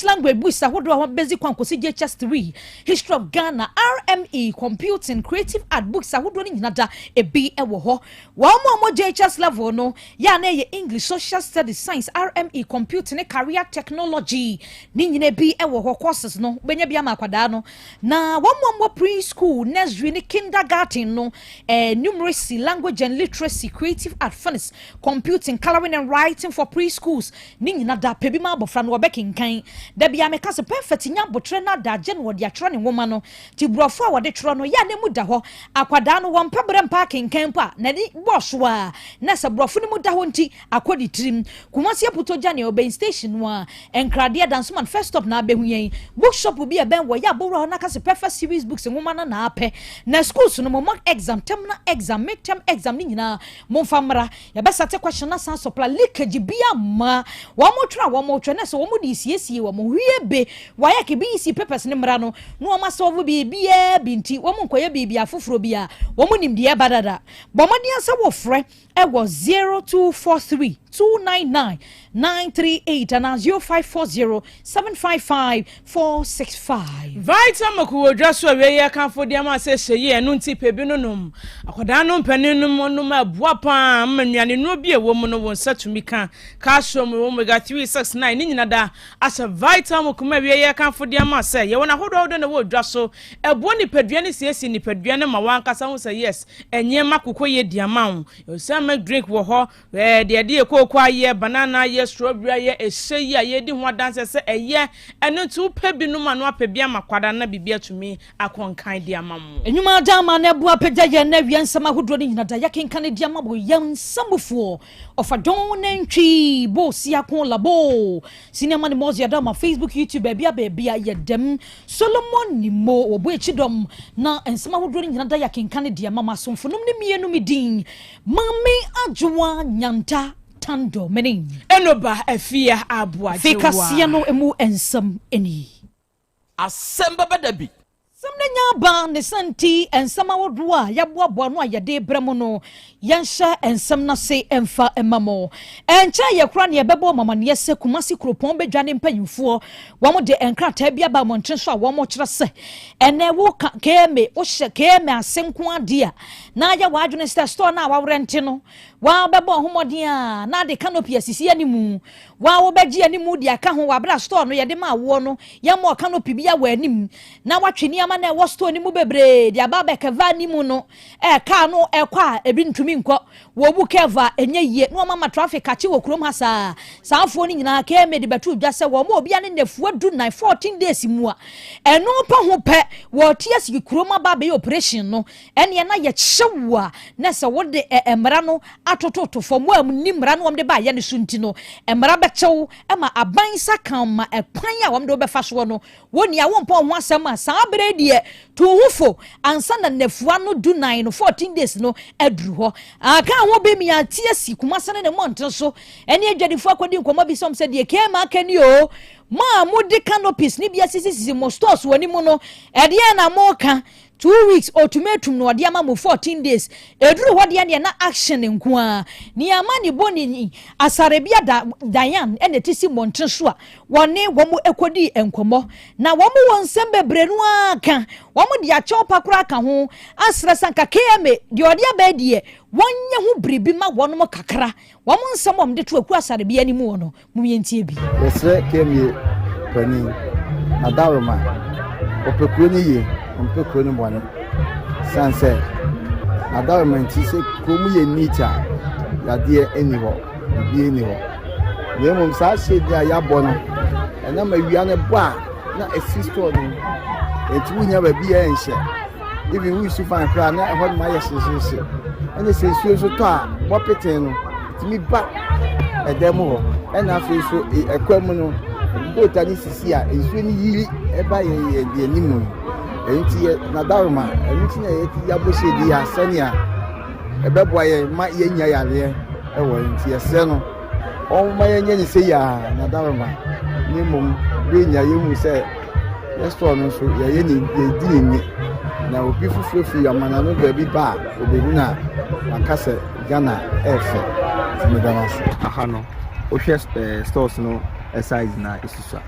language books ahodo basic one kosi JHS 3 history of Ghana RME computing creative art books ahodo ni nyinada ebi ewo ho wa mo JHS level no ya na ye English social studies science RME computing career technology ni nyina bi ewo ho courses no benya bia makwada no na wa mo preschool nursery ni kindergarten no numeracy language and literacy creative art furnace computing coloring and writing for preschools ni nyinada pebi ma abofra no obekinkan da bia meka se perfect nya botre na da je no wode atro ne woma no ti brofo a wode tro no ya ne mu da ho akwada no won pebre mpa kenkan pa na ni boso a na se brofo ne mu da ho nti akodi trim kumasi aputo jane oben station wa enkrade dance man first stop na abehu yen bookshop bi e ben wo ya boro na ka se perfect series books woma na ape na schools no mo mock exam terminal exam midterm exam ni nyina mo famra ya besa te question na san supply leakage bia ma wo mo tra wo mo twa na se wo mo di siesie wo mo hwiebe wa ya ke bi si papers ne mra no no ma solve bi bia binti wo mo nkoye bi afoforo bia wo mo nim de badada bo mo dia se wo frɛ e was 0243 299 938 and 0540 755 465. Vita makuwo dwaso we ya kanfo dia ma se hye enu nti pebi no nom akoda no mpani no no ma bua pa manuane no bi ewo mu no won satumi kan calcium omega 369 ni nyina da asa vita makuma we ya kanfo dia ma se ye wona hodo na wo dwaso ebo ni padua ni siesi ni padua ne ma wankasa ho se yes enye makoko ye diama ho you say make drink wo ho de kwa ye banana ye strawberry ye ehye ye ye di ho dance se eye eno tu pebi no ma no apebia makwada na bibia tumi akonkan di amamu enwuma dama na bu apegya ye na wiensam ahodo ni nyina da yakenkan di amabo yensamfo ofadon nantwi bo si akon labo sinema ni mozi adama Facebook YouTube bia ye dem Solomon ni mo obo echidom na ensam ahodo ni nyina da yakenkan di amama somfonum ni mienu midin mami adwoa nyanta tando menin enoba afia aboa fika sia no emu ensam eni Asem Beba Dabi samna nya ba ne santi ensam awodo a yaboaboa no ayede bremo no yansha ensam na se emfa emamo encha yekura ne bebo mama ne yese kumasi kropon bedwane mpanyimfo wo mo de enkrata bia ba mo ntrenso a wo mo kire se ene wo keme wo hye keme asenko ade a na ya wa adwene store na wa rente no wa bebo homoden a na de canopy asisi animu wa wo beji animu de aka ho wa bra store no ye de ma wo no ya mo canopy bia wa anim na watweni ama na wo store animu bebre de aba be kava animu no ka no kwa ebi ntumi nko wo bu keva enye ye no mama traffic achi wo krom hasa saafo ni nyina ka me de betu dwa se wo mo obi ane nefu adu 14 days mu a eno pa ho pe wo ties ki krom aba be operation no ene na ye hyewa na se wo de emra no atototo fom wa ni mra no wom de ba ye ne sunti no emra be chew ma aban sakan ma ekwan a wom de be fa so no woni a won pa ho asem a saa bre de to hufo ansa na nefu anu du 9 no 14 days no adru ho aka ho be mi atie si kuma sane ne monten so ene adwadifo akodi nkoma bi som se de ke ma aka ni o ma mudi canopies ni bia sisi mo stores woni mu no ede na mo ka 2 weeks ultimatum no ode ama mo 14 days eduru ho de na action nko a ni ama ni boni asare bia dayan ene tisi monten so a woni wo mu ekodi enkomo na wo mu wonsem bebre no aka wo mu de achopa kura ka ho asra sanka keme de ode abadie wonye ho bribi ma wono mo kakra wo mu nsem om de to aku asare bia ni mu wono mu yentie bi yesre kemie pani adawma opekuni ye ompekuni bwana sanse adawma ntise komu ye nature yade eni ho bi eni ho we mum sa shedia ya bono ena ma wiane bo a na asisto no etu nya ba bi e nhye ibi wi su fan kra na ho ma ye sese ene sesuo so to a bo peten no timi ba edemu ho ena afi so ekwam no bota ni sisi a esuo ni yiri eba ye de nimu enti na daruma enti na ye ya bo she di asani a ebebo ye ma ye nya yare ewo enti ese no o ma ye nya ni se ya na daruma ni mum be nya ye mu se yesto no so ye ni di ni na obi fufufu amana no ba bi ba obehu na akase Ghana efe timi damas aha no o hwe stores no size na isusa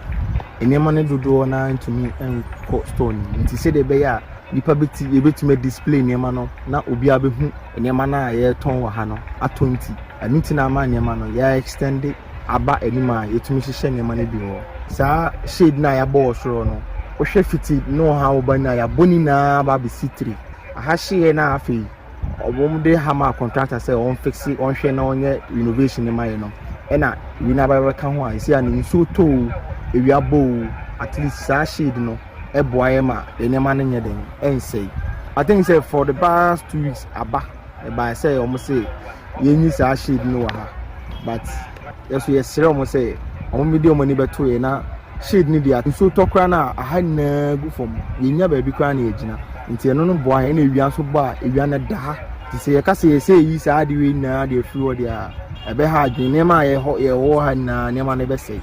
enema ne dodo na ntumi enko store nti se de be ya nipa beti ebetumi display enema no na obi abehu enema na ye ton wa ha no atonti anti na ama enema no ya extend aba enima yetumi hihye enema ne bi ho sa shade na ya bo osoro no o hwe fiti no ha oba na ya boni na ba be C3 aha hye na afi obom de hama contractor say on fix on hwe na onye innovation ne mai no ena wi na ba ka ho a isi ani nso to ewi abo at least sa shade no eboaye ma enema ne nye den ensei I think say for the past 2 weeks aba by say almost say yenyi sa shade no wa ha but yes almost say omo video money beto ye na shade ni dia nso tokra na aha na gu fom yenya ba bi kwa na ejina nti eno no boaye na ewia so ba ewia na da ti say ka say yi sa ade we na de free wo dia ebe ha adwene ma ye ho ha na ne ma ne be say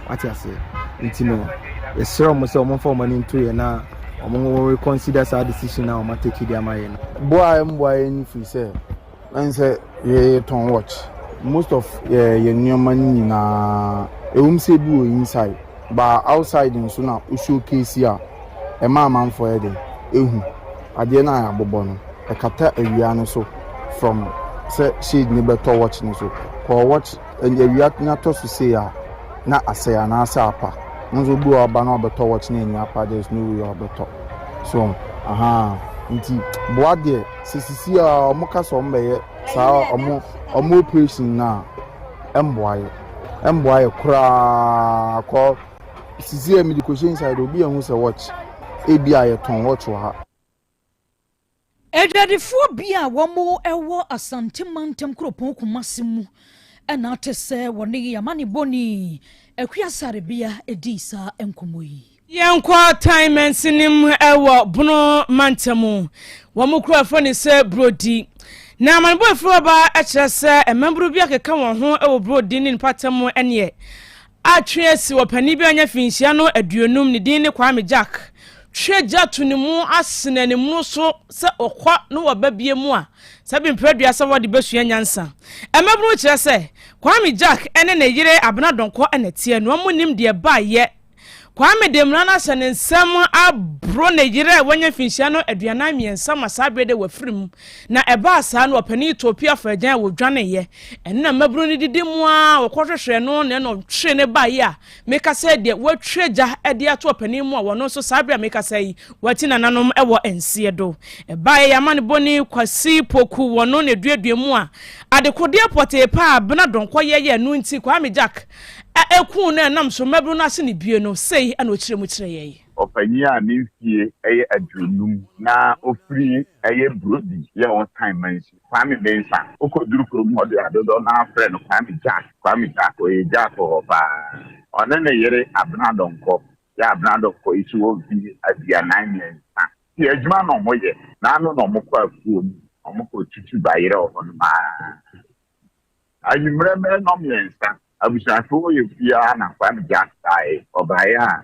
what you say nti no yes almost say omo for money into ye na omo reconsider sa decision na omo take dia ma ye no boy ni free say and say ye ton watch most of your new money na say bu inside but outside nso na o showcase here e ma man for e dey ehu ade na abobo no e kata awia no so from say shade ni beto watch ni so ko watch and awia na to so say ya na asaya na asa apa nzo bu oba na beto watch ni nya apa there's no way beto so nti boade sisisi a omuka so mbeye sa omo operation na emboaye kura ko sisi medical inside obi ehun se watch ebi aye ton watch wa ha edadifo bia womo ewo Asante mantem kropon kumasimu ena atese woni yamani boni ekwiasare bia edisa enkomoyi Yankwa time and sinim ewo buno mantemu wamukro afoni se brodi na manbo afro ba akire se emembru bia keka won ho ewo brodi ni patemu ene atwe si wopani bia anya finhia no aduonum ni din ne Kwame Jack tweja tunimu asene ne mu so se okwa no wababie mu a sabi mpredua se wode besua nyansa emembru kire se Kwame Jack ene ne yire abna donko ene tie no amunim de ba ye Kwame demrana sene nsam abro Nigeria wanya finhia no aduana miensa masabrede wafrim na eba asa no opani Ethiopia fajan wo dwane ye enna mabro ni didimu a wokohwehwe no ne no twe ne baye a meka say de watweja ede ato opani mu a wono so sabria meka say wati nananom ewo ensie do ebaye yamane boni kwasi poku wono ne duaduamu a adekode apote pa abna donko ye no nti Kwame Jack ekun na nam so mabru na se ne bie no sei ana okire mu kire ye opanyi a ne fie eye adwunum na ofri eye brodi ye on time man Kwame Bensa okoduru krom hode adodo na friend Kwame Jack o ye Jack o ba ona ne yere abnadonko ya abnadonko isu obi adia 9 years ti adwuma no moye na no no mokọ afuo mu omokọ tutu ba yere o no ma ayi mreme no miensa abusafo ye fia na Kwame Jack sai obaya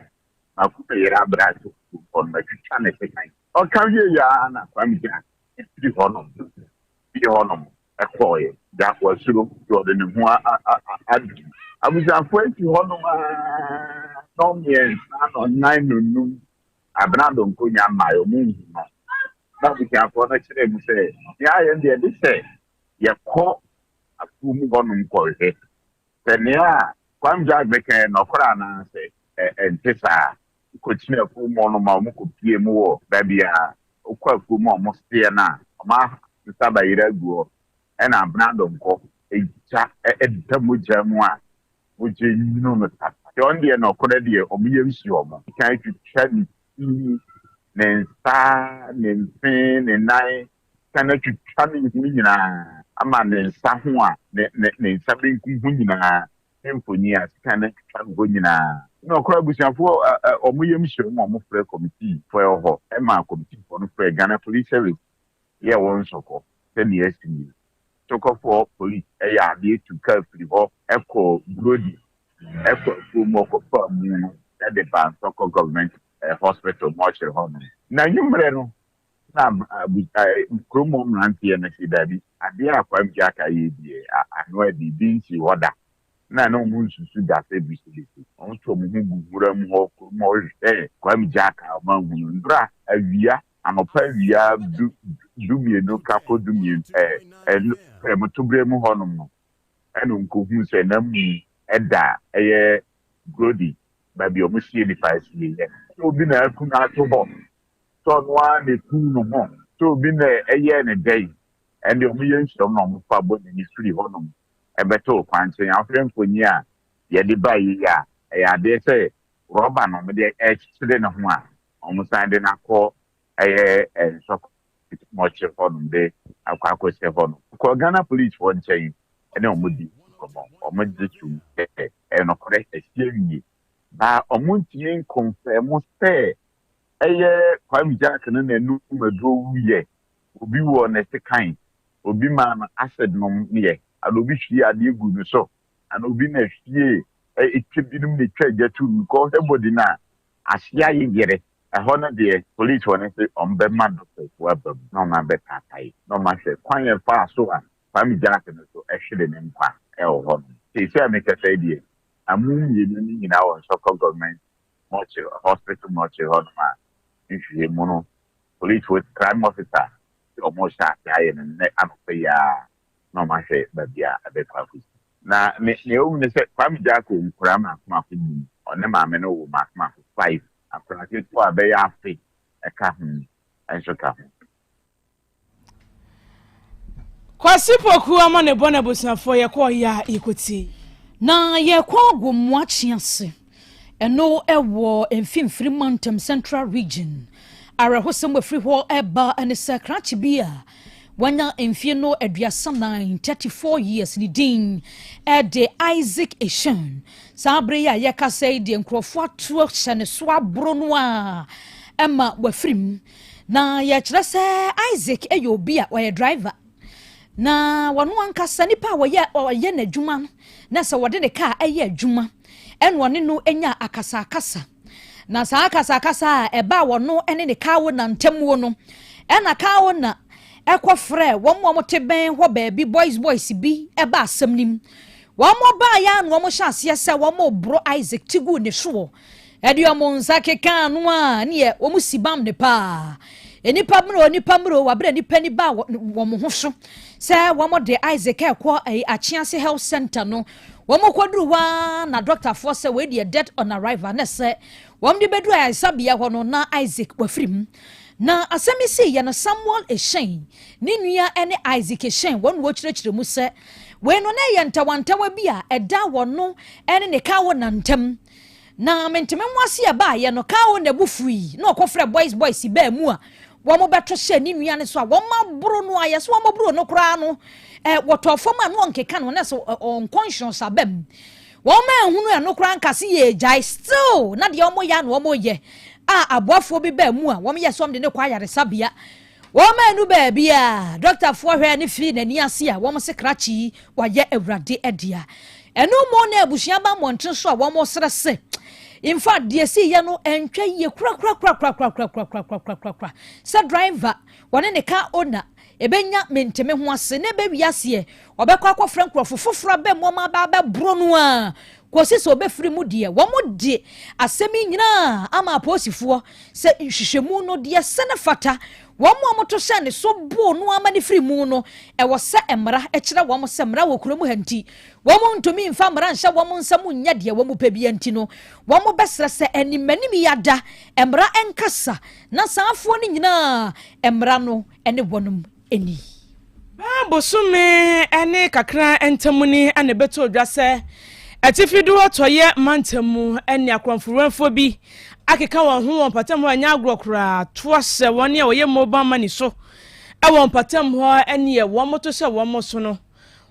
akupe yera brato on na twitwa na sekan o kan ye ya na Kwame Jack ti honom ekoye da kwa suro do de ne ho adu abusafo ti honom no mien na no nine nunu abrado nkonya mayo mu na abusafo na kire mu se ya ye de se ye ko afu mu honom ko he tenia Kwame Jack beke no kora na se entesa kochine ku mo no ma mu ko pie mu wo babia okwa ku mo mo stie na ma saba iraguo ena abnado nko eja edamu jamu a oje nyino no ta yon de no kora de omiye nsi omo kan twitwa ni ne nsa ne mfin ne nai kana twitwa ni nyina ama ne nsa ho a ne nsa benku ho nyina emfoni a kana twitwa go nyina no kora busiafo omuyem hye mo frɛ committee for ho ema committee for no frɛ Ghana Police Service ye won soko ten years ni soko for police ya de to carefully ho eko brodi eko mo ko mu no the ban soko government hospital mortuary ho na nyumre no na kromo mrantie na sidabi ade Kwame Jack aye die anu adi binsi hoda na no mu nsusu da se bi se on so mu gugura mu ho mo kwa mi jaka ma hu ndra awia anopa awia du mienu kapo du mienu mutubre mu ho no eno nkohu se na mu eda eye grodi ba bi o mu sie ni fa sie ye so bi na ku na to ho so no an ku no ho so bi na eye ne day and o mu ye nsom no mu fa bo ni free ho no ebeto kwanche afre mfonyi a ye de ba yi ya ya de say rubber no me de chire ne ho a o mu san de na ko so much for them de akwa se for no ko Ghana police for nchen ene o mu di o mu di chu no correct esi ba o mu ntie confirm say kwam jack no na nu madro wuye obi wo na se kan obi ma na acid no ye alobi hwie ade gu no so and obi na hwie etwebinum ne twagatu ko everybody na asia yere hono de police one say on be mad for no man be tatai no man say kwan ye fa so a kwam jack no so ehwede ne mpa ho say say make say die amun ye ni nyina won so government much hospital much hono ma if mono police with crime officer almost that guy and ya no man say babia abeka na ne o ne say kwam jako nkurama kuma funi one ma me no wo ma 5 after it for abeya afi eka enso ka kwasipoku ama ne bona busafo ye ko ya ikuti na ye kwa gomwa chiase eno ewo emfimfiri mountain central region arahosem afri ho eba ene sakrachi bia wanya emfie no aduasa 34 years ni din de Isaac Eshan sabre ya yakasai de nkrofo atuo hye so abro no a ema wafrim na ya kire se Isaac eyobi a wa driver na wano ankasa nipa woye na adwuma na se wode ne car eye adwuma en wone no enya akasa na sa akasa eba wono ene ne car wo na ntamwo no ena car wo na ekofre wo mo teben ho baabi boys bi eba asamnim wo mo ba ya no mo hyase se wo mo bro Isaac tigu ne so edio mo nsake kan no a ne ye wo mo sibam ne pa enipa mro wabre nipa ni ba wo mo ho so se wo mo de Isaac ekwo achiase health center no wo mo koduru wa na doctor for say we dey dead on arrival na se wo mo de bedu ayasabia ho no na Isaac wafrim na asemisi ya na Samuel Eshen ni nua ene Isaac Eshen won wo kirekire mu se we no na ye ntawantawa bi a eda wono ene ne ka wo nantem na menteme mwase ya ba ye no ka wo na bufui na okofre boys ba mu a wo mo beto hye ni nua ne so a wo mabro no aye so wo mabro no kra no woto foma no nkeka no na so unconscious abem wo ma hunu ya no kra nkase ye jai still na de wo ya no wo ye aboafo bi ba mu a wo ye so de ne kwa yare sabia wo ma nu ba bia doctor fo hwe ne fi na ni ase a wo mo se krachi wa ye awrade edia eno mo na abushia ba montre so a wo mo sere se in fact the see ye no entwa ye kra sa driver wone ne car owner ebenya menteme ho ase ne be wiase obekwa akofra nkrofo fofora be mo ma ba bro no a kosi so be free mu de wo mo de asemi nyina ama aposifo se hwehwemu no de se ne fata wo mo amoto hye ne so bo no ama ne free mu no e wo se emra e kire wo mo se mra wo kromu hanti wo mo ntumi mfa mra nhye wo mo nsam nya de wo mo pebia nti no wo mo besre se animanim yada emra enkasa na saafo ne nyina emra no ene wonum eni bosume ene kakra entamuni ane beto dwase atifidu otoye mantamu ene akwanfuranfo bi akeka won ho won patam ho anya agrokra toase won ye oye mobile money so e won patam ho ene ye won moto se won mo so no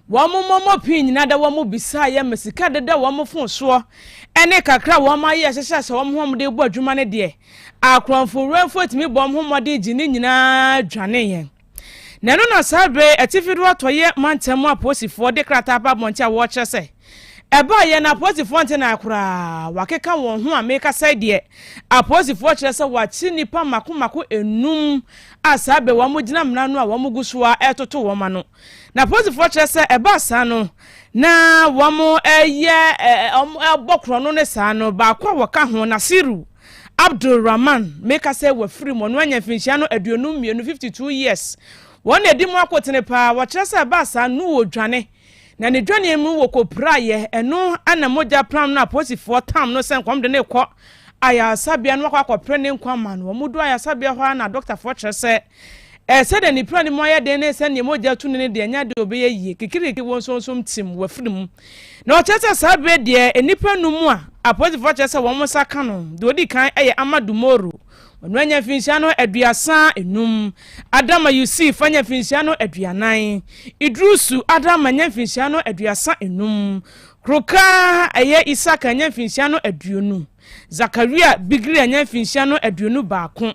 won mo pin nyina da won mo bisa ye mesika de won mo fon so ene kakra won ma ye hyehyɛ se won ho de bu adwuma ne de akwanfuranfo timi bom ho mode gini nyina dwane yen neno na sabre atifidu atoye mantamu aposifo de krata ba bontia wo kyese eba ye na aposifo nte na akura wakeka won ho ameka sai de aposifo kire se wachi nipa makomako enum asabe wa mogina mna no a wa moguso a etoto wo ma no na aposifo kire se eba sa no na wa mo eye bokro no ne sa no ba kwa waka ho na siru Abdul Rahman meka se wa free mo no anya finhia no aduonum 52 years won edi mo akotene pa wa kire se eba sa no wo dwane na ne dwane mu wo kopraye eno ana moja plan na aposifo tam no sen kwam de ne kɔ aya sabia no akɔpre ne nkwama no mo do aya sabia hɔ na doctor for kire se se de ni plan mo ya de ne se ne moja tu ne de anya de obeye yie kikiriki won sonsom tim wa firim na o kire sabe de enipa nu mu a aposifo kire se wo mo saka no de odi kan eye amadumoro onwanya finhia no aduasa enum adama yusuf anya finhia no aduanan idrusu adama nya finhia no aduasa enum kroka eye isaka anya finhia no aduonu zakaria bigri anya finhia no aduonu baako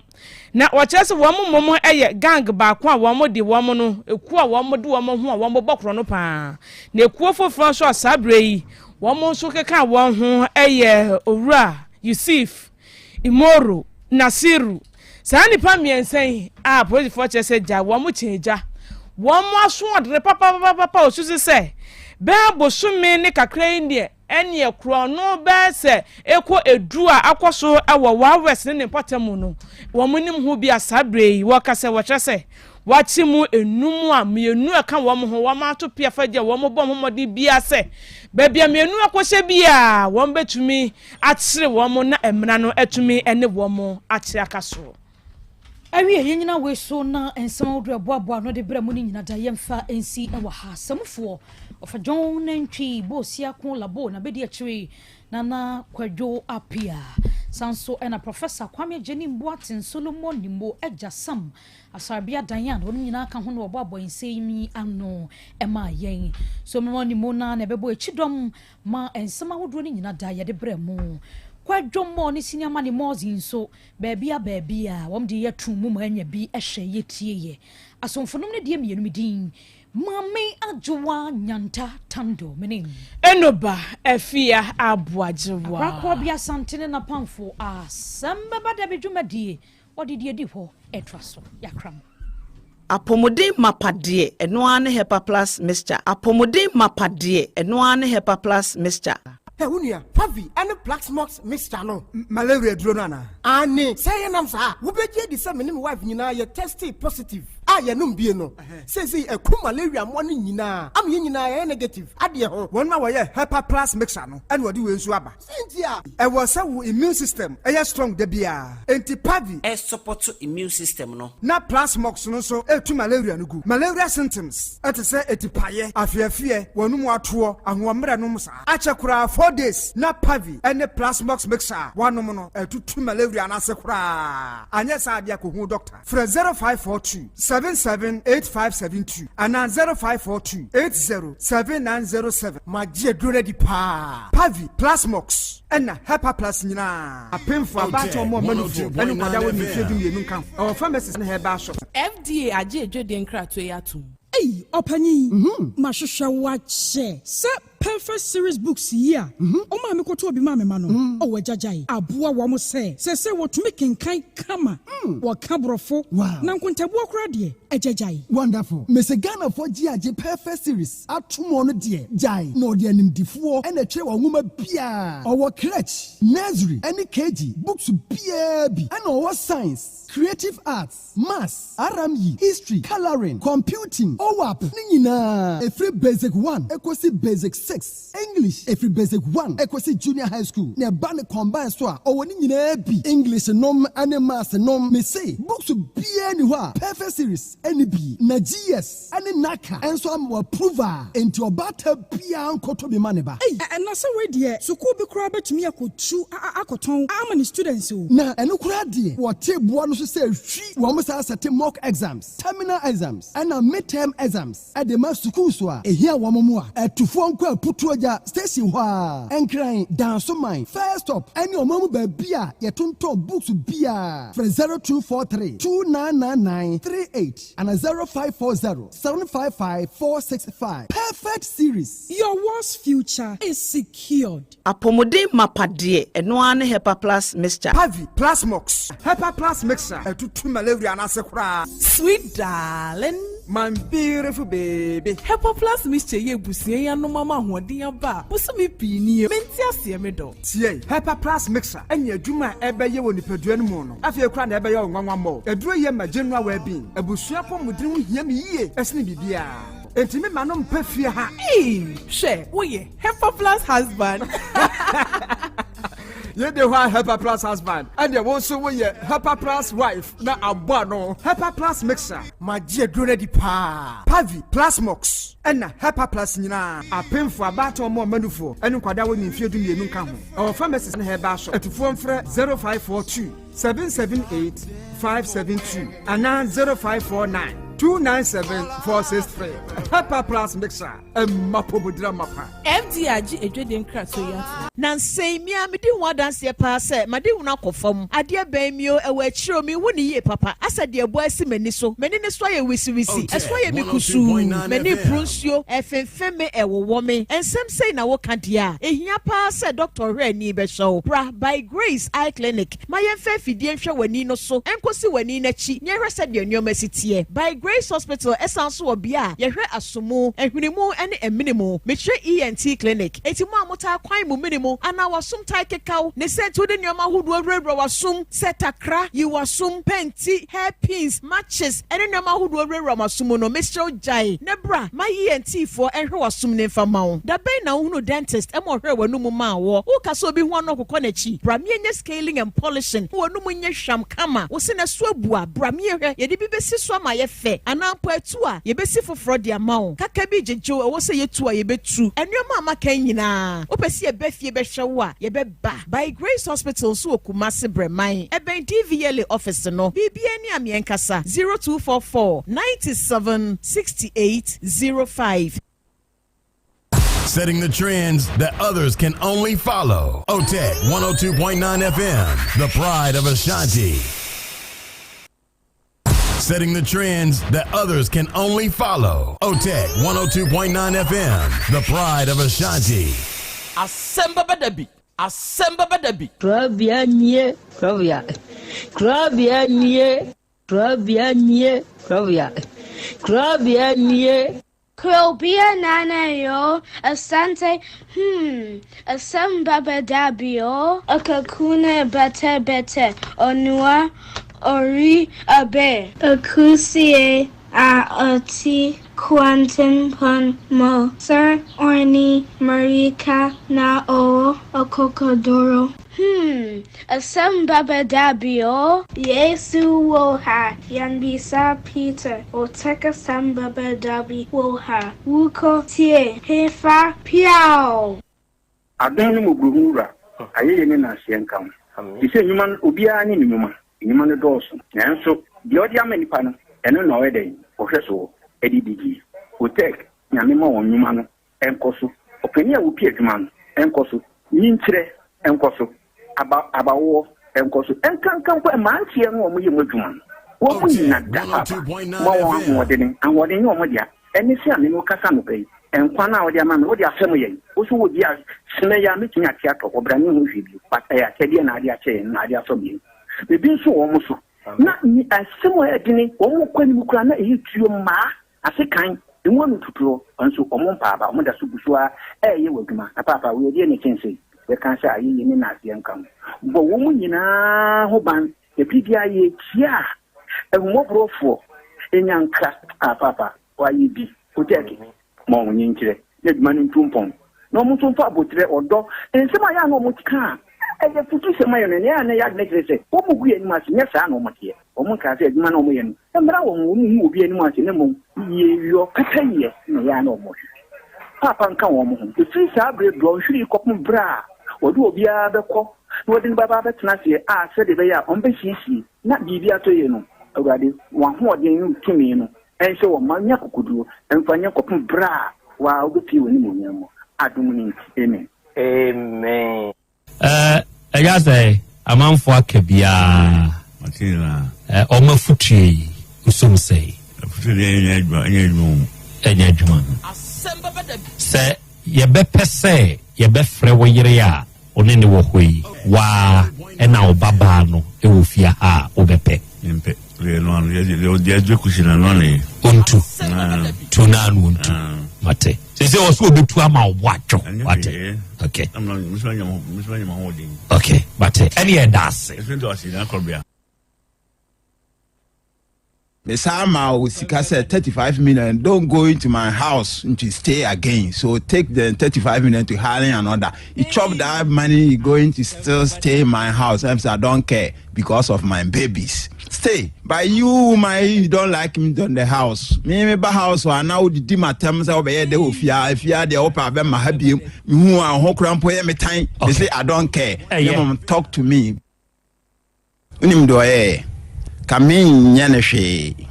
na wachese wo momo eye gang baako a wo mo de wo mo no eku a wo mo de wo mo ho a wo mo bokro no pa na eku foforo so asabre yi wo mo so keka wo ho eye owura yusuf imoro Nasiru sani pa miensen a police for chese ja wo mo chenja wo mo aso odre papa osusu se be bosume ne kakra inde ene ekro no be se eko edu a akoso ewo wa west ne potamu no wo mo nim ho bi asabre wo kase wo chese wachi mu enum a mienu aka wo mo ho wo ma to pia faje wo mo bom homodi bia se bebia mienu akɔhye bia wo betumi akyere wo mo na emra no atumi ene wo mo akyere akaso awie yenyina we so na ensem odu aboabo no de bra mu ni nyina da yemfa ensi e wa ha samfo ofajon nantwi bo siako labo na bedi akyere nana kwadwo apia sanso ena professor Kwame Jenny Mboatin Solomon Nimbo Ejasam asarbia Dayan wonu nyina ka ho no oboabo ensemi ano ema yen so mo ni mo na bebo echidom ma ensema hodo ni nyina da ye de bra mu kwadwo mo ni siniama ni mozin so baabia wom de yetu mu anya bi ehwe yetie ye asomfonum ne de mienu midin Mami ajwa nyanta tando menim enoba efia abuajewa akwa bia santene na pamfo Asem Beba Dabi dwumadie odidie di ho etwaso yakram Apomode mapade eno ane Hepa Plus mixture apomode mapade eno ane Hepa Plus mixture Hey, unia, Pavi, and the Black Smokes Mr. No, malaria dronana. Anne, say, and I'm sorry, who bet you the same wife, you know, you're tested positive. Ah, you know, be no. Says he a cool malaria morning, you know. I'm in negative. Adia, one my way, Hepa Plus Mixer, and what do you swabber? Cynthia, I was so immune system, a strong debia. Anti Pavi, a support to immune system no. Na Plus Smokes no so, to malaria no good. Malaria symptoms, at a say, etipaye, a fear, one more tour, and one meranomsa. Achakura 4 days, na Pavi, and the Plus Smokes Mixer, one no, to malaria and asakura. And yes, I be a doctor. For 0542 778572 and 0542 807907. My dear Dredi Pa Pavi Plasmox and Hepa Plus Nina. A painful about more money and I will be feeding you. Our pharmacist in her bar shop. FDA aje den kra to yatum. Hey, opani. Mashusha wache. Se perfect series books here. O ma me koto obi ma me ma no. O wajajai. Aboa wo mo se wo to make kan kama. Wo kabrofo. Na nkontabu okra de. Ejajai. Wonderful. Mese Ghana for GAJ perfect series. Atumo no de. Jai. No de animdifo. Ene tire wo nwoma bia. Owo crèche, nursery, any KG. Books bia bi. Ene owo science, creative arts, maths, RME, history, coloring, computing. OWAP. Ni nyina. Every basic 1 equals basic 6. English every basic 1 equals junior high school. Ne ba ne combine so a owo ni nyina bi. English nom and maths nom. Me say books bia ni ho a perfect series. NB, na GS, and Naka, and so I'm approval into your battle pian koto be maneba. And na so we dear, so could be crab to me a could chew a coton, how many students who na and no crab dear, what tape one say free wɔn sa asate mock exams, terminal exams, and midterm exams. At the mass school so a here wɔn mu a ɛtufoɔ nkɔ aputuoja station hɔ a ɛnkran danso man first stop ɛne wɔn mu baabi a yɛtontɔn books bia for 0243 299938 and 0540 755 465. Perfect series. Your worst future is secured. Apomode mapade eno ne Hepa Plus mixture. Pavi Plus Mox. Hepa Plus mixture. Etutu malaria na sekura. Sweet darling. My beautiful baby. Hepa Plus mixture ye busie ya no mama hoden aba. Busumi pini menti ase me do. Tie Hepa Plus mixture. Enya adwuma ebeye wo nipadua no mu no. Afie kura na ebeye wo nwanwa mo. Eduro ye ma general well-being. Ebusua pomudin ho hia me yie. Esne bibia. Entimi manom pefie ha. She, oye, Hepa Plus husband. You the one Hepa Plus husband, and you also we Hepa Plus wife. Na abano Hepa Plus mixer. My dear drone di pa. Pavi Plus Mox. And na Hepa Plus nyina. A pin for about or more manufo. And kwada we ni fie du mienu ka ho. Our pharmacist na Hepa shop. Etu phone frɛ 0542 778 572 and 0549 297-463. Hepa Plus mixer. Mapobudra mapa. MDRG ejwede nkrato ya. Nansei mi amidi ho adanse pa se made huna kofam. Ade ban mi o ewa chiro mi woni ye papa. Asa de ebo asi mani so. Mani ne so ye wisi. Eso ye mikusu. Mani prunsuo efemfeme ewowo me. Ensem sei na wo kadia. Ehia pa se Dr. Reni be show. Bra by Grace Eye Clinic. Mayemfe fidie nhwe wani no so. Enkosi wani na chi. Nyehwe se de nyoma sitie. By Grace Hospital esanso obia. Yehwe asomo, ehwinimu ene eminimu. Mechre ENT Clinic. Etimu amota kwan mu minimu. Ana wasum tai kekau. Ne se to de nyoma hudu awrebra wasum. Setakra, yi wasum, penti, hairpins, matches. Ene nyoma hudu awrebra wasumu no. Mr. Jai. Nebra, my ENT for ehwe wasum ne mfama. Da ben na hunu dentist emo hwe wanumu ma wo. Uka so bi ho no kokɔ n'akyi. Bramie nye scaling and polishing. Wanumu nye hwam kama. Wo se na so abua. Bramie hwe. Yedi bi besi so ama ye fe. Anampo etu a yebesi foforo de ama wo. Kaka bi jejo e wo se yetu a yebetu. Enuama amaka nyina. Opesi ebefie behwe wo a yebeba. By Grace Hospital so Okumase Breman. Eben DVL office no. Bibia ni amienkasa 0244 97 68 05. Setting the trends that others can only follow. Otec 1029 FM, the pride of Ashanti. Setting the trends that others can only follow. Otec 102.9 FM, the pride of Ashanti. Asem Beba Dabi. Asem Beba Dabi. Krobea nye, Krobea. Krobea nye, Krobea nye, Krobea. Krobea nye. Krobea nana yo, Asante, Asem Beba Dabi yo, Akakune bete, Onua, Ori abe, Akusie, Ati, Quantum pon mo, Sir Orni, Marika, na o, Okokodoro. Asem Beba Dabi yo, Yesu woha, Yanbisa Peter, Otec Asem Beba Dabi woha, Wuko tie, Hefa piao. Adenu muguhura, ayeye ne na sienkam. Ise nyuma obia ani ni nyuma. Nyuma ne dɔɔso nanso deɛ ɔde ama nipa no ɛno na ɔyɛ dɛn ɔhwɛ so ɛde didi Otec nyame ma wɔn nyuma no ɛnkɔ so ɔpani a wɔpie adwuma no ɛnkɔ so nyinkyerɛ ɛnkɔ so abawoɔ ɛnkɔ so ɛnkankan kɔ ɛmanteɛ no wɔn yɛ mu adwuma no wɔn mu nyina da papa ma wɔn ahoɔden nyɛ wɔn dea ɛne sɛ ame no kasa no pɛyi ɛnkwa no a wɔde ama no wɔde asɛm yɛn wɔso wɔdi a sene yɛ a metumi ate atɔ ɔbrane ho hwɛ bi ɛyɛ akyɛdeɛ na ade akyɛ yɛn na ade asɔ bi bebi nso wɔn so na ni asɛm a yɛdini wɔn kɔ anim kura na ɛyɛ tuo mmaa ase kan emu anu tuturo nso wɔn mpaaba wɔn da so gu so a ɛyɛ wɔ adwuma na paapa wɔyɛ deɛ ne kyɛnse yɛka sɛ ayɛ yɛ ne na aseɛ nka ho bɔ wɔn nyinaa ho ban ebi bi ayɛ tia ɛhumɔborɔfoɔ enyanka a paapa wɔayɛ bi Otec ma wɔn nyɛ nkyerɛ na adwuma no ntumpɔn na wɔn nso mfa abotire ɔdɔ nsɛm a yɛ a na wɔn kaa ɛyɛ futu sɛ ma yɛ no ne yɛ a na yɛ adene kyerɛ sɛ wɔn mu gu yɛ anim ase nyɛ saa na wɔn teɛ wɔn nka sɛ adwuma na wɔn yɛ no mmara wɔn mu obi anim ase ne mu yɛwɔ kata yɛ na yɛ a na wɔn hwɛ papa nka wɔn ho efiri saa abere do ɔhwiri kɔpem bra wɔde obiara bɛkɔ na wɔde no baba bɛtena seɛ a sɛde bɛyɛ a ɔmbɛsiesie na biribi atɔ yɛ no awurade wɔahoɔden no tumi no ɛnhyɛ wɔ ma nya kokoduro ɛmfa nyɛ kɔpem berɛ a waa wobɛpie wɔ nimonyam mu adom no nti amen ɛyɛ sɛ amanfo aka biaa ɔma futue usom sɛ ɛnyɛ adwuma sɛ yɛbɛpɛ sɛ yɛbɛfrɛ wo yere a ɔne ne wɔ hɔ yi waa ɛna wo babaa no ɛwɔ fie ha a wobɛpɛ ontu tunanu ontu mate sɛ wɔ so wobɛtu ama wo atwo wate okay mate ɛne ɛda ase Mesama Sika said 35 million. Don't go into my house to stay again. So take the 35 million to hire another. You chop that money, you going to still stay in my house. I don't care because of my babies. Stay. But you don't like me in the house. Me house or now the dima terms over here they will fear if you are the opa my happy who are whole crampo me time. They say I don't care. Talk to me. Kamin Yaneshe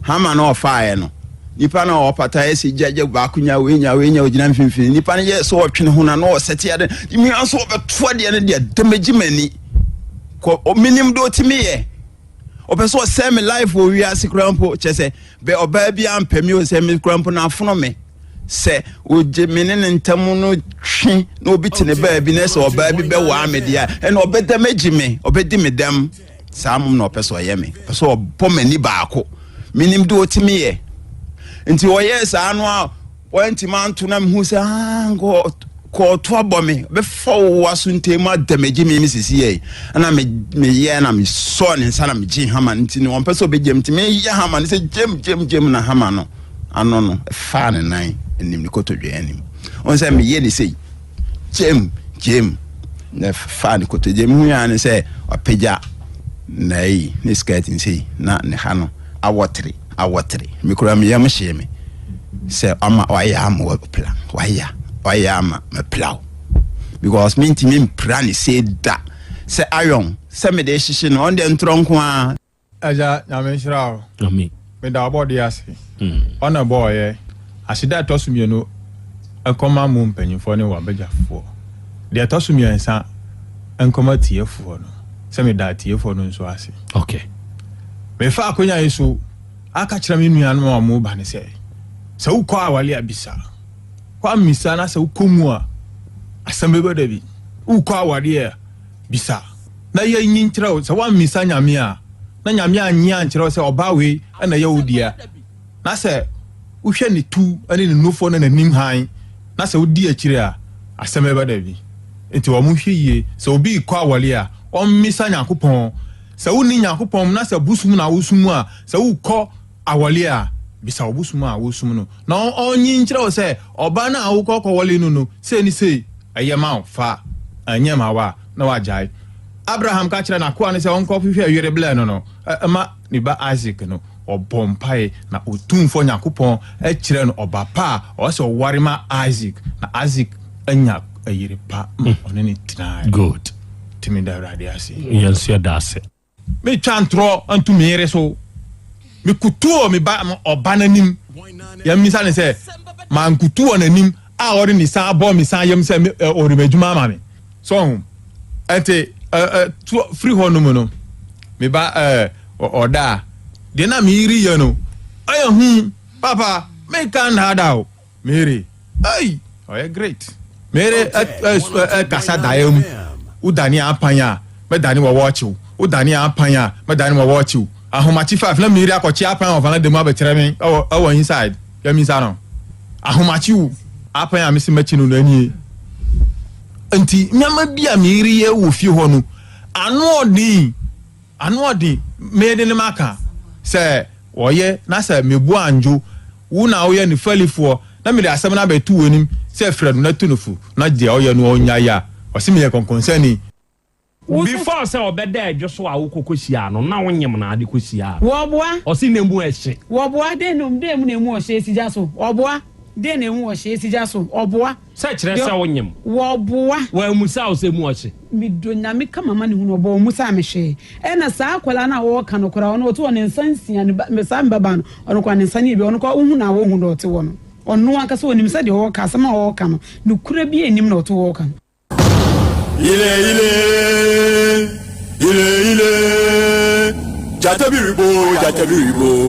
Hama no fire no Nipa no opata esi jaje bakunya wenya ojina mfimfini nipa ne ye so otwene ho na no sete ade mi anso obeto de ne de damaji mani ko minim do timi ye opeso se me life wo wi asikrampo chese be oba bia ampemi o se me krampo na afono me se oje menene ntamu no twi na obi tene ba bi na se oba bi be wa media e na obedamaji me obedi medam Samum no peso yeme peso pomani baako minim do otimi ye nti oye sa anu a wanti man to na mhu se ko to abomi be fo wasuntema damaji me misisi ye na me ye na me so ne nsa na me gi hama nti ne won peso be gem ti me ye hama ne se gem na hama no ano no fa ne nan enim ni kotodwe anim on se me ye ne sei gem na fa ne kotodwe hu ya ne se opeja Nay, this getting say, not Nehano, a watery, Mikuram yam shame. Say, why am what plan? Why am a plow? Because minty mean prani said that. Say, iron, some decision on the trunk one. Aja, Yamishra, me, with our body as on a boy, I see that toss me, a common moon penny for no one better for. They are tossing me and son, and come out here for no. Semi that here for no so ase. Okay. Me fa akonya yeso aka kira me nua no mo ba ne se. Se wo kwa awale abisa. Kwa misa na se wo komu a Asem Beba Dabi. Wo kwa awale bisa. Na ye nyin kira o se wa misa nyame a na nyame anyi an kira o se oba we na ye odia. Na se wo hwe ne tu ane ne nofo na nanim han. Na se wo di akire a Asem Beba Dabi. Enti wo mu hwe ye se obi kwa awale a misa Yakupon, sa uni Yakupon, na sa busumuna usumua, sa uko awalia, bisa busuma usumuno. Na onyin chira se, obana auko ko wali nunu, se ni se, ayama fa, anyama wa, na wajai. Abraham kachira na kwa ni se onko fifi ayere bla no. Ma ni ba Isaac no, obompai na utumfo Yakupon, chira no obapa, o se warima Isaac, na Isaac anya ayere pa, oneni tinai. Good. Timi da radiasi yes ya dase me chantro antu mere so me kutuo me ba obananim ya misa ne se man kutuo nanim a ori ni sa bo mi sa yem se ori medjuma ma me so ente free hono no me ba oda de na mi ri ye no ayo papa me kan hada o mere ay oh great mere kasa daem udani apanya me dani wo watch you udani apanya me dani wo watch you ahomachi 5 na miri akochi apanya of na dem abekere me our inside ya mi sa no ahomachi u apanya me se machi no ani enti nyama bia miri ye wo fie ho no anu odi me de ne maka se oye na se mebu anjo wo na oye ni falifo na me de asem na betu onim se fredo na tunufu na de oye no onya ya osimi ye concern before say obeda edwoso a wokokosia no na wonyem na ade kosia wo boa osi nemu ehye wo boa de num de mu nemu ohye sijaso wo boa den na mu wo hye si jaso oboa sa kire sa wonyem wo boa wa musa o se mu o hye mi do nyame kama ma ne hu no bo musa me hye e na saa kwala na wo ka no kora ono to ne nsansia ne me sa mbaba no ono kwa ne nsani bi ono kwa hu na wo hu no te wo no ono anka so onim se de wo ka sama wo ka no no kura bi enim no to wo ka ile jatabiribo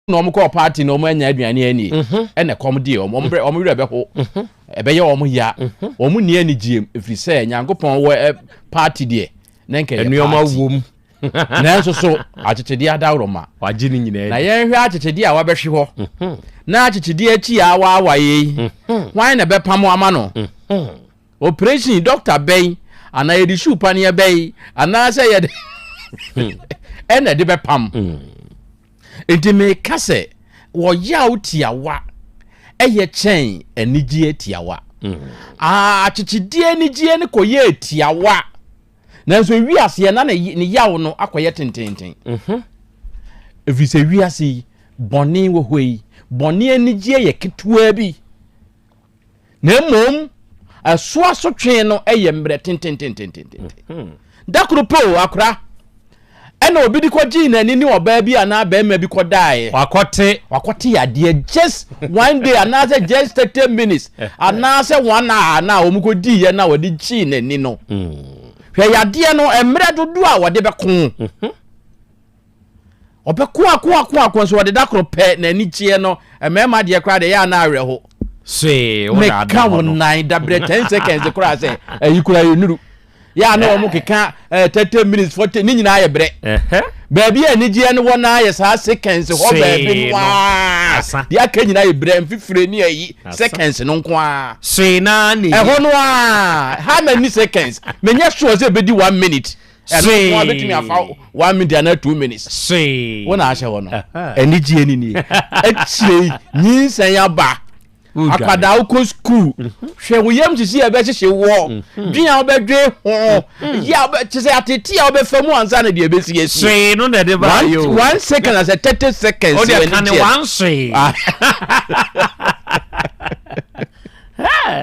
no mo call party no mo anya aduane ani e na kom die omo wure be ho e be ye omo ya omo ni ani giem efri se Nyankopon wo party die na nke enuoma wom na so achechedi adawroma waje ni nyina na ye hwe achechedi a wabehwe ho na achechedi achi a wawaye wan na be pam ama no operation doctor bey ana ye di shupa ne bey ana se ye ena de be pam enti me kase wo yaw tiawa eye chen enigye tiawa achechedi enigye ne koye tiawa nanso wiase na ne yaw no akoye tententen efi se wiase boni wo hoi boni enigye ye ketua bi na mom aso asotwe no eye mbre tententen dakrupo akra ena obi di kwaji na ni oba bi ana ba ma bi kodai wakote ade just one day ana say just 30 minutes ana say 1 hour na omukodi ye na wodi chi na ni no hwe yade no emre dodo a wode bekon obeku akwa so wode dakro pe na ni chie no emema de kra de ya na aweho se wona da mo nine dabre 10 seconds kra say ayikura yonuru ya na omo keka 30 minutes 40 ni nyina ayebre baby anigye ne wona aye sa seconds ho baby wa dia ka nyina ayebre mfifire ni ayi seconds no nko a se na ni ho no a how many seconds menya sure say be di 1 minute se mo betimi afa 1 minute and 2 minutes se wona ahye wono anigye ni ni echire nyinsan ya ba akwada uko school hwe woyam sisi e be hye wo dua obedwe ho ya chese ateti a obefam ansa na de ebesi esi se no na de ba yo 1 second as 30 seconds o de kan one se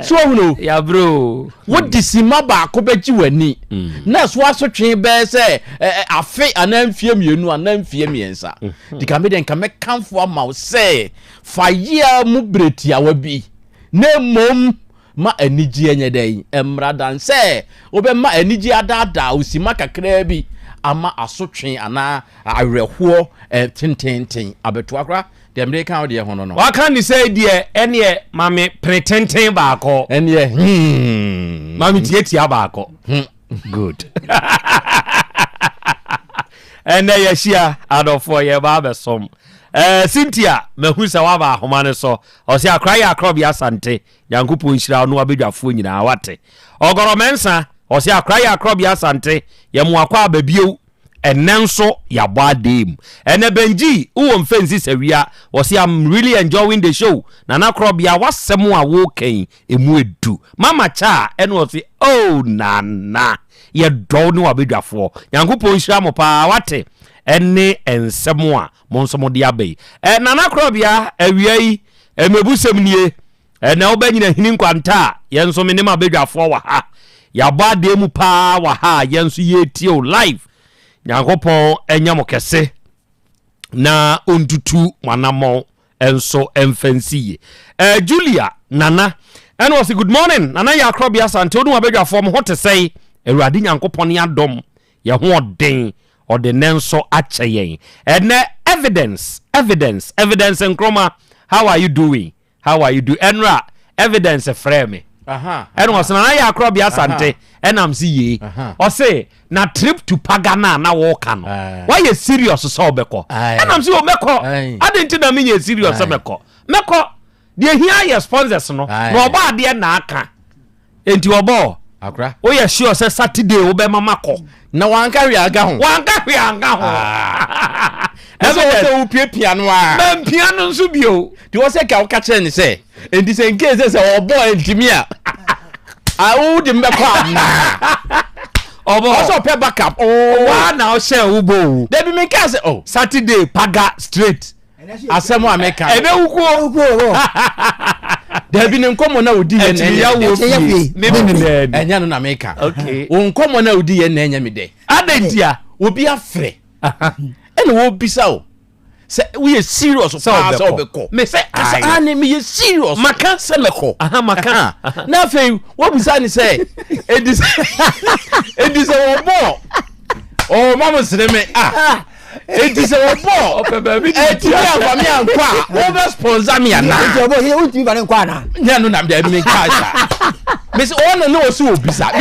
so no ya bro what disima ba ko beji wani na so asotwe be se afi anamfie mienu anamfie miensa dika me den ka me kanfo ama se fayia mu breti awabi na mom ma anigi enye den emradan se obe ma anigi adada osima kakra bi ama asotwe ana awerɛhoɔ tententen abeto akra demre kan de ho no wa kan ni say de ene mame pretenten baako ene mame tietia baako good ene yeshia adofo ye ba besom Cynthia mehusa wa ba homa ne so o se akraya Krobea Asante Nyankopon nhira no abedwafo nyina wate ogoro mensa o se akraya Krobea Asante ye mo akwa ababio enenso yabo adem ene benji uwo mfensi sawia o se I'm really enjoying the show na Krobea wasem a wo kan emu edu mama cha ene o se oh nana ye do no abedwafo Nyankopon nhira mo pa wate ene ensemo a monsomo de abai nana Krobea awiai emebusem nie na obanyina hini nkwanta yenso menema abedwafo wa ha yaba de mu pa wa ha yenso yetio live Nyankopon enyamo kese na ontutu manamo enso emfansiye Julia nana and was good morning nana ya Krobea Asante onu abedwafo mo hote sei Awurade Nyankopon ne adom ye ho den or the nenso acheyen and evidence and chroma how are you doing enra evidence a frame and was na ya Krobea Asante and am see or say na trip to Pagana na walk an why you serious so beko and am see o meko I didn't na me serious meko dey hear your sponsors no ba de na aka enti obo akra o ye sure say Saturday wo be mama ko na wanka wi aga ho eso wo piapia no a man piano nso bio di wo se ka wo ka kire ni se enti se nke se obo entimi a awu di mbekwa na obo also pay backup wa na o share ubo dey be me ka se Saturday paga straight Asem America ebe wuko There be nkomo na odi ye enya no na America okay nkomo na odi ye na enya me de adentia obi afre ene wo bisa o se we serious so obeko me say ane me serious maka se meko maka na fe wo bisa ni say edise wo bo oh mama sene me Enti se obo eti ya fa me ankwa over sponsor me ana enti obo he untimi fa ne nkwa na nya no na me me kasha Miss Ona no so obisa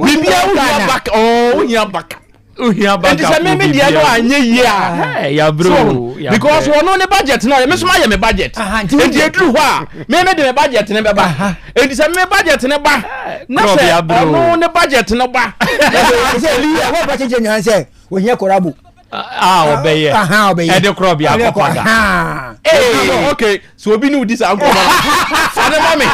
bibia unya back unya back and this me dia no anye yi a ya bro because one no budget na me so ma ye me budget and you do ho a me de me budget ne be ba and this me budget ne ba na say no ne budget ne ba say li wo ba che nyan say wo hia korabu obeye e de Krobea akopada okay so obi ni udisa anko fa ne mami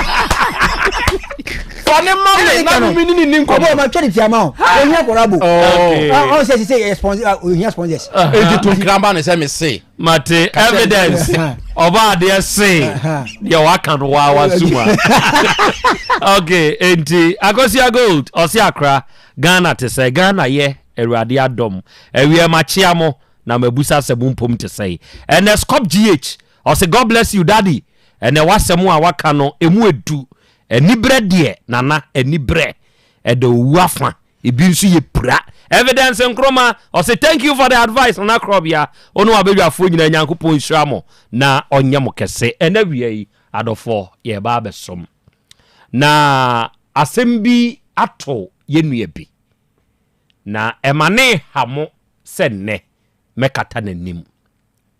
Fane mame na mi ni nko mo ma twede tiama o hia korabu o say sponsor o hia sponsors e to kramba ne say me say mate evidence oba de say de waka no wa suma okay enti Agosia Gold osi Accra Ghana te say Ghana ye Erade adom ewie machia mo na mabusa sebumpom te say and Scop GH o say God bless you daddy and wasemu a waka no emu edu eni brede nana eni bre edo wafa ebi nso ye pura evidence nkroma o say thank you for the advice na Krobea onu abedwafo nyina Nyankopon hiramo na onyem kese enawie adofo ye ba besom na asembi ato yenue bi na emane hamo senne mekata nanim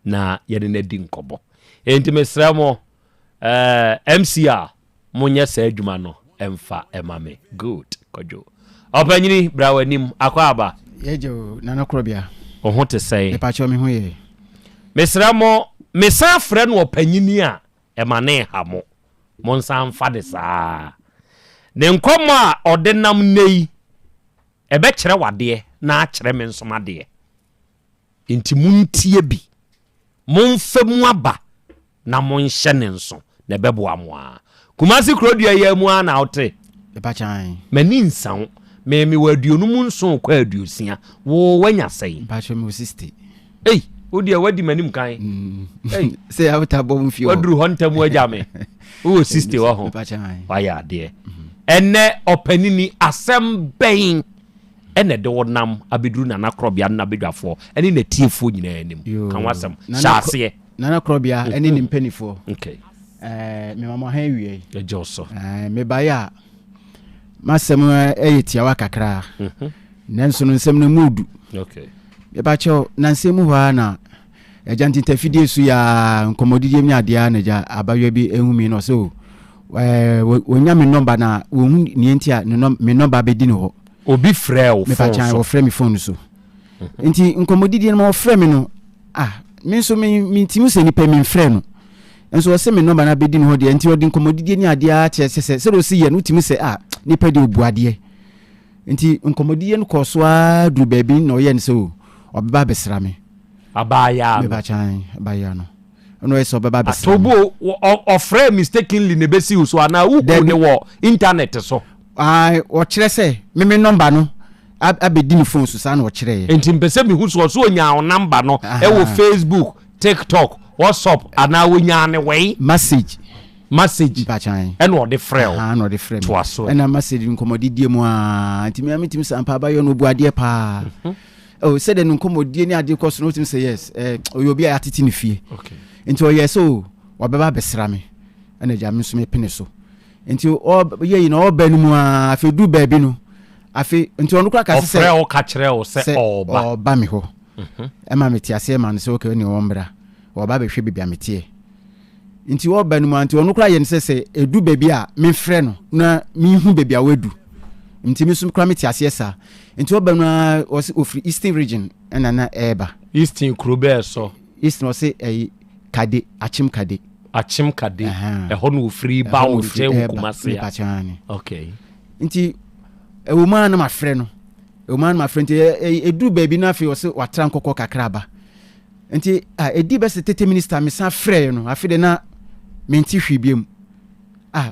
na yene na di nkobo enti mesramo MCR munye sa adwuma no emfa emame good kojo opanyini brawanim akwaba yejo nana Krobea oho te say e pa cho me ho ye mesramo mesa frɛ no opanyini a emane hamo monsa mfa de saa ne nkomo a odenam nei ebe kyerɛ wade na akyerɛ me nsoma de enti muntie bi monfam aba na monhyɛ ne nso na bebo amoa Kumasi Krobea ye mu ana ote e pa chan mani nsan me waduonu mu nso kwa aduosia wo wanya sei pa cho me 60 odi wadi manim kan say awta bom fio wadru hontamu agya me wo 60 wa ho pa chan waya de enne opanini asem ben ene de wonam abedru nana Krobea na bedwafo ene na tiefo nyina anim kan wasem shaase nana Krobea ene ni mpanifo okay me mama ha wie e joso me baya masem eyetia wa kakra nanso no nsem no mudu okay e ba cho nansem ho na ejanti tafidie su ya nkomodidie mi ade na ja abayo bi ehumi no so wonya me number na wo hu ni entia me number be di no ho obi frɛ wo me pa chan wo frɛ me phone so enti nkomodidie no frɛ me no me so me timu se ni pe me frɛ no enso wo se me number na be di no ho de enti odi nkomodidie ni ade a che se ro si ye no timu se ni pe de obuade enti nkomodidie no ko so a du baby no ye nso obeba besra me abaya me ba chan abaya no no eso beba besra atobo ofre mistakenly ne besi so ana wu ne wo internet so o kire se me number no abedi ni phone so sa na o kire ye enti mpese mi hu so onya o number no e wo Facebook TikTok WhatsApp ana wonya ne wey message ba chan e no de frɛ no de frɛ to aso e na message nkomodidie mu enti me amitimi sampa ba yo no buade pa said the nkomodie ni ade koso no tim say yes oyobi a atiti ni fie okay enti o yes o obeba besra me ena ja me so me pene so enti o ye no obanu mu afi du baabi no afi enti onu kra ka se ofre o ka kyerɛ o se oba me ho ema me ti ase ma no se o ke ni wombra oba be hwe bibia me tie enti o banu mu anti onu kra ye ne se edu baabi a me frɛ no na me hu baabi a wedu enti me so kra me ti ase sa enti o banu ofri Eastern region ena na eba Eastern Krobea so Eastern o se kade achim kade e hono ofri ba o je Kumasi okay enti ewuma na ma frɛ no ewuma na ma frɛ enti edu baabi na afi o se watra nkokɔ kakra ba enti edi best tete minister me san frɛ no afi de na menti hwibiem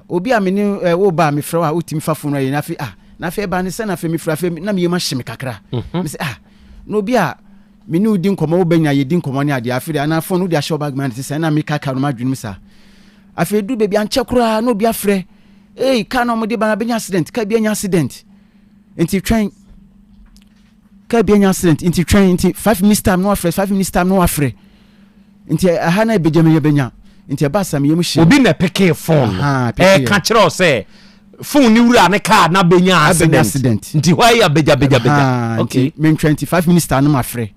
obi a me ni wo ba me frɛ wa otimi fa funu ayi na afi na afi ba ne se na afi me frɛ afi na me yema hyeme kakra me se no obi a me ni udi nkomo wo banya ye di nkomo ne ade afi de na fonu de ahye bag man se na me kaka no madwunu sa afi edu baabi anche kura no obi afrɛ ka no mo de ba na benya accident ka bi anya accident enti twen ka bia nya accident nti twen nti 5 minutes time no afre 5 minutes time no afre nti aha na bejame yebenya nti ba sam yemu hye obi na peke phone ka kire o say phone ni wura ne car na benya accident nti why ya beja okay men 25 minutes time no afre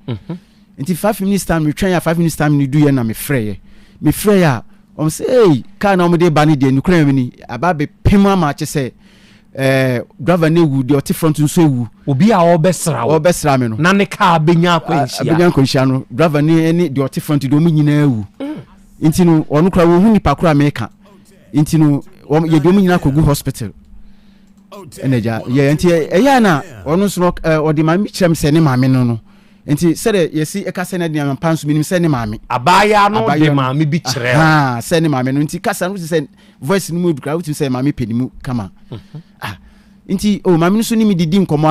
nti 5 minutes time twen ya 5 minutes time ni du ye na me frɛ ya say hey car na mo de ba ne de nukura ni aba be pema ma che say driver ne wu de oti front nso wu obi a obesra me no na ne car benya akwanhia no driver ne de oti front de o nyina wu nti no onu kra wo hu nipa kra meka nti no ye de o nyina kogu hospital eneja ye nti eya na onu so odi ma mi kyerem se ne maame no nti sede yesi ekase na de ampanso minim se ne maame abaya no de maame bi kyerɛ se ne maame no nti kasa no se voice no mu kra wuti se maame pedimu kama nti maame no so ni mi didi nkomo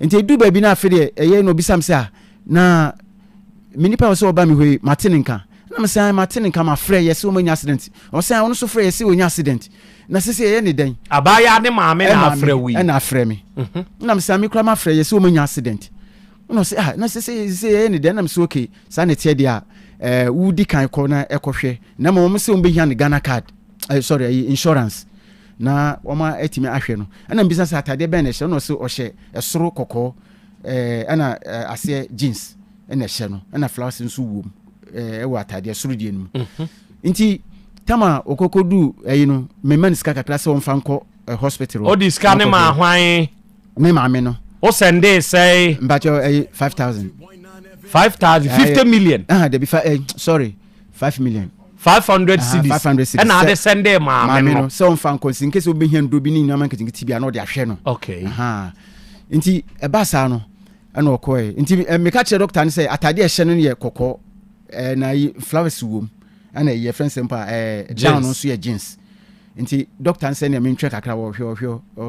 nti du ba bi na afede eye no bisam se na minipa wo se oba mi hoi matenenka na me say matenenka ma frɛ yesi o manya accident o say ono so frɛ yesi o nya accident na sese eye ne den abaya ne maame na afrɛ wi na afrɛ me na me say me kra ma frɛ yesi o manya accident no say na sese ne den na me say okay sa ne tie dia wudi kan ko na ekohwe na mo say o be hia ne Ghana card insurance na woma etimi ahwe no na business atade ben na hye no say o hye esoro kokko ana ase jeans na hye no na flowers nso wom ewa atade esoro die no nti tama okokodu no me man ska kakra se won fanko hospital o diska ne ma hwan me maame no o sende say mbacho 5000 50 million they be sorry 5 million 500 cedis and na de sende maame no so on fan konsin kese obi hia ndo bi ni nyama nketinti bia na de ahwe no okay nti eba sa no ana okoe nti me ka che doctor ne say atade ehye no ye kokko na flowers wom ana ye friend sempa down no so ye jeans nti doctor ne say na me ntwe kakra wo hwe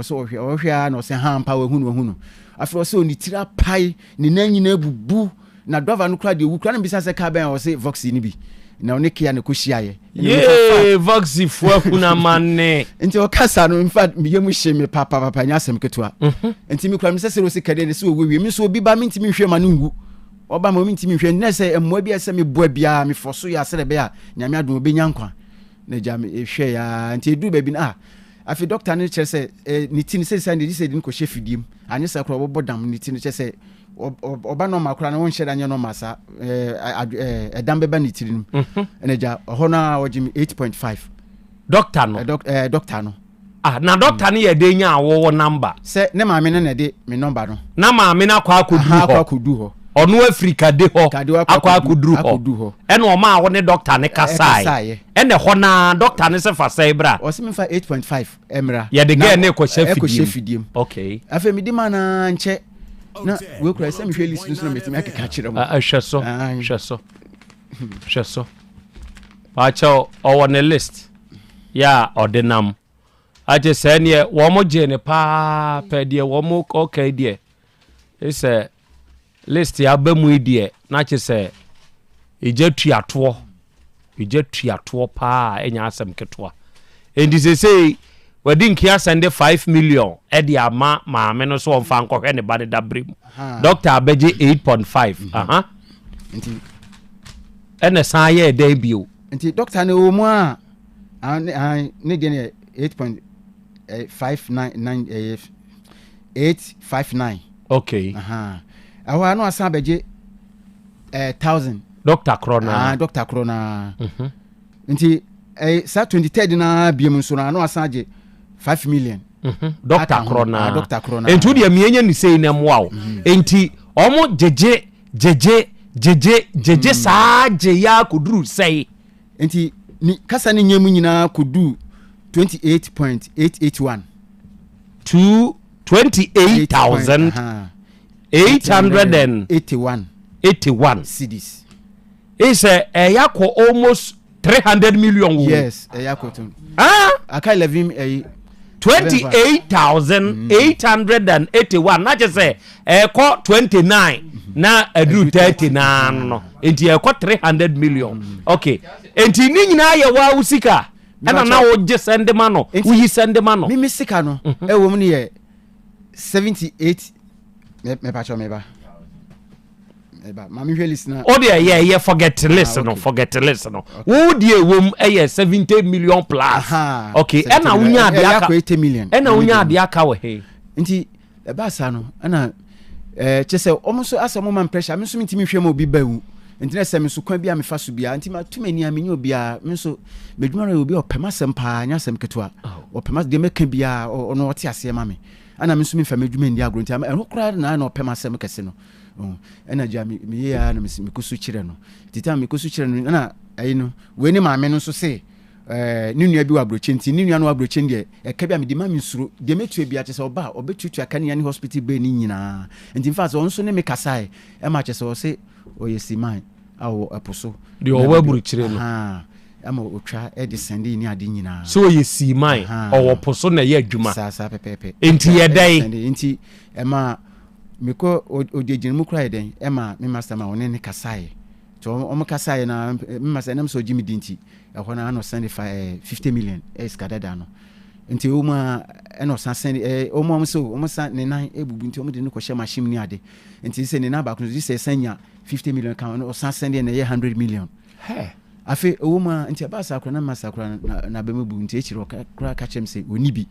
so hwe na o say hampa wo hunu afro so ni tira pai ni nanyina bubu na driver no kra de wu kra na bisa se ka ben o say vox ni bi na oneke ya ne ko hia ye vox fu akuna manne nti o kasa no in fact me yemu hye me papa nya asem ketua nti me kra me se se ro se kade ne se wo wi me so obi ba me ntimi hwe ma no ngu oba ma me ntimi hwe ne se emmoa bi ase me boa bia me foso ya se be ya nyame adom obenya nkwa na ja me hwe ya nti edu ba bi na afi doctor ne kire se ni tin se se ni se din ko hye fidim anye se kra obodam ni tin kire se oba no makura na won hyeda nye no masa edam beba ni tirim eneja ho na wojimi 8.5 doctor no doctor no na doctor ne ye de nya awo number se ne maame ne na de me number no na maame na kwa akodu ho ono Africa de ho akwa akuduru ho ene o ma wo ne doctor ne kasai ene ho na doctor ne se fa sai bra o se me fa 8.5 emra ye de ge ne ko chefidiem okay afa mi di mana nche na we kura se me hwe list no metimi akeka kire mo hweso acho o ne list ya ordinam aje se ne wo mo je ne pa pe de wo mo okay de ise list ya ba mu die na che se eje tuato pa enya asem ketwa endi se say wedding kia send 5 million edi ama maame no so on fan kohwe ne ba ne dabrem doctor abeje 8.5 nti ene san ye dey bio nti doctor ne o mu a ne de ne 8.599 okay awa no asan abeje 1000 doctor krona doctor krona nti sa 23 na biem so na no asan age 5 million doctor krona enti de mienya ni sei na moa enti omo jeje saa je ya kuduru sei enti ni kasa ni nyemu nyina kudu 28.881 to 28,881 cedis is yako almost 300 million yes yako to aka 11 28,881 na je say ko 29 na adu 39 no enti ko 300 million okay enti ni nyina ye wa usika ana na wo je sende ma no wo yi sende ma no mi sika no e wo mu ne ye 78 me pacho meba mami hwe listener o de ye forget to listen no wo de ewom 70 million plus okay and na unya ade aka 80 million and na unya ade aka we he nti e ba sa no na chese omoso asemo man pressure me so mitimi hwe ma obi bawu nti na se me so kwa bia me fa so bia nti ma tumani amenya obi a me so medwuma ra obi opema sem pa nya sem ketua opema de meka bia ono ote ase ma me ana me so me fa medwuma ndi agro nti ɛho kora na opema sem kese no ɛna gya me ya na me kusu kire no tita me kusu kire no na ayi no we ni maame no so se ni nua bi wa abroche nti ni nua no abroche ndi ɛka bia me di ma me suro de metua bia kyese oba obetutu aka ne yani hospital be ni nyina nti in fact on so ne me kasae ɛma kyese o se oyesi man awo aposo de owa abroche no ama otwa de sende ni ade nyina so oyesi man owo poso na ye adwuma sa pepepe enti ye dai enti ɛma meko odejin mu kra eden ema me master ma one ne kasae to o kasae na me master nam so jimi dinti ɛhɔ na no send 50 million skadada no nti o ma eno san send o mo so o mo san ne nan ebubu nti o mo de no ko hye machine ni ade nti se ne na ba ko se sanya 50 million kan o san send na ye 100 million afi o ma nti ba sa kra na master kra na be mebu nti echiro kra ka chem se oni bi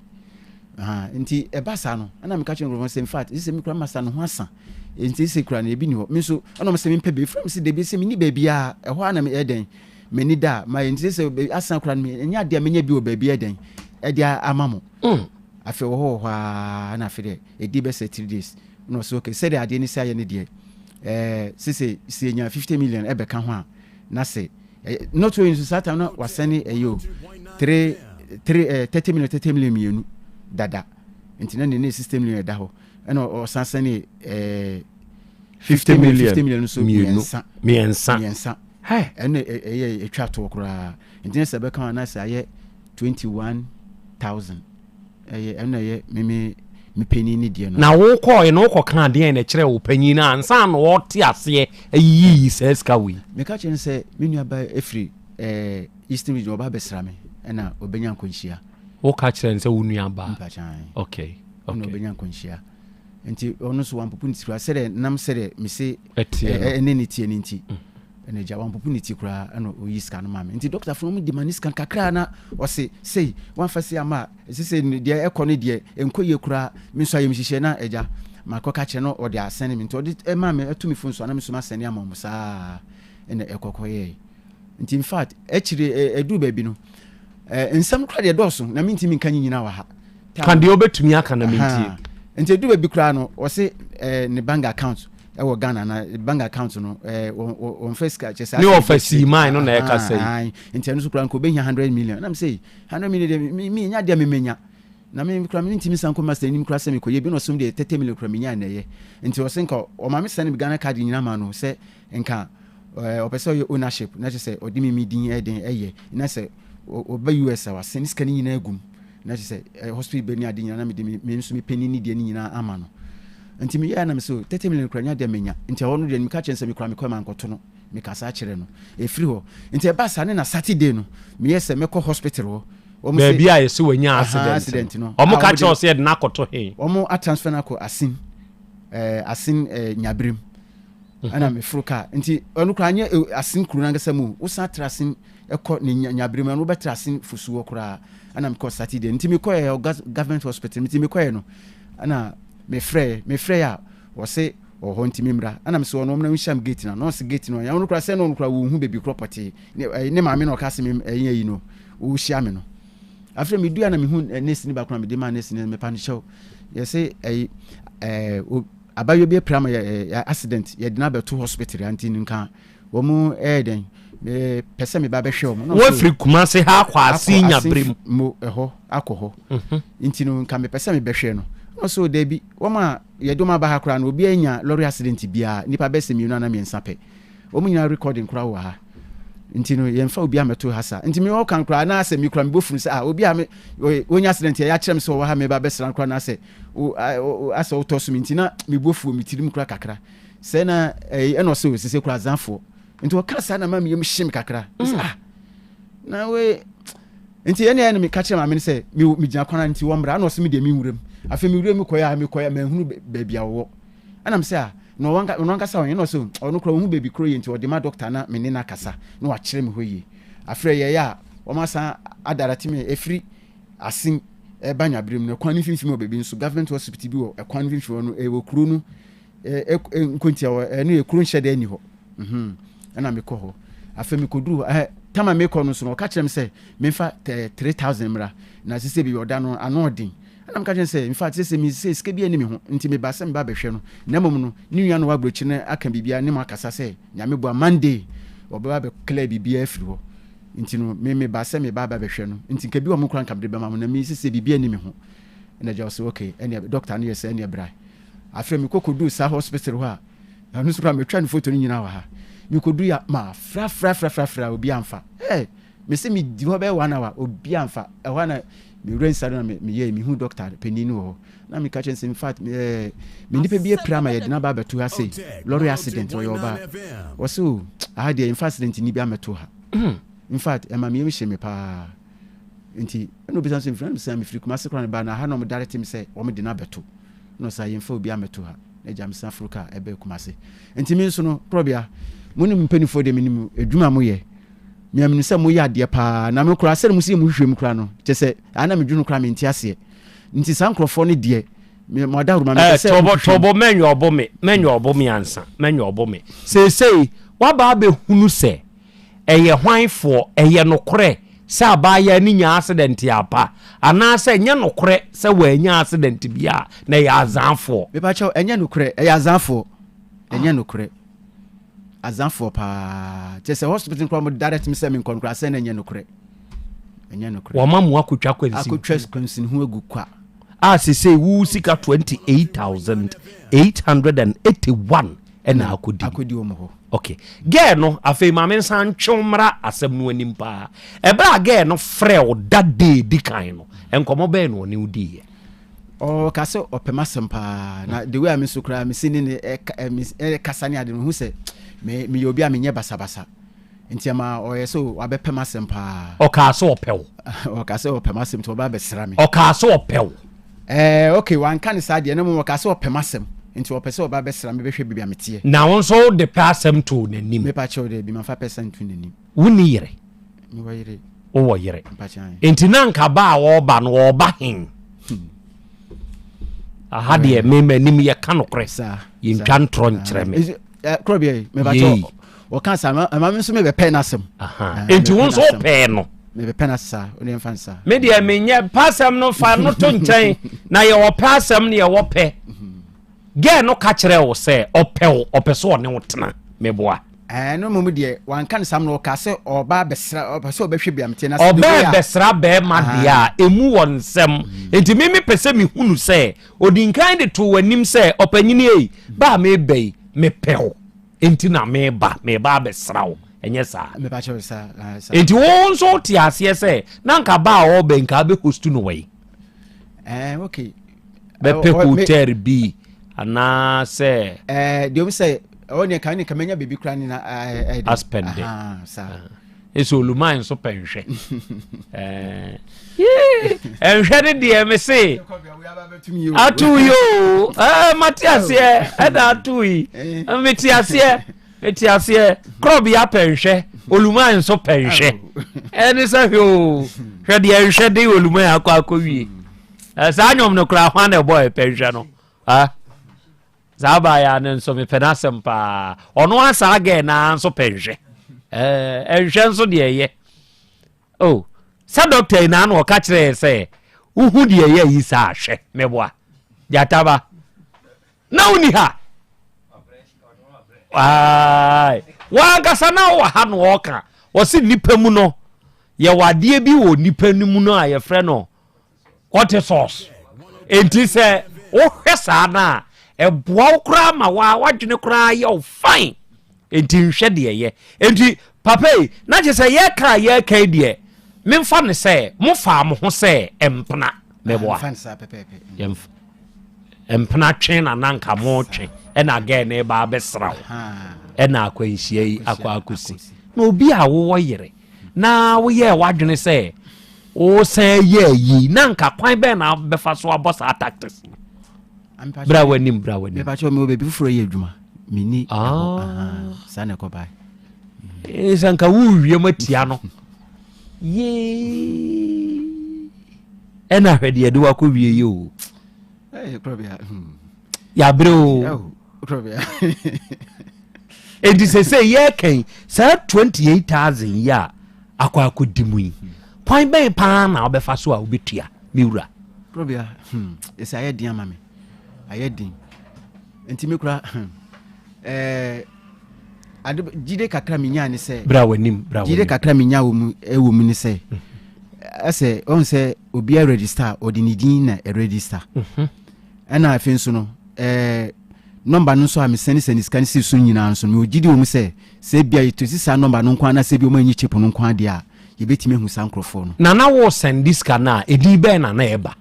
nti eba sa no ana me ka chem ro in fact ise me kra master no ho asa nti ise kra na ebi ni ho me so ana me se me pebe from se de bi se me ni ba bia ɛhɔ ana me eden me ni da ma nti se asan kra no me nya de me nya bi o ba bia eden e dia amamo afi wo ho ana afi de edi be se 3 days no so okay se de ade ni se aye ne de se nya 50 million e be ka ho a na se not when you sat no wasani ayo 30 million mienu dada ntina ne system million da ho ena o sansani 50 million so miensa hey ena etwa to kura ntina se be kan na say 21000 ena ye me penny ni de no na wo ko no ko kan de na kire wo penny na ansa no wo te ase ayi seska wi me ka chen se me nua ba efri eastern region oba besra me ena obenya nkonhia wo ka kire se wo nua ba okay no obenya nkonhia nti ono so wampopu nti se de nam se de me se ene ni tie ni nti ene ja wampopu ni ti kura ana oyi scan ma me nti doctor from di mani scan kakra na o se sei wan fa se ama se de ekɔ ne de enkoye kura me so ayem hihye na eja makoka kire no o de asene me nti o de ma me atumi fon so na me so ma sene ama mo saa ene ekokoye nti in fact echire edu ba bi no nsam kura de doso na me ntimi kan nyina wa ha kan de obetumi aka na me nti nti edu ba bi kura no o se ne bank account ewo Ghana na bank account no on first catch say ni office mine no na e ka say nti anu so kura ko be 100 million na me say 100 million me nya de me menya na me kura me ntimi sanko master nim kura se me ko ye bi no som de 30 million kura me nya na ye nti o se nka o ma me send Ghana card nyina ma no se nka o pese ownership na se o di me din eden eye na se o ba US wa se niska ni nyina agum na se hospital be ni ade nyina na me de me nso me penny ni de ni nyina ama no nti me ya na me so 30 million kura nya de menya nti ho no de me ka chen se me kura me kwa nkoto no me kasa kire no e free ho nti e ba sa ne na Saturday no me yese me ko hospital ho be bia yesi wanya accident no omo ka che o se de na koto he omo a transfer na ko asin nyabrem ana me fruka nti onu kura nya asin kuru na ngasa mu wo sa trasin e ko ne nyabrem no be trasin fusuo kura ana me ko Saturday nti me ko government hospital nti me ko no ana me frɛ ya wo se o ho ntimi mra ana me so no na nham gate na no se gate no ya no kura se no kura wo hu baby property ne maame no ka se me yi no wo hia me no afre me dua na me hu nesi ni ba kura me de ma nesi ni me pa no show ye se abayo bi prama accident ye de na be to hospital anti nka wo mu den me pese me ba be hwe wo wo free kuma se ha kwa asinya brem mo ho akọ nti no nka me pese me be hwe no so debi woma yedoma ba hakra na obi anya lorry accident bia nipa bese mi na miensa pe omunya recording kra wa ha nti no yemfa obi ameto hasa nti mi wo kan kra na ase mi kra mi bofun se obi a onya accident ya kyerem se wo ha me ba besran kra na ase ase wo tosu mi nti na mi bofu mi tirim kra kakra se na eno se sese kra zanfo nti wo kasa na ma mi yem him kakra na we nti ene mi ka kyerem amene se mi gina kwana nti wo mra na o se mi de mi nwurem afi mi wure mi koya ma hunu bebia wo and I'm say no one kasa on no so ono kro hu baby kro yenti odi ma doctor na me ne na kasa no wa kire me hoyi afre ye ya o ma san adarati me efri asin e banya brem no kwan finfin o baby nso government hospital bi o e kwan finfin no e wo kru no nkontia no e kru nhede ani ho ana me ko ho afa me koduru tama me ko no so no ka kire me say me fa 3000 mra na sise bi oda no anodin I'm catching say, in fact, this is Skibby enemy until me Bassam Babashano. Nemono, New Yan Wabuchina, I can be a Nimakasa say, Yamibo Monday, or Baba Clay BBF. Into me Bassam Babashano, into Kabu Mukran Cab de Bama, and Mrs. BB enemy. And I just okay, any doctor near Sanya Bry. I feel me could do Sa hospital. I was from a train photo in our. You could do ya ma, fra, Obianfa. Eh, Miss me, do you have 1 hour, Obianfa, a 1 me rain sadana me hu doctor peninu ho na me catch in fact me nipa bi apra ma ye na ba beto ha say lorry accident or yoba waso I dey in accident ni bi ameto ha in fact e ma me hye me pa nti no bi san friend say me free kuma se kran ba na ha no me direct me say o me de na beto no say yen fa obi ameto ha na jam san Africa e be kuma se nti me nso no Krobea muni mpanifo de minim edwuma mo ye me aminu se mo ya de pa na me kura se mo se mo hwehwem kura no che se ana me dwunu kura me nti ase nti san krofo ne de me mo da ruma me se tobo menyo obo me ansa menyo obo me sei wa ba be hunu se eye hwanfo eye nokore se abaya ni nya accident apa ana se nya nokore se wa nya accident bia na ya azanfo me pa cho enya nokore eye azanfo enya nokore azanfo pa tese hospital kwa mo direct me say me konkra say na nya nokore enya nokore wo mamu akotwa kwesi akotwa kwansin hu agu kwa sese wu sika 28,881 ena akodi o mo ho okay ge no afei ma men san twomra asem no anim pa e bra ge no frɛ o dade di kan no enkomo be no ne udi ka se opemasem pa na the way I so kra me sini ne kasani ade no hu se me obi a menye basabasa ntiama oyeso wabepemasem pa o ka so opew o ka se opemasem to ba besra me o ka so opew okay wan kan sa de na mo ka se opemasem nti opese oba besra me behwe bibia metie na won so de pasem to nanim me pa che de bi ma fa percent to nanim woni yere mi wa yere o wo yere nti na nka ba wo ba no wo ba hin ahade me manim ye kanokre sa ye ntwan tron kire me Krobea me ba cho o kan sa ma me so me be pen asem enti won so pe no me be pen asa o ne fan sa me dia me nya pasam no fa no to nchen na ye wo pasam ne ye wo pe ge no ka kire wo se ope so ne wotena me boa no mo de wan kan sam no ka se oba besra ope so obehwe biam te na se oba besra be ma dia emu won sem enti me pese me hunu se odinkan de to wanim se opanyini ei ba me bei me pew enti na me ba besrawo enye sa me ba che sa enti won so ti ase se na nka ba o be nka be hostu no we okay be pe hotel bi ana se de say oni kan ni kamenya baby kra ni na aspende sa eso oluman so penhwe enhwe de me se atu yo Matiase eda atu yi Metiase Krobea penhwe oluman so penhwe eni se ho hwe de enhwe de oluman akwakowie sa anyom no kra hwan e boy penhwe no Zabaya nso me penasem pa ono asa aga na nso penhwe enhwe nso de ye sa doctor na no ka kire se uhu de ye yi sa ahwe meboa jataba na uni ha wa gasa na wa ha no oka wo si nipa mu no ye wade bi wo nipa ni mu no a ye frɛ no what is sauce enti se wo hwesa na eboa kura ma wadwene kura ye fine enti nhwe de ye enti papa na je se ye ka de memfa ne se mo fa mo ho se empna meboa empna twen na nanka mo twen e na ga ne ba besrawo e na akwanhia yi akwakusi na obi a wo yere na wo ye wadwene se o se ye yi nanka kwan be na befa so abosa tactics bra wanim bra wanim me pa cho me obebi furo ye adwuma mini sa na ko bai sanka wuwie matia no ye ena hwede de wa ko wie yo Krobea ya bro Krobea edi se ye kan sa 28000 ya akwa akodimu yi point be pa na obefa so a obetua miwura Krobea esa ye din ama me aye din enti me kura ade jide kakra minya ni se bra wanim jide kakra minya wo mu ni se ase on se obi a register odinidin na register ana afin so no number no so am send scan si so nyina so me ogidi wo mu se bia yitosi sa number no kwa na se bi o manyi chip no kwa de a ye betime hu sankrofo no na wo send this scan na edi be na eba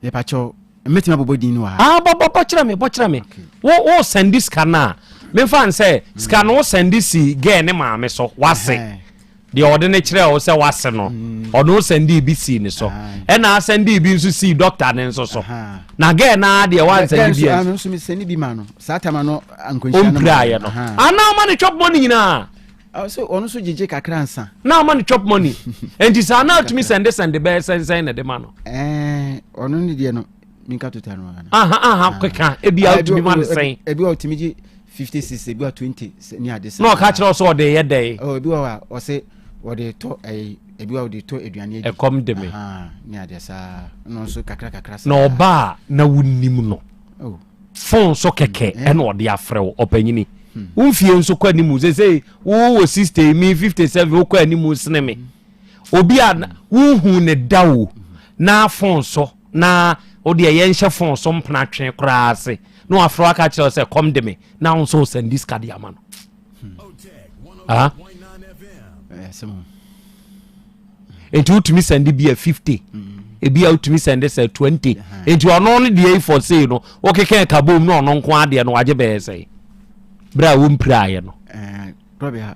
ye pa cho metima bobo din wa bo kira me wo send this scan na me fan say scan wo send this ge ne ma me so wase the ordinary kire o say wase no ono send bi si ni so e na send bi nso si doctor ne nso so na ge na de wan send bi nso me send bi ma no satama no ankonhia no no ana ma ne chop money nyina so ono so jeje kakra nsa na ma ne chop money enti sa na to me send be send na de ma no ono ni de no minka to tano kweka ebi out me man say ebi out me 56 ebi 20 ni ade say no ka kire so de ye dey ebi wa o say o de to ebi wa de to eduane e come de me ni ade sa no so kakra sa no ba na wunnim no phone so keke e na o de afrew opanyini unfie nso kwa nimu say wo sister me 57 kwa nimu sene me obi a hu ne dawo na phone so na odi ye nhye phone so mpna twen kra ase no afro aka kire say come de me na unso send this card ya man enti utumi send bi a 50 ebi a utumi send say 20 enti ono no de for say no o keke ka bom no ono nko ade no waje be say bra wo mpraye no Krobea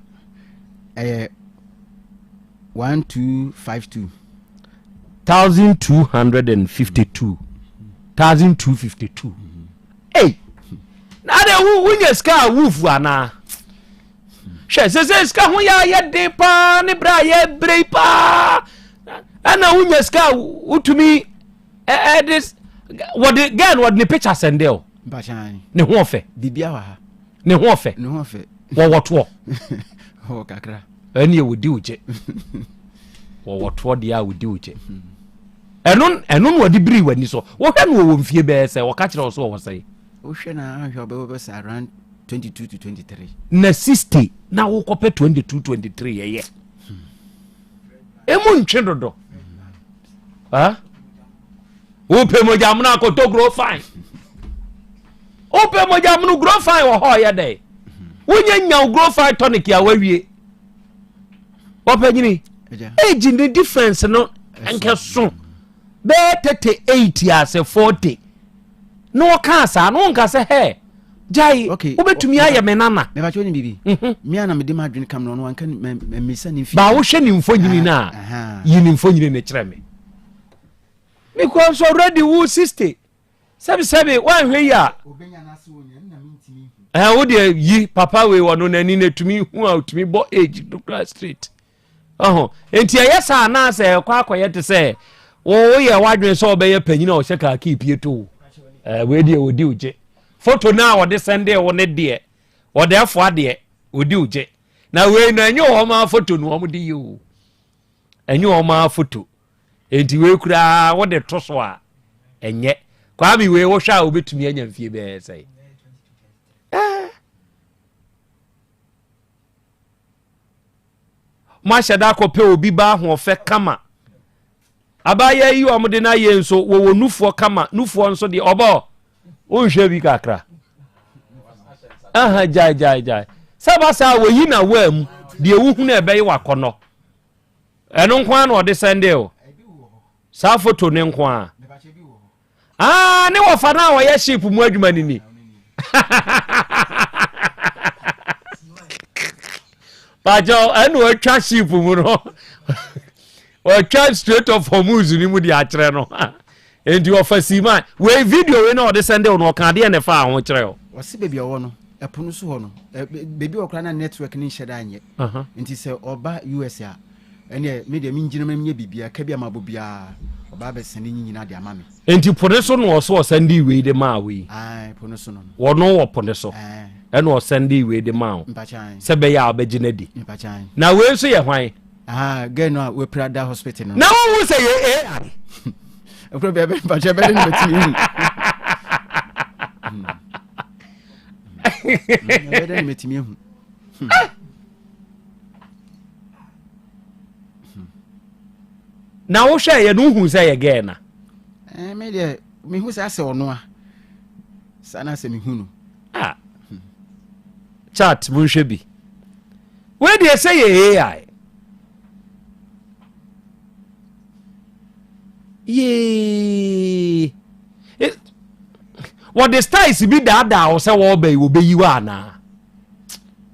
1252 1252 hey na de wunya ska woof ana se ska ho ya de pa ne bra ya brei pa ana wunya ska utumi this what the picture send there bachani ne ho ofe bibia wa ha ne ho ofe wo woto ho kakra ani e wodi uje wo woto de a wodi uje enon wodi biri wani so wo hwe no wo mfie be se wo ka kire wo so wo sai wo hwe na hwe be around 22 to 23 na 60 na wo kope 22 23 yeye emu ntwedodo wo pe mo jamna ko to grow fine o pe mo jamnu grow fine wo ho ye dey wonya nya grow fine tonic ya wawie wo pe nyini age the difference no enke so be 38 as 40 no cancer no nka se he jai obetumi aye menana me ba choni bibi mi ana me de madwin kam no anka me sa ni fi ba wo hwe ni mfonyini na yini mfonyini ne kire me because already wo 60 sebi wan hwe ya obenya na se wonya na mintimi wo de yi papa we wono nani na tumi hu a tumi bo age doctor street enti ayesa na se kwa akoye te se wo ye wadwen so obeye panyina o sheka ka ipie to we de odi uje photo na wo de sende wo ne de wo de afo ade odi uje na we no enyo ho ma photo no mo de yo enyo ho ma photo enti we kura wo de to so a enye kwa mi we wo hwa obetumi anya mfie be sai ma shada ko pe obi ba ho fe kama abaya yi o mde na ye nso wo nufuo kama nufuo nso de obo o hwe bi kakra jai sabasa wo yi na wam de ewu na ebe yi wakono eno nkwa na ode sende o sa photo ne nkwa ne wo fa na wo ye ship mu adwuma nini bajo enu atwa ship mu no o try straight of Hormuz ni mu di akere no enti ofasi man we video we na de send no ka de ne fa ho kire o wose baby owo no epono so ho no baby okra na network ni hyeda anye enti se oba US a ene me de minjina mamnya bibia ka bia mabobia oba be send nyina de amame enti pone so no so send we de ma we ai pone so no wo no wo pone so ene o send we de ma o se be ya obegina di na we so ye hwan get no we Prada hospital no na wo say ye Krobea be mpacha be ni metimi be ni metimi hu na wo hwe ye no hu say ye ge na me de me hu say ase ono a sana se me hu no chat mun hwe bi we de say ye AI ye what the styles be that o say wo be yi wa na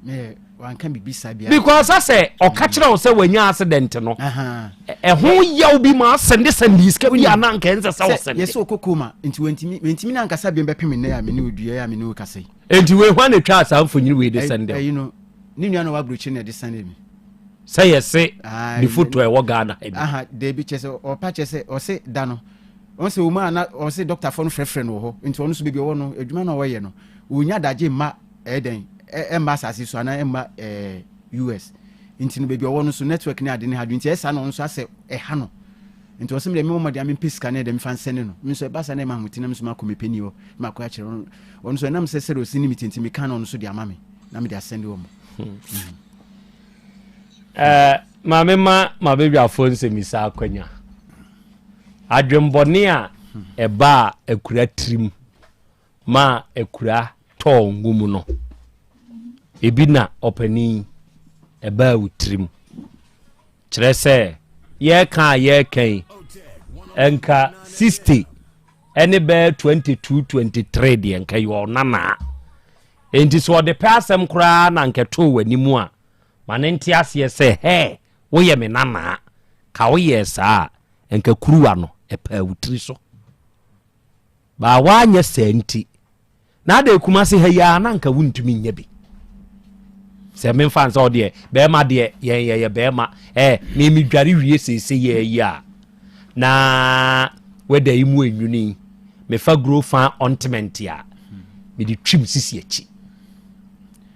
me wan kan bi bisa bia because I say o ka kire o say wanya accident no ho yaw bi ma send iska bi ana nka ense say o send yes okokoma nti wentimi na nkasa bi mbepem ne ya me ne odua ya me ne okase enti we hwan ne twa sa mfonyiri we de send you know ni nua no wa brochi ne de send me say yes the photo e wo Ghana de bi chese o pa chese o se da no on se o ma na o se doctor for no frefre no ho nti onu so bebi wo no adwuma na wo ye no onya daje ma eden ma asase so ana ma US nti no bebi wo no so network ni ade ni hadu nti esa no so ase ha no nti o se me mo de am piska na de me fan sene no me so ba sa na ma hutina me so ma ko me peni wo ma ko a kire onu so na me se se ro sini mitinti me kan onu so de ama me na me de asende wo mo mame ma baby afon se misa akwanya adwembone a eba akura trim ma akura to ngum no ebi na opani eba utrim kire se ye kan enka 60 ene be 22 23 de enka yo nana enti so de pasem kura na nketo wanimu a manenti ase se he wo ye me nana ka wo ye sa enka kuruwa no epa utri so ba wanya senti na de kuma se he ya na nka wuntumi nya bi se me fan so de be ma de ye be ma me mi dware wie sese ye ya na weda imu enwuni me fa grow fan ointment ya me di trim sisi achi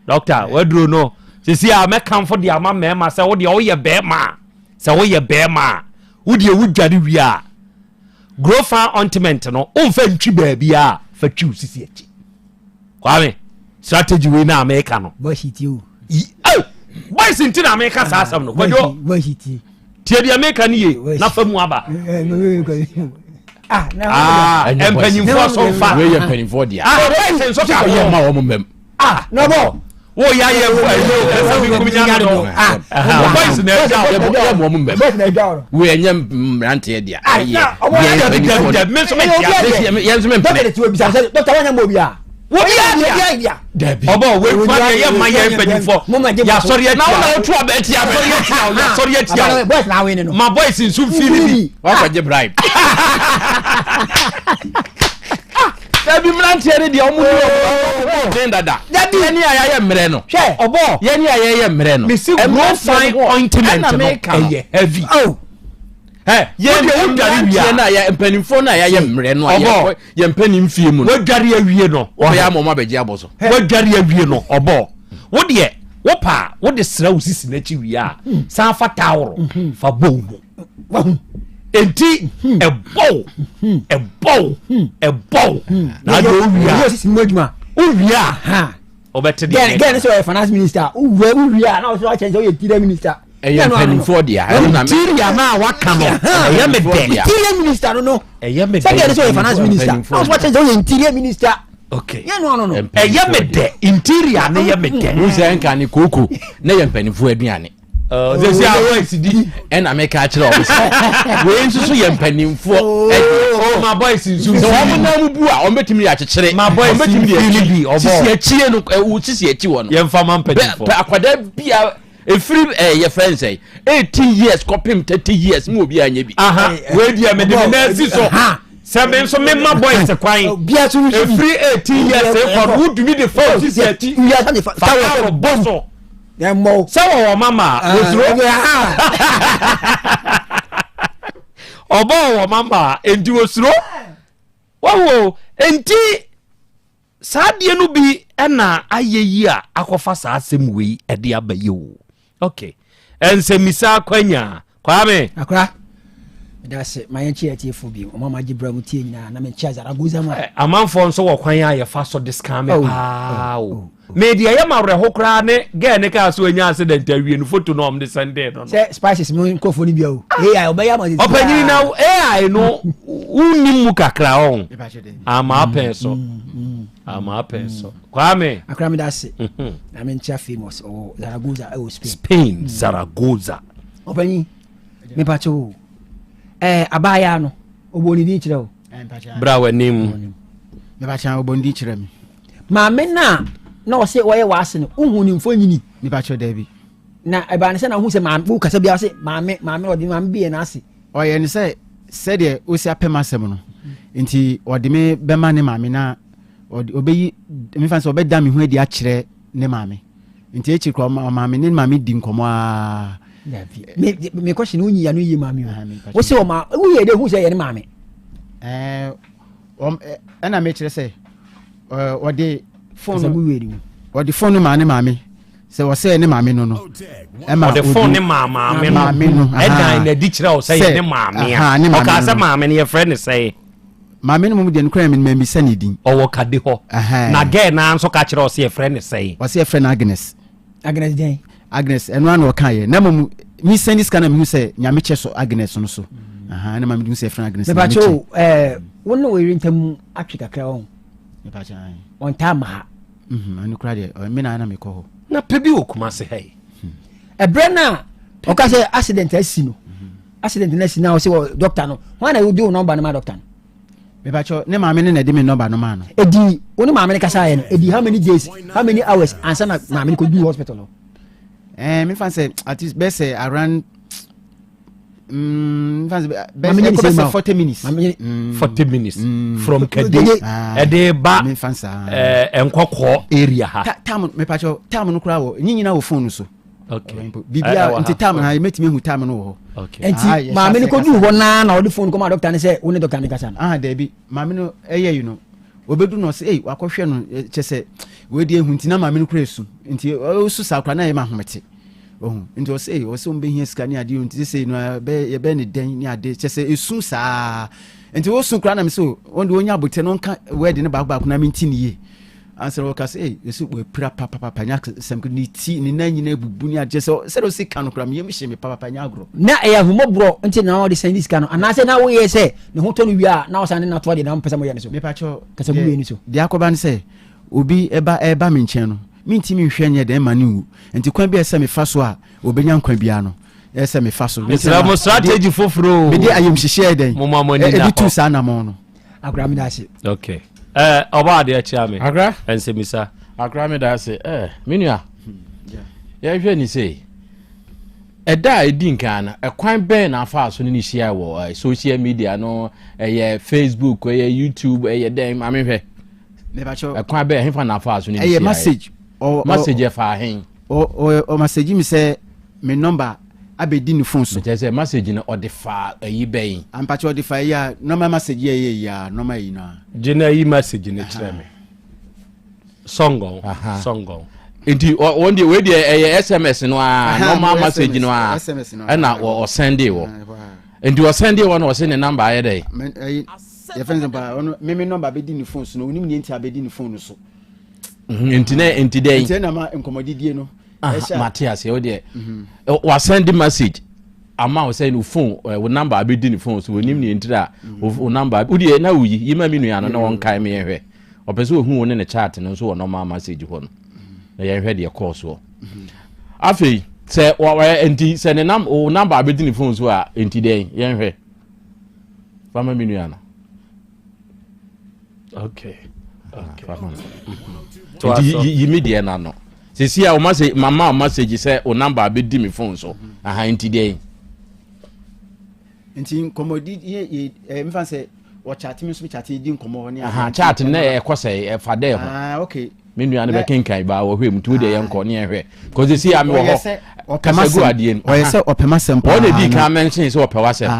doctor wedro no sisi a me kan for de ama me ma se wo de wo ye be ma se wo ye be ma wo de wo dware wie a grow fan ointment no o fa ntwi ba bia fa twi sisi achi kwame strategy we na America no boshiti o boy sinti na America sa asam no kwajo boshiti tie de America ni ye na fa mu aba empanyimfo so fa we empanyimfo dia boy sin so ka ye ma wo mem no bo wo ya ye wo esa bi kuminya no boy sin na ja ye mo mem boy na ja we enyem mrante dia ye me so me dia ye so me doctor ti obi sa doctor wanya mo bia wo bia obo we fa ye ma ye empanyimfo ya sorry ya na wo tu aba ti ya sorry ya ti ya boys na we no my boys in some feel bi wa kwa je bribe Dabi mrantie re dia omu den dada dabi ye ni ayaye mre no hwe obo ye ni ayaye mre no me see grow fine ointment no eye heavy ye de wudari wie na ya empanimfo na ya mre no aye ye mpanimfie mu no wadware awie no o ya mama beji aboso wadware awie no obo wo de wo pa wo de sra usisi na chi wie a san fa tawro fa bomu enti ebo na do wia usisi moduma wia ha obete de gen so finance minister wia na so change o ye minister eye penifo dia na tiria na waka no eye me de interior minister no eye me de say so finance minister na so change o interior minister okay ye no eye me de interior na ye me de uze nka ni koko na ye penifo aduane they say I CD and I make a chiro we nsusu ye mpanimfo my boys nsusu so wo na mu bu a o betimi ya chekere my boys betimi bi obo sisi achie no sisi achi wo no ye mfa man mpanimfo akwada bia efiri ye friend say 18 years kopim 30 years mu obi anya bi we dia me de na si so Seven so me my boys a kwine. Free 18 years for who do me the phone. We are the Fire bosso. Yeah, mo. So mama was Obo mama enti osro. Wo enti saadie no bi na ayeyi a akofa saa asem wei e de abaye o. Okay. Ensemisa kwanya. Kwame. Akra. That's it. My enchi ati fobi. O mama gibra mu tie nyina na me chia Zaragoza ma. Amanfo nso wo kwan ya fa so discount me pa o. Me dia ya mawre hokra ne ge ne ka so anya accident awie no photo no om de sende no. Say spices me ko foni bia o. AI obeya ma. Opanyi na AI no unni mu kakra on. Ama peso. Ama peso. Kwame. Akra me that's it. Na me chia famous o Zaragoza o Spain. Spain Zaragoza. Opanyi. Me pa cho abaya no oboni di kire o brawa nim me ba chan oboni di kire mi ma me na o se wo ye wase no unhu ni mfo nyini me ba cho da bi na e ba ne se na hu se ma bu kasa bia se ma me odi ma bi na ase o ye ne se de o si apema sem no nti odi me be ma ne ma me na obeyi me fa se obeda me hu adi a kire ne ma me nti e chi kro ma me ne ma me di nkomo a me question unyi ya no yi mami o se o ma wo ye de hu se ye ne mami ana me kire se o de phone ma ne mami se o se ne mami no e ma de phone ne mami no e dan na di kire o se ye ne mami o ka se mami ne ye friend say mami no mu de nkra me mami se ne din o wo ka de ho na ge na nso ka kire o se ye friend say o se ye friend Agnes den Agnes eno an wo kan ye na mum mi send this kind of say nyame che so Agnes no so na mami du say friend Agnes me ba cho wonno we rentam atwika kra on me ba cha on time ha anu kra de me na me ko ho na pebi okuma se hey brena o ka say accident asi no accident na si na o say doctor no why na you do number no ma doctor no me ba cho ne mami ne na de me number no ma no edi woni mami ne kasa ye no edi how many days how many hours answer na mami ko do hospital no me fancy at least best around best 40 minutes 40 minutes from Kade ede ba me fancy enkokọ area ha tam me pacho tam no kra wo nyina wo phone so okay bibia nti tam ha metime hu tam no wo okay enti ma me ko du ho na wo de phone ko ma doctor ne say wo ne doctor ne kasa da bi ma me no eye you know obedu no say wakɔhwɛ no kyese we die hu nti na ma me no kra esu nti o su sa kra na ye ma homete nti o say o so mbe hia sika ni ade nti say no ye be ne den ni ade kyese esu saa nti o su kra na me so onde onya bote no nka we de ne baako na me nti ni ye answer o ka say esu bo pira papa nya sem ni ti ni na nyina bubu ni ade so say o sika no kra me yemi hye me papa nya agro na e ya humobro nti na o de send sika no ana say na wo ye say ne ho to no wi a na o san na to de na mpesa mo ye ne so me pa cho kasa bu ye ni so de akoba ne say obi eba me nchen no minti mi hwɛ nye de ma ne wu nti kwan bi ese me fa so a obenya nkwan bia no ese me fa so mo strategy foforo me de ayem hyehyɛ den ebi tu sa na mo no agra mi da se okay oba de achia me agra ensemisa agra me da se menua ya hwɛ ni sei ɛda edi nkana ɛkwan bɛn na afa so ni hyia wɔ social media no Facebook YouTube den ma me hwɛ me ba cho ɛkwan bɛn hefa na afa so ni hyia message message fa hen o message mi say me number abedi ni phone so say message na odifa ayi bɛn ampa cho odifa ya normal message ya normal yi na jina yi message ni kyerɛ me songo enti on the way the SMS no normal message no na o send it wo enti o send it one o say ne number aye dey ya friends ba ono me number abedi ni phone so no onim ni enti abedi ni phone so enti dey enti na ma enkomodidie no Matthias you dey wa send message ama o say no phone wo number abedi ni phone so onim ni enti da o number wo dey na wuyi yima mi nua no na won kai me hwe opese ohun wo ne chat no so wo normal message ho no na ye hwe de course wo afei say wa enti say ne number abedi ni phone so a enti dey ye hwe fama mi nua no okay you media na no se si a o message mama o message say o number abedi mi phone so aha enti dey enti komodi me fan say o chat me so chat di nkomo ne chat na e kwose e fade ho okay me nua ne be kenkan ba wo hwem tu de ye nko ne ehwe cause see am wo ho kasagu adie o yese opema sempa o de di kan mention se opema sem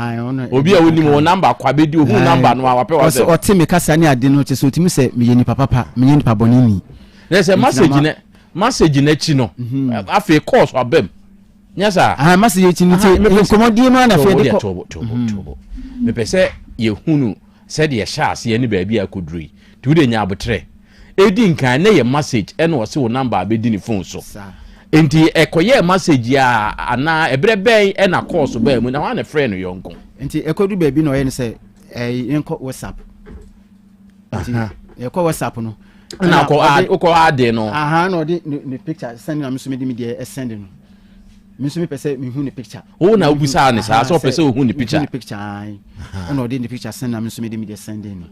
obi a wonim wo number kwa be di o hu number no a wape wa se o te me kasa ne ade no che so otimi se me ye nipa papa me ye nipa bonini ne se message na chi no afi course abem nya sa message chi ni te nkomo di no na fe de ko me pese ye hunu se de ye sha ase ne ba bi akoduri tu de nya abotre edi nkan na ye message ene wo se wo number abedi ni phone so enti ekoye message ya ana ebreben e na course ba mu na wa na friend yonko enti ekodu ba bi no ye ne se enko WhatsApp enti ekọ WhatsApp no na ko ade no no the picture send na me me dey send no me so me pese me hu ni picture na obusa ne sa so pese hu ni picture no the picture send na me so me dey send no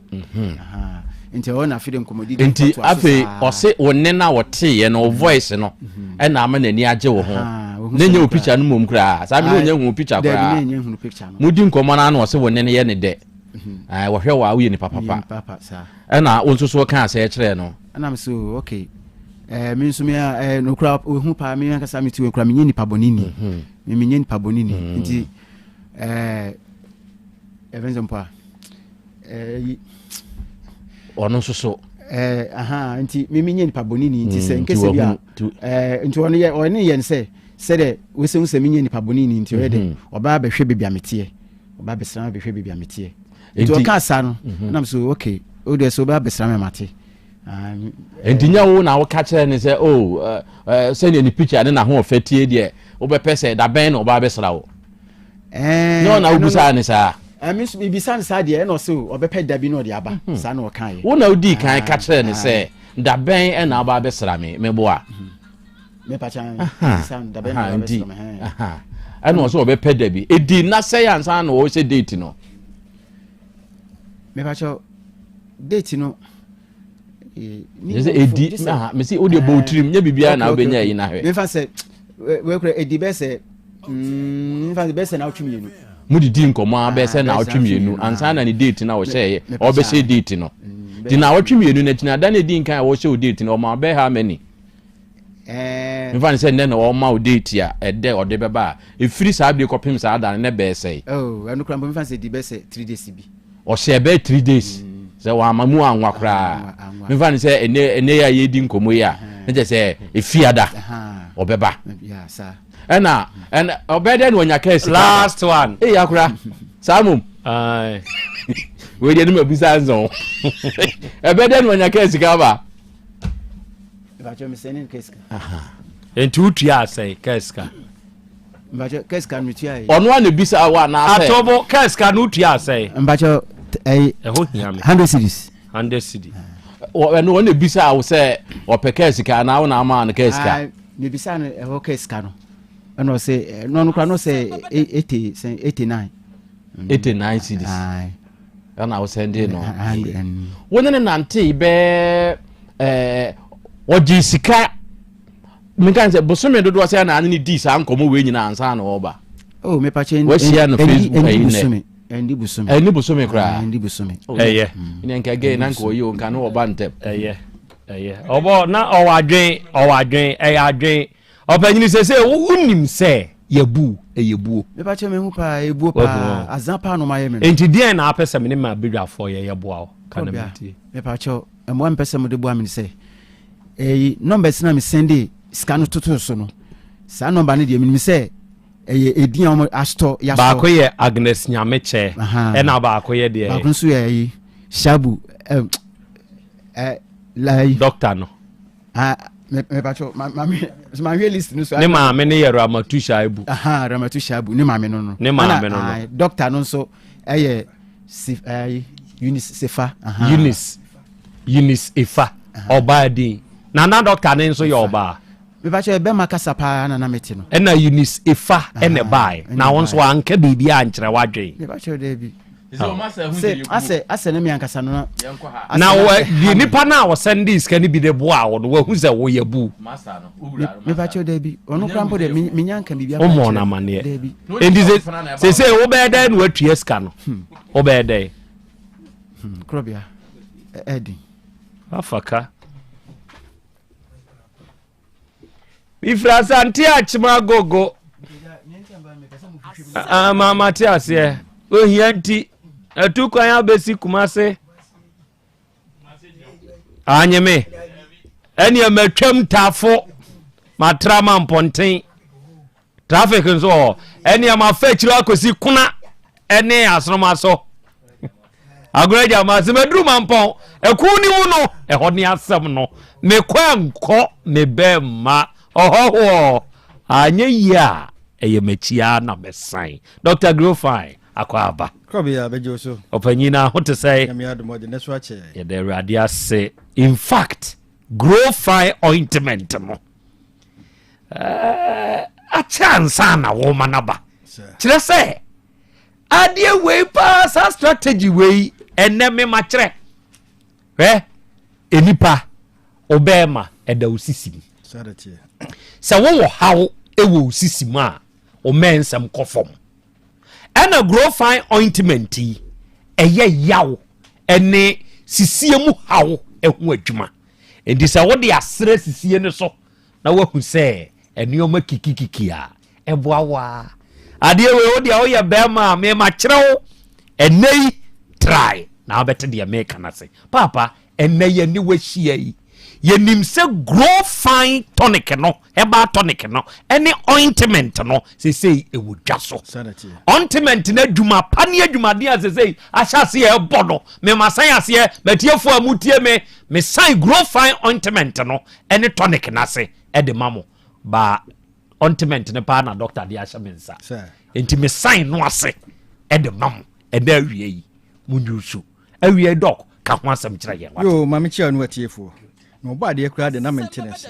enti o na fide nkomodi enti afi o se wonne na wote ye no voice no e na ama nani age wo ho nenye o picture no mom kra sa me onye hu picture kra mudi nkomo na na o se wonne ne ye ne de wo hwe wa wo ni papa sa na wonso so kan se kire no na me so okay me nso me no kra hu pa me kan sa me ti we kra me nyi nipa bonini me nyi nipa bonini nti evenzo ono so nti me nyi nipa bonini nti se nkese bia nti ono ye nse se de we se nse me nyi nipa bonini nti o de oba be hwe bibia metie oba be sra be hwe bibia metie nti o ka sa no na me so okay o de so oba be sra me mate entinya wo na wo ka kire ne se send any picture ne na ho ofatie de wo be pese da ben no ba be sra wo no na ubusa ne sa miss bibisan sa de no se wo be pe da bi no de aba sa na wo kan ye wo na odi kan ka kire ne se da ben e na ba be sra me boa me pa chan san da ben no be sra me no so wo be pe da bi edi na se ya nsa na wo se date no me pa cho date no Yese edi me see o de botrim nya bibia na obenya yi na hwe me fa se we kura edi be se me fa be se na otwumi enu mudi di nkomo be se na otwumi enu ansa na ni date na wo share o be share date no di na otwumi enu na tina da na di nkan wo share date no ma be ha many me fa se na o ma o date ya ede o de be ba e free sa bi kopim sa da na be se anu kura me fa se di be se 3 days bi o share be 3 days se wa mamu anwa kra me fa ni se ene ya yedi nkomo ya nje se efiada obeba ya sa ena obede no nya case last one yakura samum ai we dey no bisa nzo obede no nya case ka ba jo me senen case ka entu tua sai case ka mbajo case ka nutua yi ono na bisa wa na sai atobo case ka nutua sai mbajo ho hiame 100 cities no na bisa wo se opeke ka na wo na ama na case ka ne bisa no ho case ka no no se no kra no se 89 cities ana wo sende no wona ne nante be oji sika me kan se bosome dodo se na ani di sa nkomo we nyina ansa na oba me pa chen we share no Facebook endi busome kra endi busome ine nka ge na nka oyi nka no oba ntem obo na owadwen adwen opanyini se unim se yebu me pa che me hu pa ebu pa azapa no ma ye me enti den na apese me ne ma bedwafo ye yeboa o kana meti me pa che mo am pese mo de bua me se numbers na me send scan toto so no sa number ne de me se edin am asto ya so ba ko ye Agnes Nyameche e na ba ko ye de ba ko so ye shabu lai doctor no me pacho ma list no so ne ma me ne ye Ramatusha Ibu Ramatusha Ibu ne ma me no doctor no so Eunice Sefa Eunice Ifa obadi na doctor ne so ye oba me pacho e be makasa pa na meti no e na Eunice Ifa e ne bai na won so anka bibia ankyere wadwen me pacho de bi ase ne me ankasa no na di nipa na wo send this kan bi de boa wo no hu ze wo yabu master no me pacho de bi ono krampo de me nyanka bibia o mo na mane e ndi se wo be de no atue ska no wo be de Krobea Eddie afaka Ifra Asante achima gogo mama ti ase ohianti atukwan abesi kumase anyeme eni amatwam tafo matrama mponten traffic nso eni amafa chiro akosi kuna eni asromaso agoraja masemedru mampon ekuni uno ehoni asem no me kwanko me bema ohoho anye ya eyemechia na mesan Dr. Grofine akwaba Krobea bejoso opanyina hote say yamiadumode neso ache ye the radia say in fact Grofine ointment mo a chance na woman aba kire say adie we pa sa strategy we eneme ma kire enipa obema eda osisi sadati se wo hawo ewo osisi ma o mensam kofom ana Grofine ointment eye yaw ene sisie mu hawo ehu adwuma enti se wo de asere sisie ne so na wahu se enioma kikikiki a eboawa ade we wo de wo ye bema me ma kirewo enei try na obete de make na se papa enei ni wahia yi yenim se Grofine tonic no eba tonic no any ointment no say ewo dwaso ointment na dwuma pane adwuma de say ahase e bono me masan ase matiefo amutie me san Grofine ointment no any tonic na se e de mamo ba ointment ne pa na doctor de ahye mensa enti me san no ase e de mamo e na awie yi munjusu awie doc ka ho asem kire ye wa yo mame chia no atiefo no ba de kura de na maintenance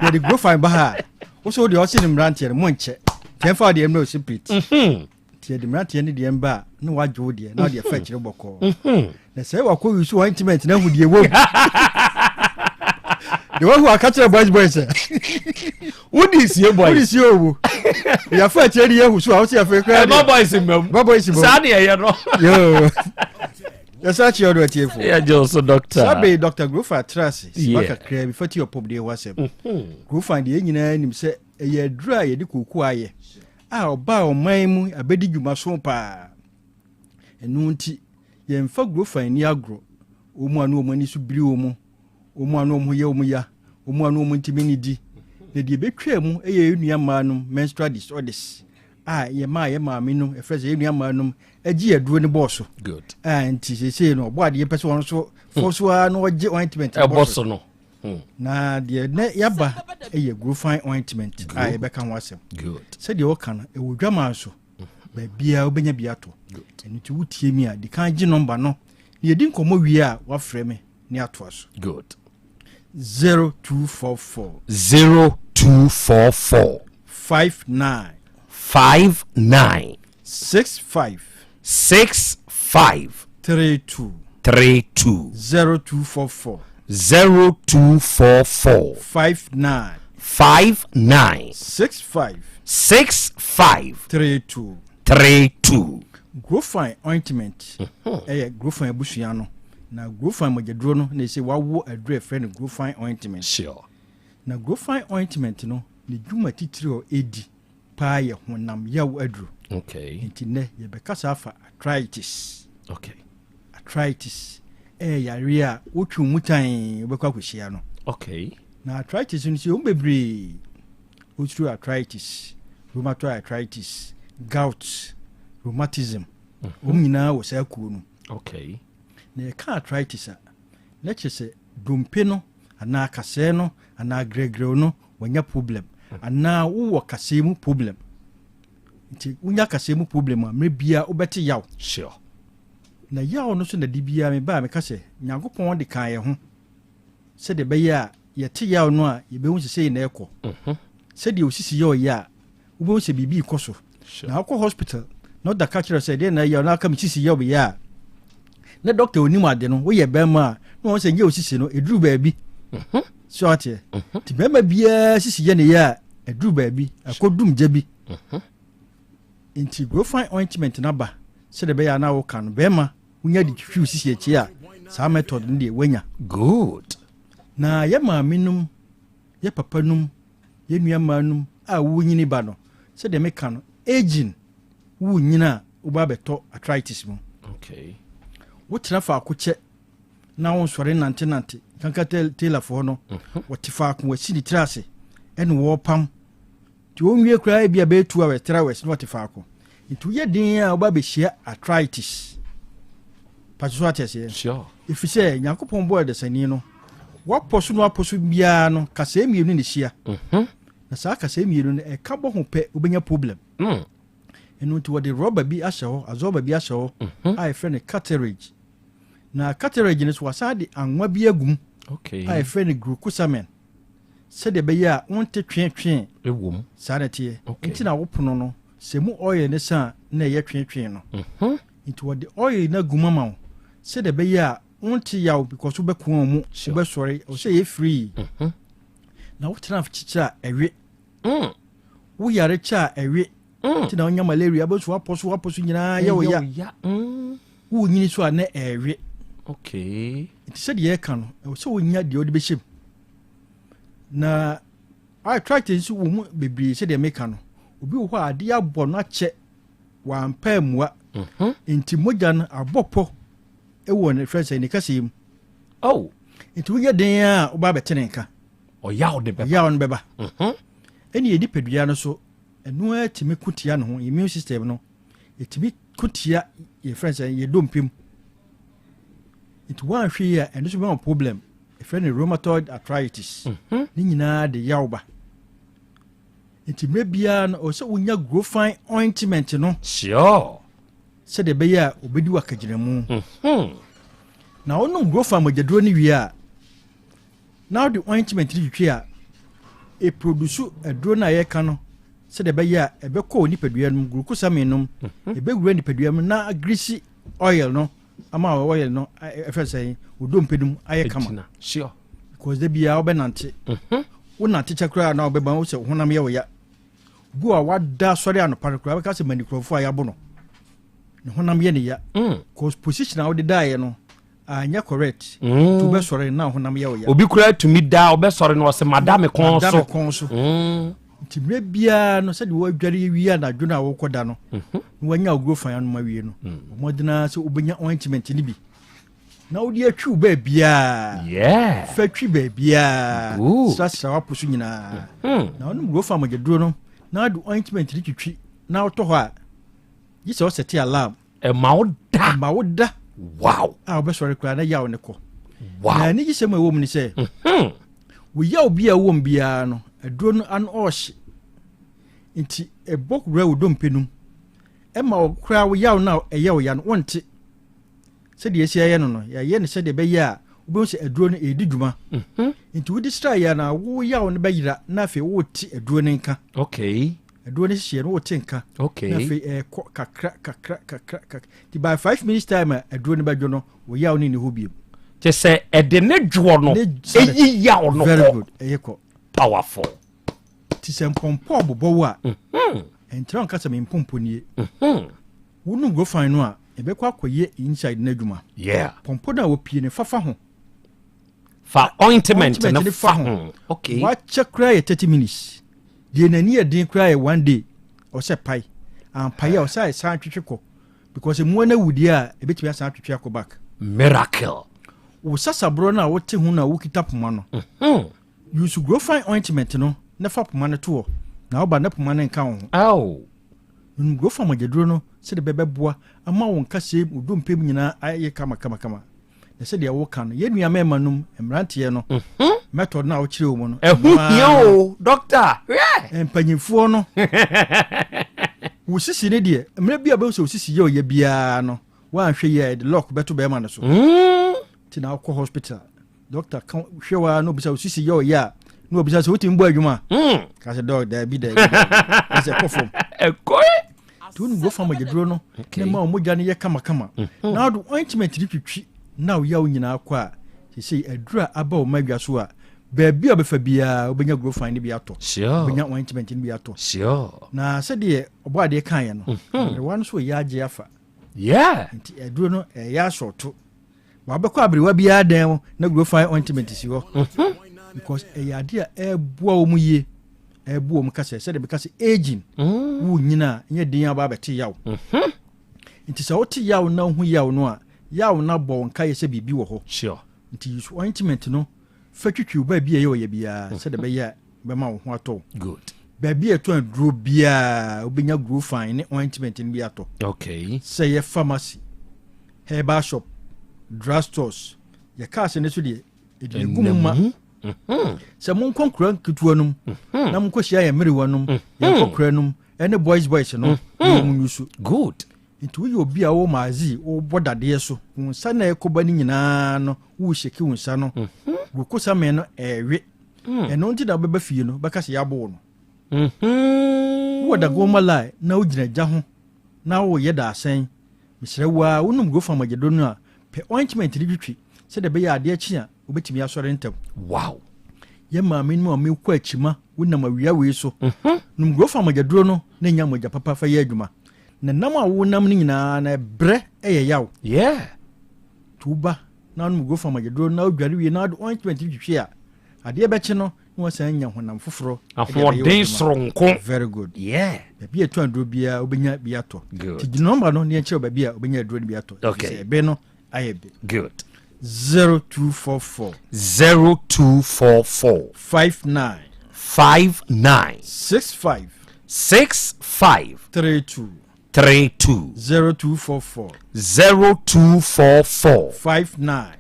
ya de Grofine ba ha wo so de o se ni mrantie mo nche tenfa de emno sipit tie de mrantie ni de mba na wajo de na de fa kire boko na se wa ko yusu ointment na hu de wo de wo hu akachire boys wudi sie boys wudi sie owo ya fa kire de hu so a wo se afa kura no boys mbem sa de ye no yo yes, I hear what you for. Yeah, just doctor. Sabe Dr. Grofine trust. Baka kre before your pop dey wasem. Grofine dey nyina nim se ye dra ye de koku aye. A oba o man mu abedi dwuma so pa. Enu nti ye mfa Grofine ni agro. Omu anu omu ani so biri omu. Omu anu omu ye omu ya. Omu anu omu ntimi ni di. Ne de betwa mu eye enua ma no menstrual disorders. Ye ma me no efrese ye nua ma no agi aduro ne bosso good anti se no bo ade pese won so forso a no oge ointment bosso no na de ne yaba eye Grofine ointment ye beka ho asem good se de o kana e wodwama so ba bia obenya bia to eni ti wutie mi a de kan gi number no ne yedi nkomo wi a wa frɛ me ne ato aso good 0244 59 65 32 0244 59 65 32 Grofine ointment Grofine busua no na Grofine mojedro no na say wawo adre friend Grofine ointment sure na Grofine ointment no ne dwuma titiri o edi pa ye honam yaw adru okay nti ne ye be kasa afa arthritis okay arthritis yare a wotwu mutan obekwa kwhia no okay na arthritis no si o bebre wotwu arthritis rheumatoid arthritis gout rheumatism nyina wo sa kuo no okay na ka arthritis a na chese dompe no ana kase no ana gregre no wanya problem ana wo kase mu problem nti unya kase mu problem a mebia obete yaw sure na yaw no so na dibia me ba me kase nyankopon de kan ye ho se de be ya ye te yaw no a ye be hu se na ekọ se de osisi yaw ya wo be se bibi ikoso na akọ hospital no da ka kire se de na yaw na aka mi sisi yaw be ya na doctor onim ade no wo ye be ma no wo se nye osisi no eduru ba bi so ate ti be ma bia sisi ye ne ya eduru ba bi akodum je bi nti Grofine ointment na ba se de be ya na wo kan be ma wonya di twitwi sisi echi a saa method no de wanya good na ye maame num ye papa num ye nua manum a wo nyini ba no se de meka no aging wo nyina wo ba beto arthritis mu okay wo tena fa akoche na wo sore nante kanka tailor fo no wo tifa ko wasi ni trase en wo pam ti wo nwie kura bia be 2 hours 3 hours no tifa ko itu ye din a wo ba be hia arthritis paso atese sure if you say yakopon boy de sani no waposo no aposo bia no kasa emienu ne hia na saa kasa emienu no e ka bo ho pe obenya problem enu nti wo de rubber bi ahye azoba bi ahye a friend cartilage na cartilage ne so wasade anwa bi agum okay a friend glucosamine se de be ya wonte twetwe ewom saa na tie nti na wopono no se mu oil ne sa na ye twetwe no nti wo de oil na gumama se de be ya wonte yaw because we ko mu be sori o se ye free na wo tena fichicha ewe wo yare cha ewe ti na onya malaria bo so aposo nyina ya wo ya wo nyini so na ewe okay ti se de ye ka no o se wo nya de o de be shem na I try to see wo mu bebri se de me ka no obi wo ha ade abo no ache wa mpa mua nti mogya no abopo ewo ne frese ni kasem oh nti wo ye den a wo ba betene nka oyaw de beba yaw no beba eni edi pedua no so enu atimi kutia no ho immune system no etimi kutia ye frese ye dompim nti wan hwe ya enu so be problem e friend rheumatoid arthritis ni nyina de yawba nti mebia no o se wonya growfine ointment no sure se de be ya obedi wakagiramu na ono growfine mogaduro ni wi a now the ointment ni twi a e produce aduro na ye ka no se de be ya e be ko ni padua no glucosamine no e be gura ni padua no na agrisi oil no ama oil no e fe say odompedum aye kama sure because de bia obenante wona teacher kra na obeba wo se honam ye wo ya bu a wada sori anopa kra ka se manikrofo aya bo no ne honam ye ne ya cause position a wo de dae no anya correct to be sori na honam ye wo ya obi kra tumi da obe sori no se madame konso timre bia no se de wo adware wi na dwo na wo koda no wanya ogro no ma wi no modena se obenya ointment ni bi na wo dia twu ba bia fa twi ba bia sasa wa pusu nyina na onu go fa mageduro no na do ointment ri twitwi na wo to ho a yi se o set alarm e ma wo da wow a obe sori kra na yaw ne ko wow na ni gi se ma wo mu ni se wo yaw bia wo mbia no aduro no an osh nti e bok ra wo dompenum e ma wo kra wo yaw na e yaw ya no wonte se de esia ye no ya ye ne se de be ya wo se aduro no e di dwuma nti wo distra ya na wo yaw no be yira na fe wo ti aduro no nka okay aduro no hye no wo ti nka okay na fe kakra ti by 5 minutes time aduro no be dwo no wo yaw no ni ho biem te se e de ne dwo no e yaw no very good e ye ko powerful ti se mpompo bobo wa entran ka se me mpompo nie wonu go fine no a ebe kwa koye inside na dwuma pompo na wo pie ne fafa ho fa ointment na fa ho okay wa check cry 30 minutes de na ni edin cry one day o se pai am pai o sai san twetweko because mu na wudi a ebe tibia san twetweko back miracle wo sasa bro na wo te hu na wo kita poma no use grow fine ointment no na fa poma no to na wo ba na poma no nka ho aw grow fine mageduro no se de bebeboa ama wo nka se odompem nyina aye kama na se de wo kan ye nua mema num emrante no method na wo kire wo mu no yo doctor empanyifo no wo sisi ne de emre bia be so sisi ye oye bia no wa hwe ye de lock beto be ma no so ti na ko hospital doctor kan hwe wa no bisa sisi ye oye a no bisa so wuti mbo adwuma ka se dog da bi se kofom tun go fama gedro no ne ma omogya ne ye kama na do ointment twitwi na wo ya nyina akwa sisi adura aba o madwa so a baabi obefa bia obenya grow fine ne bia to obenya ointment ne bia to sure na se de obo ade kan ye no re wan so ya age afa Yeah. Nti eduro no ya shorto. Wa be kwa abrewa bia dan na grow fine ointment si ho. Because ya dia eboa omu ye. Eboa omu kase se de because aging. Wu nyina nye din aba beti yaw. Nti se oti yaw na hu yaw no a yaw na bo nka ye se bibi wo ho. Sure. Nti ointment no fa twitwi ba bia ye o ye bia se de be ya be ma wo ho ato. Good. Baby eto andro bia obenya grow fine ne ointment ni bia to. Okay. Say ye pharmacy, herbal shop, drugstores. Ye ka se ne so de edegumma. Se mon konkura nketu anum na mon kohia ye mere wanum ye kokura anum ene boys no mun yusu. Good. Into we obi a wo maazi wo bodade so. Unsa na ekoba ni nyina no wo sheki unsa no. Wo kosa me no ewe. Eno nti da beba fie no beka se yabo no. Wo da go malai na wo gina gya ho na wo ye da asen misre wa wonum go fama gedo no a pe ointment ni twitwi se de be ya ade achi a obetimi asore ntam. Wow. Ye ma me no me kwa achima wonam awia we so num go fama gedo no na nya moja papa fa ye adwuma na nam a wonam ni nyina na bre eye yaw. Yeah. Tuba na num go fama gedo na odware wie na ointment twitwi a ade bechi no was anya honam foforo afode sronko. Very good. Yeah. Baby eto andro bia obenya biato. Good. Number no ne enche baby a obenya adro biato. Okay. Be no ayebe. Good. 0244 59 65 32 0244 59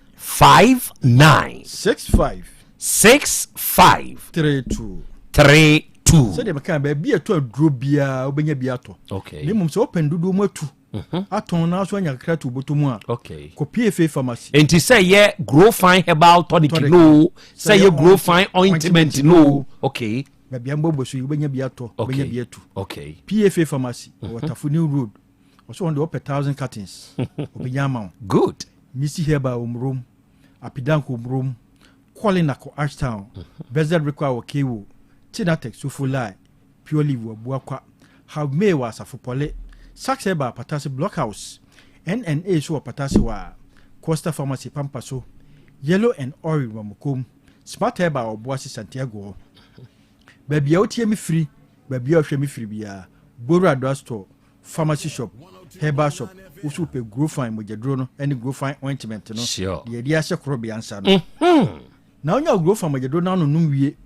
6532 so de meka baby eto adro bia obenya biato. Okay. Ni mum so open dudu matu aton na so anya kratu botomu a. Okay. Kopie fe pharmacy. Enti say ye grow fine herbal tonic no, say ye grow fine ointment no. Okay. Baby ambo so obenya biato, obenya biatu. Okay. PFA pharmacy, Waterford New Road. Also on the upper 1,000 cartons. Obenya ma. Good. Missy herbal umrum, apidanko umrum, Kwalinako Ashtown, Bezed require Kewo, Tinatex Sufulai, Pure Live Buakwa, Have May was a Fupole, Saxeba Patasi Blockhouse, NNA so Patasi wa, Costa Pharmacy Pampaso, Yellow and Orange Wamukum, Smart Heba or Boasi Santiago. Baby out here me free, baby out here me free bia, Bora drugstore, pharmacy shop, herbal shop, also pay grow fine with your drone, any grow fine ointment, no. Sure. The idea is a Krobea answer. Now you grow from your drone no num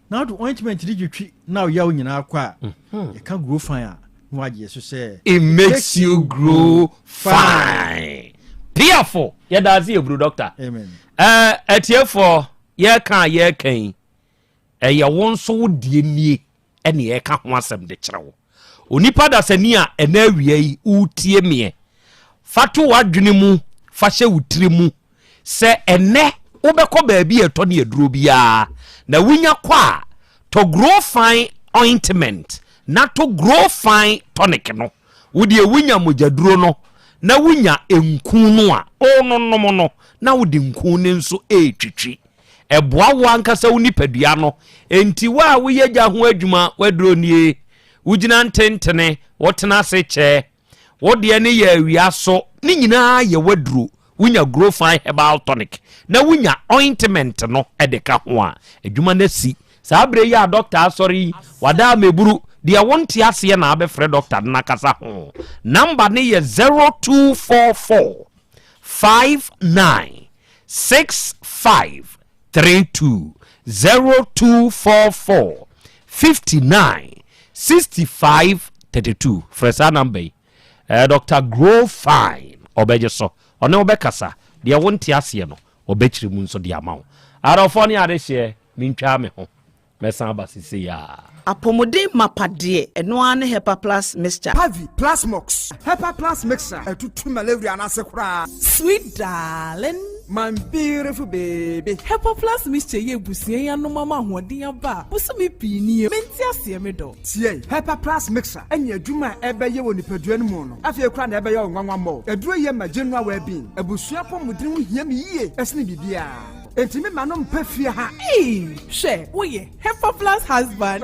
now the ointment did you treat now yaw in our qua. You can't grow fine. Why yes to say it makes you grow fine. Fearful. Yeah, that's you, bro doctor. Amen. At here for ye can ya won so die nie ene ye ka ho asem de kyerɛwo onipa da sani a ena awie yi utie me fato wadwene mu fa hye wutire mu se ene wobɛkɔ baabi eto ne aduro bia na wunya kwa to grow fine ointment na to grow fine tonic no wodi wunya mojaduro no na wunya enku no a ononom no na wodi nku ne nso etwitwi eboa wo ankasa woni padua no enti wa wo yegya ho adwuma waduro nie wugina ntentene wotena se che wode ne ya awia so ni nyina ye waduro wunya grow fine herbal tonic na wunya ointment no edeka ho a adwuma na si sabre ya doctor sorry wada meburu dia wonte ase na abefre doctor na kasa ho number ne ye 0244 596532 0244 596532 fresa number Dr. Grow Fine obeje so one obekasa dia wonte ase no obechiri mu nso dia mawo arofo ne adehye mintwa me ho mesan basisi ya apomode mapade eno ane hepa plus mixture Pavi plus mox hepa plus mixture etutu malaria na sekura sweet darling my beautiful baby hepa plus mixture ye busie ya no mama hoden aba busumi pinie menti ase me do tie hepa plus mixture enya adwuma ebeye woni padua no mu no afie kura na ebeye onwanwa mo aduro ye ma general well-being abusua pomodin ho hia me yie esne bibia Entimi manom pefia ha. She, we Hefa Plus husband.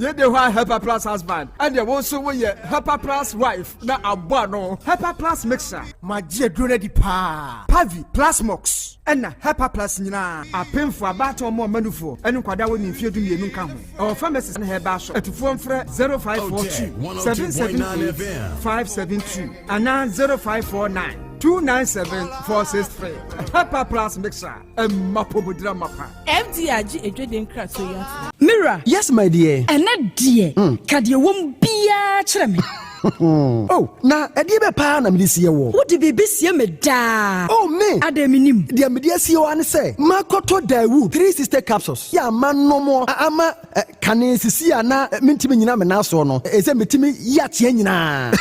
Ye de why Hepa Plus husband. And you also we Hepa Plus wife. Na abano. Hepa Plus mixer. My dear drone di pa. Pavi Plus Mox. And na Hepa Plus nina. A pin for about or more manufo. And kwada we ni fie du mienu ka ho. Our pharmacist and Hepa shop. At phone for 0542 778 572 and now 0549 297-463. Hepa Plus mixer. Mapobudra mapa. FDRG Edwin Krasoya. Mira. Yes, my dear. And that dear. Kadia won't be a chemi. Oh, na edibe pa na medisi wo. Wo de bebe sie me da. Oh me. Ademinim. De medisi wo an say. Makoto Dawood 3 sister capsules. Ya man no mo ama kane sisi ana mentimi nyina me na so no. Ese metimi yatie nyina.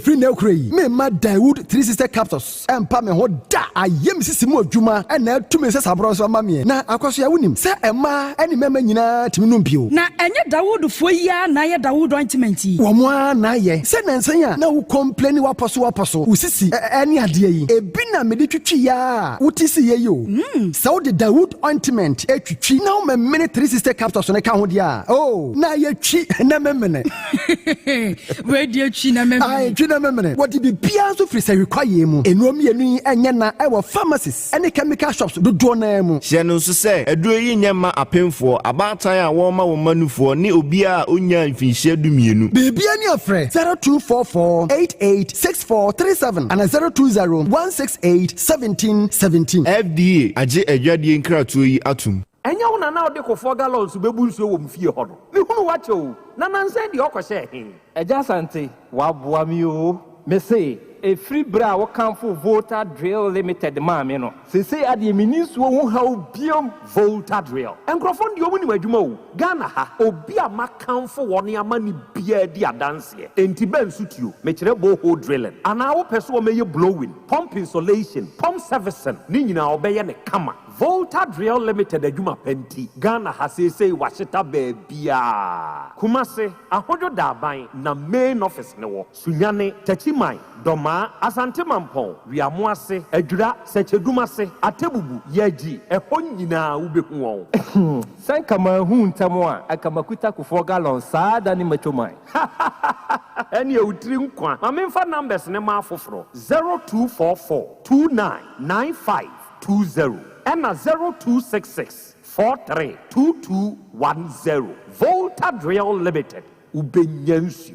Free na ukrai. Me ma Dawood 3 sister capsules. Empa me ho da. Ayem sisi mu adwuma na tumi se sabro so ma me. Na akoso ya wonim. Se ema eni mema nyina timi no mpio. Na enye Dawood fo ya na ye Dawood ointment yi. Wo mo na ye se nansan na wo complain waposo usisi eni ade yi ebi na me de twitwi ya wutisi ye yo so the Dawood ointment etwitwi na wo me 3 sister capsules ne ka ho dia oh na ye twi na memene we de twi na memene ai twi na memene what be bia so free say require mu enuom yenu enye na e wo pharmacies ene chemical shops do na mu hye no so say aduro yi nyema apemfo abatan a wo ma wo manufo ne obi a onya mfinhye dumienu bebia ni afre 0244886437 and 02016871717 FDA aje adwadie nkratoyi atum enya wona na ode kofo gallons bebu nso wo mfie ho no me hunu wache o na nanse de okose he Yaw Asante wa boa mi o me say a free bra wo kanfo Volta Drill Limited ma me no se say ade mininsuo wo ha obiom Volta Drill enkrofo ndi omu ni madwuma o Ghana ha obi a makanfo woni amani bia di adanse enti ben sutio me kire boho drilling ana wo peso meye blowing pump installation pump servicing ni nyina obeye ne kama Volta Drill Limited adwuma penti Ghana ha say washita bia Kumase ahodo daban na main office ne wo Sunyane Tachiman Doma Asante Mampon Wiamoase Adura Sechedumase Atebubu Yaji Eho nyina ubehu won Sanka ma hu ntamo a akamakuta kufo gallon saada ni machoman eni utri nkwa ma memfa numbers ne ma afoforo 0244299520 and 0266432210 Volta Drill Limited ubenyansu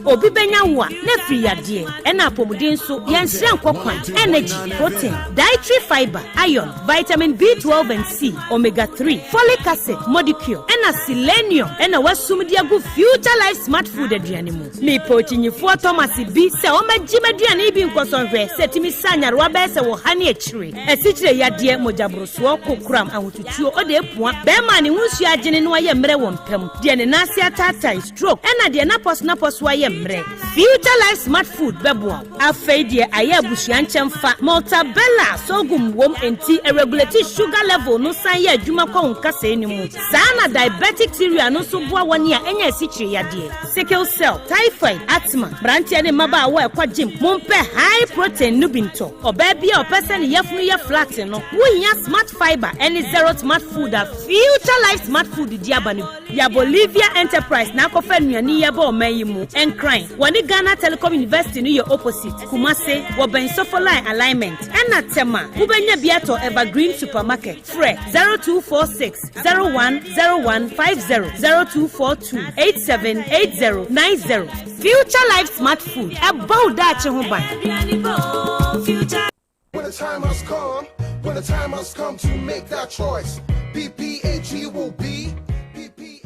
obi benya wa na free yade na apomuden so yenhye nkokwan energy protein dietary fiber iron vitamin B12 and C omega 3 folic acid molecule and selenium and wasum dia go future life smart food aduane mu me pochinyifo Thomas bi se o magime aduane bi nkosonhwe setimi sanyare wa be se wo hane akire asichire yade mojabroso kokram ahotutuo o de epua be ma ne hunsu agene no aye mre wo mpam de ne nase atata stroke and de na pos wa ye future life smart food beboa afeidie aya busuan chemfa multabella sogum wom enti regulate sugar level no san ya adwuma kwa nkasa enimu sana diabetic theory no so boa woni a enya asichire yade sickle cell typhoid asthma brantia ne maba wa kwa gym mompe high protein nubinto oba bia opese ne yafunu ya flat no wonya smart fiber any zero smart food a future life smart food diabani ya Bolivia enterprise na kofa nuani ya ba o mayimu crying. Wani Ghana Telecom University ni your opposite. Kumase, waben sofolai alignment. Ena tema, ubenya biato Evergreen Supermarket. Fre 0246 010150 0242 878090. Future Life Smart Food. About that huban. When the time has come to make that choice, BPAG will be.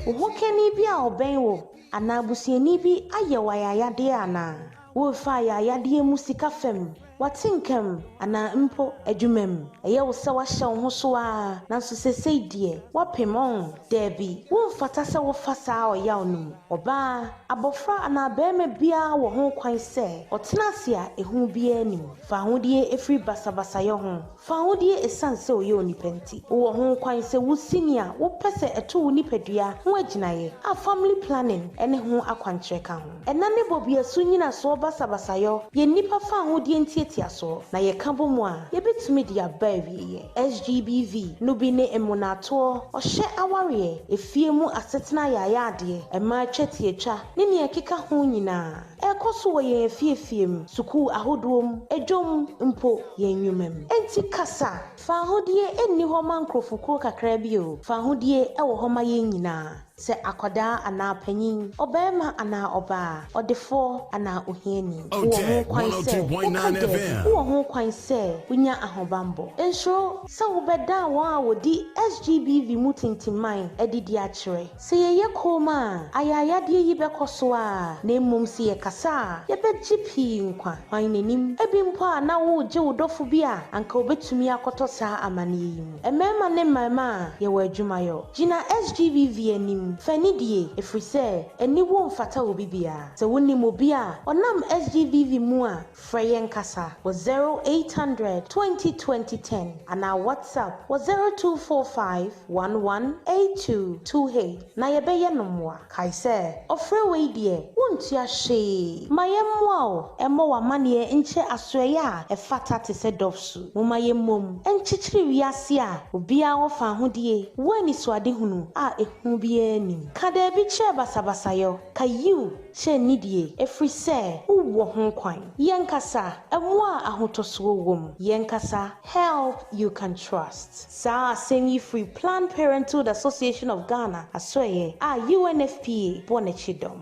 Who can he be our benwo? Anabusieni bi ayewayayade ana wo fa yayade musika fem watinkem ana mpo adwumam eye wo se wa hye ho so a nanso sesei de wapemon debi wo fata se wo fasa oyaw num oba abofra ana bema bia wo ho kwan se otenase a ehu bia anim fa hodie efri basabasa ye ho fa hodie esanse oye onipenti wo ho kwan se wo senior wo pese eto wo nipadua ho aginaye a family planning ene ho akwankyereka ho enane bobia so nyina so basabasa yo ye nipa fa hodie ntie ntiaso na ye kabo mu a ye betumi dia ba wiye SGBV no bi ne emunato ohye aware efie mu asetena yaya ade ema twetiecha ne ne ekeka ho nyina ekoso wo ye efiefiem suku ahodom ejom mpo ye nwumem enti kasa fa hodie enni ho mankrofukuro kakra bi o fa hodie ewo ho ma ye nyina se akoda ana panyin obema ana oba odefo ana ohiani Otec 1029Fm. wo ho kwan se unya ahobambo enso se wo beda wa wodi SGBV mutintiman edidi a kire se ye koma ayayade yi bekoso a na mmom se ye kasa ye begipi nkwa hwan nanim ebimpo a na wo je wodofo bi a anka obetumi akoto saa amane yi mu emema ne mama ye wa adwumayo gina SGBV anim fanidie efrise eni wo mfata obi bia se woni mo bia onam SGBV mu a freyen kasa wo 0800 2010 ana WhatsApp wo 0245 118228 na ye beye nomwa kai se ofre we die wontua hye mayemwa o emo wa mane enche asoye a efata te se dofsu mo mayemmom enchichiri wiase a obia wo fa hodie wani swade hunu a ehu bia nim kada bi che basabasayo kayu che nidie efri se uwo ho kwan yenkasa emwa ahotoso wom yenkasa help you can trust sa semi free Planned Parenthood Association of Ghana asoye a UNFPA bonechidom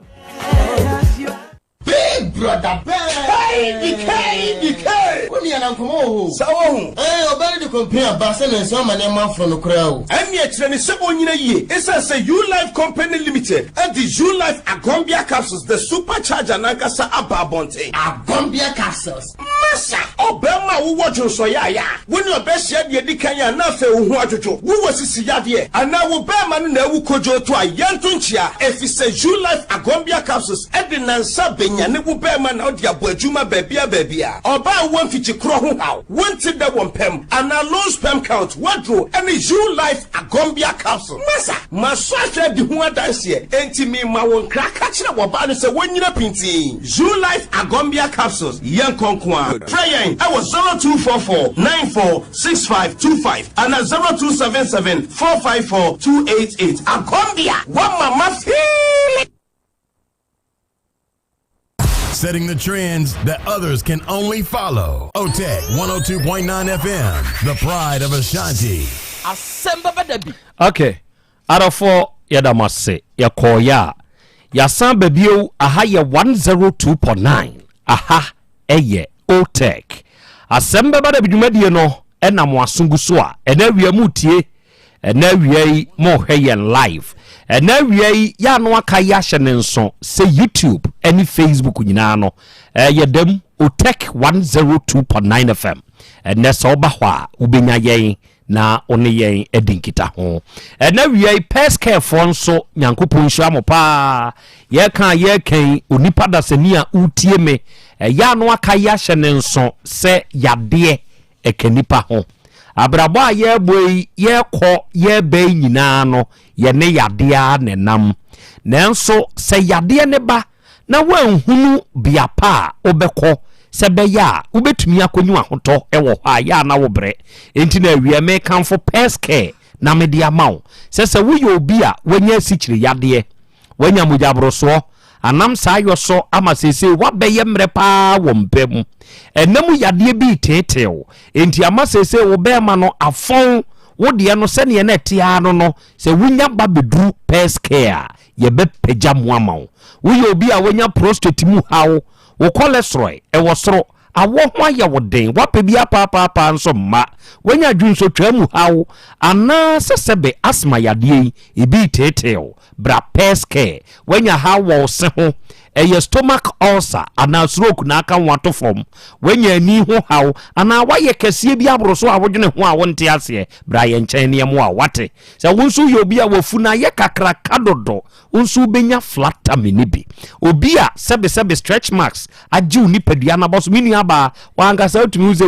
Big brother bear. DK. When you are come Sawo. Obey the compare Barcelona and some man from the crowd. And yet, when it's 7 years, it says a U Life Company Limited and the U Life Agombia capsules, the supercharger Nankasa Ababonte. Agombia capsules. Massa. Obama, who watch you so ya. When your best shed, you decay nothing who watch you. Who was this yadie? And now Obama never could go to a Yantunchia. If it's a U Life Agombia capsules, Edin Sabin. Ya ne wo be ma na odi aboadwuma babia oba won fichi kro ho haw wonti da won pem ana low sperm count wadro any U Life Agombia capsule masa masahwe di ho adanse enti mi ma won kraka kire wo ba no se wonyina pinti U Life Agombia capsules yen konkwa try I was 0244 946525 and 0277 454 288 Agombia one mama feel. Setting the trends that others can only follow. Otec 1029 FM, the pride of Ashanti. Asem Beba Dabi. Okay. Arafo yadamase yakoya. Yasan bebio aha ye 102.9. Aha eye Otec. Asem Beba Dabi dwumadie no ena mo asungu so a ena wi mutie ena wi mo hwe live. Ena wi ya no aka ya hye ne nso se YouTube any Facebook nyina no yedam Otec 102.9 FM ena so ba hwa ubenya yen na one yen edinkita ho ena wi pest care for nso nyankopon hwa mo pa ye kan onipa dasani a utie me ya no aka ya hye ne nso se yade ekenipa ho abrabo a ye boy ye kọ ye be nyina no ye ne yade a ne nam nanso se yade ne ba na wanhunu bia pa obekọ se be ya ubetumi akonyu ahoto ewo ha ya na wo bre enti na awie me kanfo pest care na me dia mawo se wo ye obi a wanya sikyire yade wanya mujabroso anam sa yoso ama sese wabeye mre pa wo mpem enam yade bi tetew enti ama sese wo be ma no afon wo de no se ne na tia no se wunya ba bedru pest care ye be pagya mo ama wo ye obi a wanya prostate mu hawo wo cholesterol e wo soro awo ho ya wo den wape bia pa nso ma wanya dwunso twamu hawo ana sesebe asma yade e bi tetew bra pest care wanya hawo se ho eye stomach ulcer ana stroke na aka wato form wanya ni ho hawo ana waye kase bi abroso a wodwene ho a wonte ase bra ye nchen ne mo a wate se wonso ye obi a wafuna ye kakra kadodo wonso benya flat tummy bi obi a sebe stretch marks ajiu ni padua na boso mini aba wanga sa utumi uze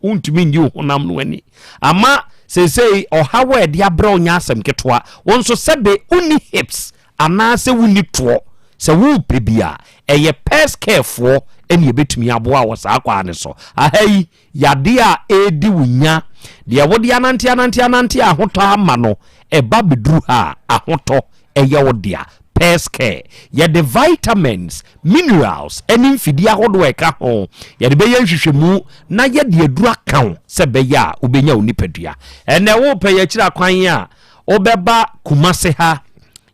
untumi nyi honam no ani ama sesei ohawo ede abra onya asem ketwa wonso sebe uni hips ana se wuni to se wo pebia eye pest care for ene betumi aboa wo saa kwa ne so ahai yade a edi wunya de wode anante ahoto ama no eba beduru ha ahoto eye wodea pest care ye the vitamins minerals eni mfidi ahodo eka ho ye de beye hwehwemu na ye de adura kan se beye a obenya onipadua ene wo pe ye kira kwan a obeba kumase ha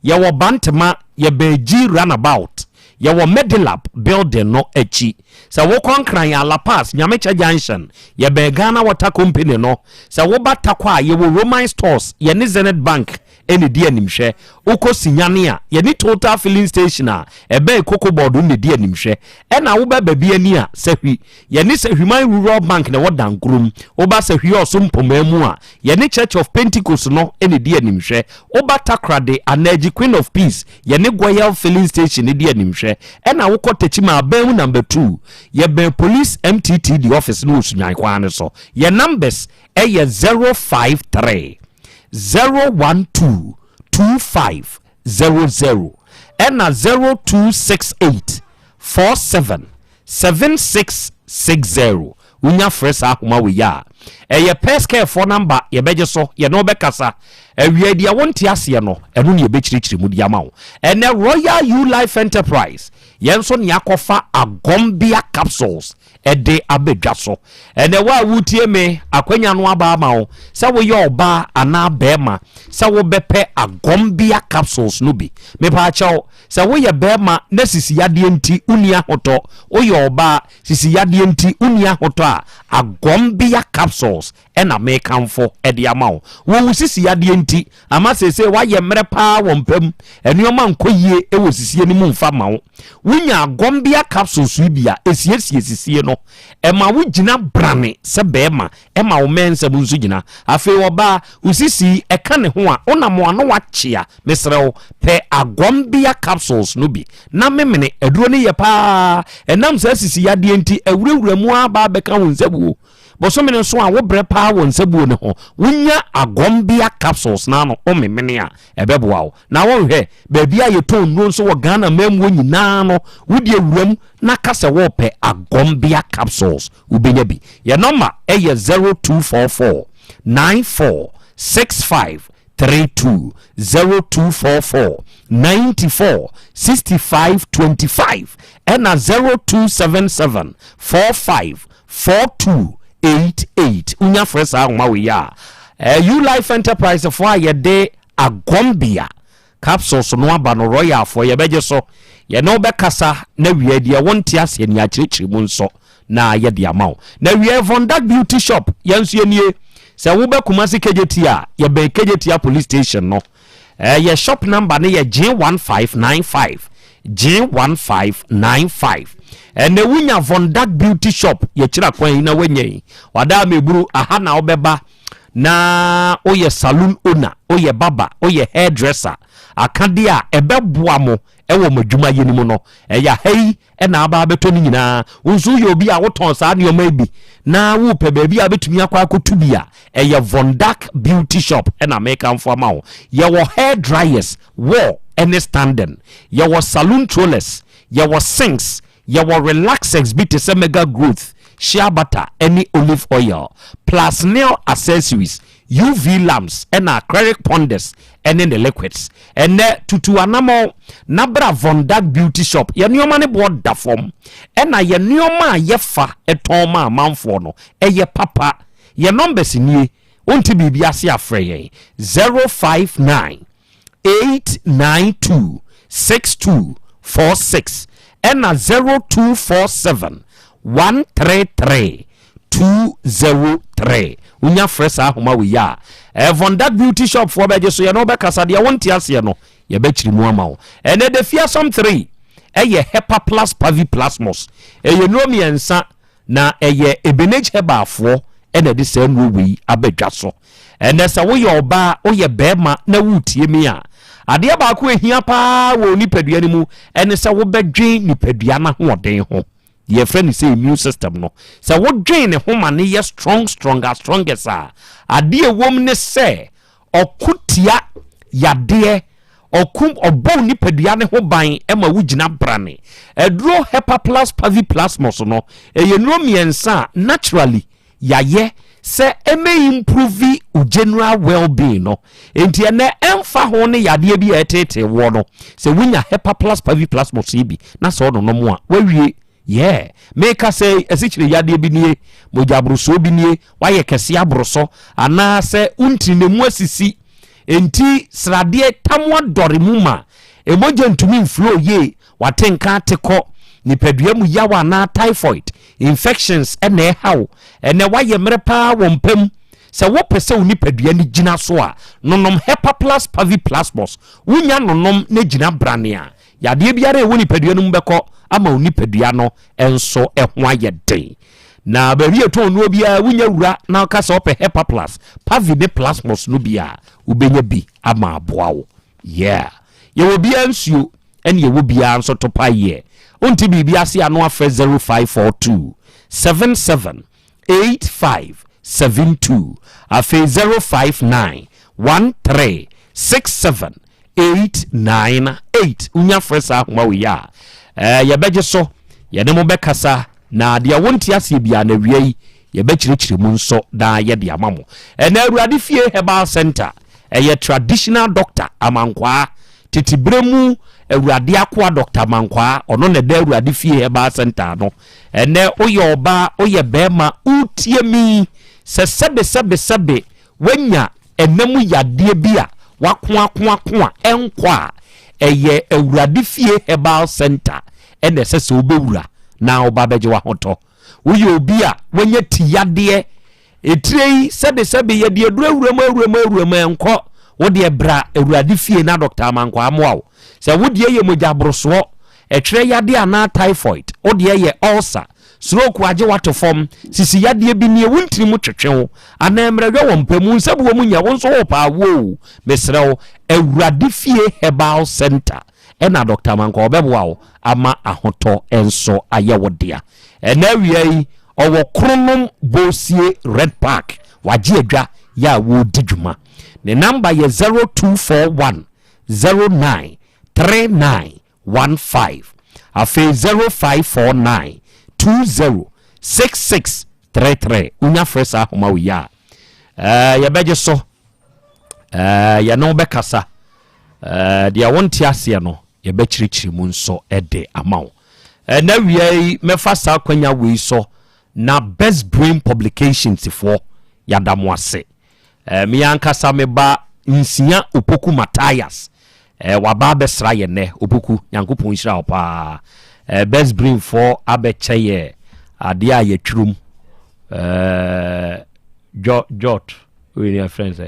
ye wo bantema ye beji runabout ye wo medilab building no echi se wo konkran ya La Paz Nyamecha Junction ye be Ghana Water Company no se wo batakwa ye wo Roman stores ye ni Zenith Bank eni di animhwe ukosinyane a ye ni Total filling station a ebe Cocoa board ni di animhwe ena wo ba bia ni a sehwi ye ni Sehwiman Rural Bank na wodan krum wo ba sehwi osompomam a ye ni Church of Pentecost no eni di animhwe wo batakrade Anaji Queen of Peace ye ni Goyal filling station ni di animhwe ena wo kotechima aben number 2 ye be police MTT the office no sunyan kwan so ye numbers eye 053 012 2500 and 0268 47 7660 unya fresh akuma we ya eye pest care for number ye beje so ye no be kasa awie dia wonte ase no eno ne ye be chirichiri mu dia mawo ene Royal U Life Enterprise yenso ne akofa agombia capsules ede abedwa so ene wa wutie me akwanya no aba mawo se wo ye oba ana bema se wo bepe agombia capsules no bi me pa chawo se wo ye bema na sisi yade enti uni ahoto wo ye oba sisi yade enti uni ahoto a agombia capsules ena me kamfo ede amawo wo sisi yade enti ama sese wa ye mre pa wo mpam enuoma nkoyie e wo sisi ni mu mfa mawo wunya agombia capsules bia esiesie no ema wugina brane se bema ema wo mense bu nso gina afi wo ba usisi eka ne ho a onamo ano wachia mesrewo pe agombia capsules no bi na memene aduro ne ye pa enam sa sisi yade enti awurawura mu aba beka wo nsabu bosomene so a wo bre pa wo nsabu ne ho wunya agombia capsules na no o memene a ebeboa wo na wo hwe ba bia ye ton no so wo Ghana memwo nyina no wudi awuram na kase wo pe agombia capsules ubenya bi ye number eye 0244 9465 32 0244 94 65 25 and 0277 45 42 88 unya fresh ahoma we ya U Life Enterprise for ye de agombia capsules no aba no Royal for ye beje so ye no be kasa na wie dia wonte ase ni akirikiri mu nso na ye dia mawo na wie von that beauty shop ye nso ye nie se wo be kumasi kejeti a ye be kejeti a police station no ye shop number ne ye J1595 J1595 and the winner von that beauty shop ye kira kwan na wenye wada meburu aha na obeba na oye saloon owner oye baba oye hairdresser akadia ebeboa mo ewo madwuma yenimu no eya hei na aba beto ni nyina unzu ye obi a woton sa ne oma bi na wo pe ba bi a betumi akwa akotu bia eya von Dark beauty shop na make am for ma ye wo hair dryers wo any standing ye wo saloon trollers ye wo sinks ye wo relaxex bit se mega growth shea butter any olive oil plus nail accessories UV lamps and acrylic ponders and in the liquids and tutu anamo nabra von Dark beauty shop ye nioma ne board da form and na ye nioma ye fa eton ma manfo no ye papa ye numbers ni onti bibia se afre ye 059 892 6246 and 0247 133 203 unya fresh ahoma we ya von Dark beauty shop for beje so ye no be kasa de wonti ase no ye be chiri mu ama wo ene de fia some 3 eye hepa plus pavi plasmos eye no miensa na eye ebenage heba afo ene de se no we abadwa so ene se wo ye oba wo ye bema na wutie mi a ade ba ko ehia pa wo nipadua ni mu ene se wo bedwen nipadua na ho den ho ye friend say immune system no so what drain ne homa ne ye strongest ade wom ne say okutia yade okum obo nipadua ne ho ban ema wugina brane edro hepa plus pavi plasmos no eye no miensa naturally yaye se eme improve u general well-being no enti ene emfa ho ne yade bi etete wo no se wunya hepa plus pavi plasmos bi na so no no mo a wawie yeah make say esichire yade bi nie mojabroso bi nie waye kese abroso ana se unti ne mu asisi enti srade tamwa dore mu ma emoje ntumi inflow ye watenka teko nipadua mu yawa na typhoid infections ene hawo ene waye mrepa wompem se wo pese unipadua ni gina so a nonom hepa plus pavi plasmos wunya nonom ne gina branea yade biare wo nipadua no mbeko ama unipadua no enso ehwa ye den na bari eto no bia wunya wura na ka se ope hepa plus pavi ne plasmos no bia ubenya bi ama aboawo yeah ye wo bia nsuo ene ye wo bia nso topa ye unti bibi ase ano afa 0542 778572 afa 059 1367898 unya fresa ahoma we ya ye beje so ye ne mo bekasa na dia wonti ase bia na wiei ye bekirikiri mu nso da ye de amamo na awurade fie herbal center ye traditional doctor amankwa titibremu awurade akwa Dr. Mankwa ono ne da awurade fie herbal center no ene oye oba oye bema utiemi se sebe wanya enemu yade bia wakwa enkwa eye awurade fie herbal center ene sese obewura na oba beje wa hoto uye obi a wanya tiyade etrei sebe ye de awurama enko wo de bra awurade fie na Dr. Mankwa amwo se wodie ye mojabroso etwere yade ana typhoid odie ye ulcer stroke age watofom sisi yade bi ne wuntiri mu twetwew ana emrewe wo mpamu nsabu wo munya wonso wo pa wo mesrew awurade fie herbal center ena Dr. Mankwa obeboa ama ahoto enso aye wodea ena wiei owo kronom bosie red park waje adwa ya wo dijuma ne number ye 0241 09 3915 afi 0549 206633 unya fresa homa wiya ya beje so ya no bekasa dia wonti ase no ya bekirikiri mu nso ede amawo na wiei mefasa kwanya wi so na best brain publications for yadamwase mi ankasa meba nsia opoku Matthias waba besra ye ne obuku yankopon hira opa best brain for abeche ye ade a ye twrum jot we your friends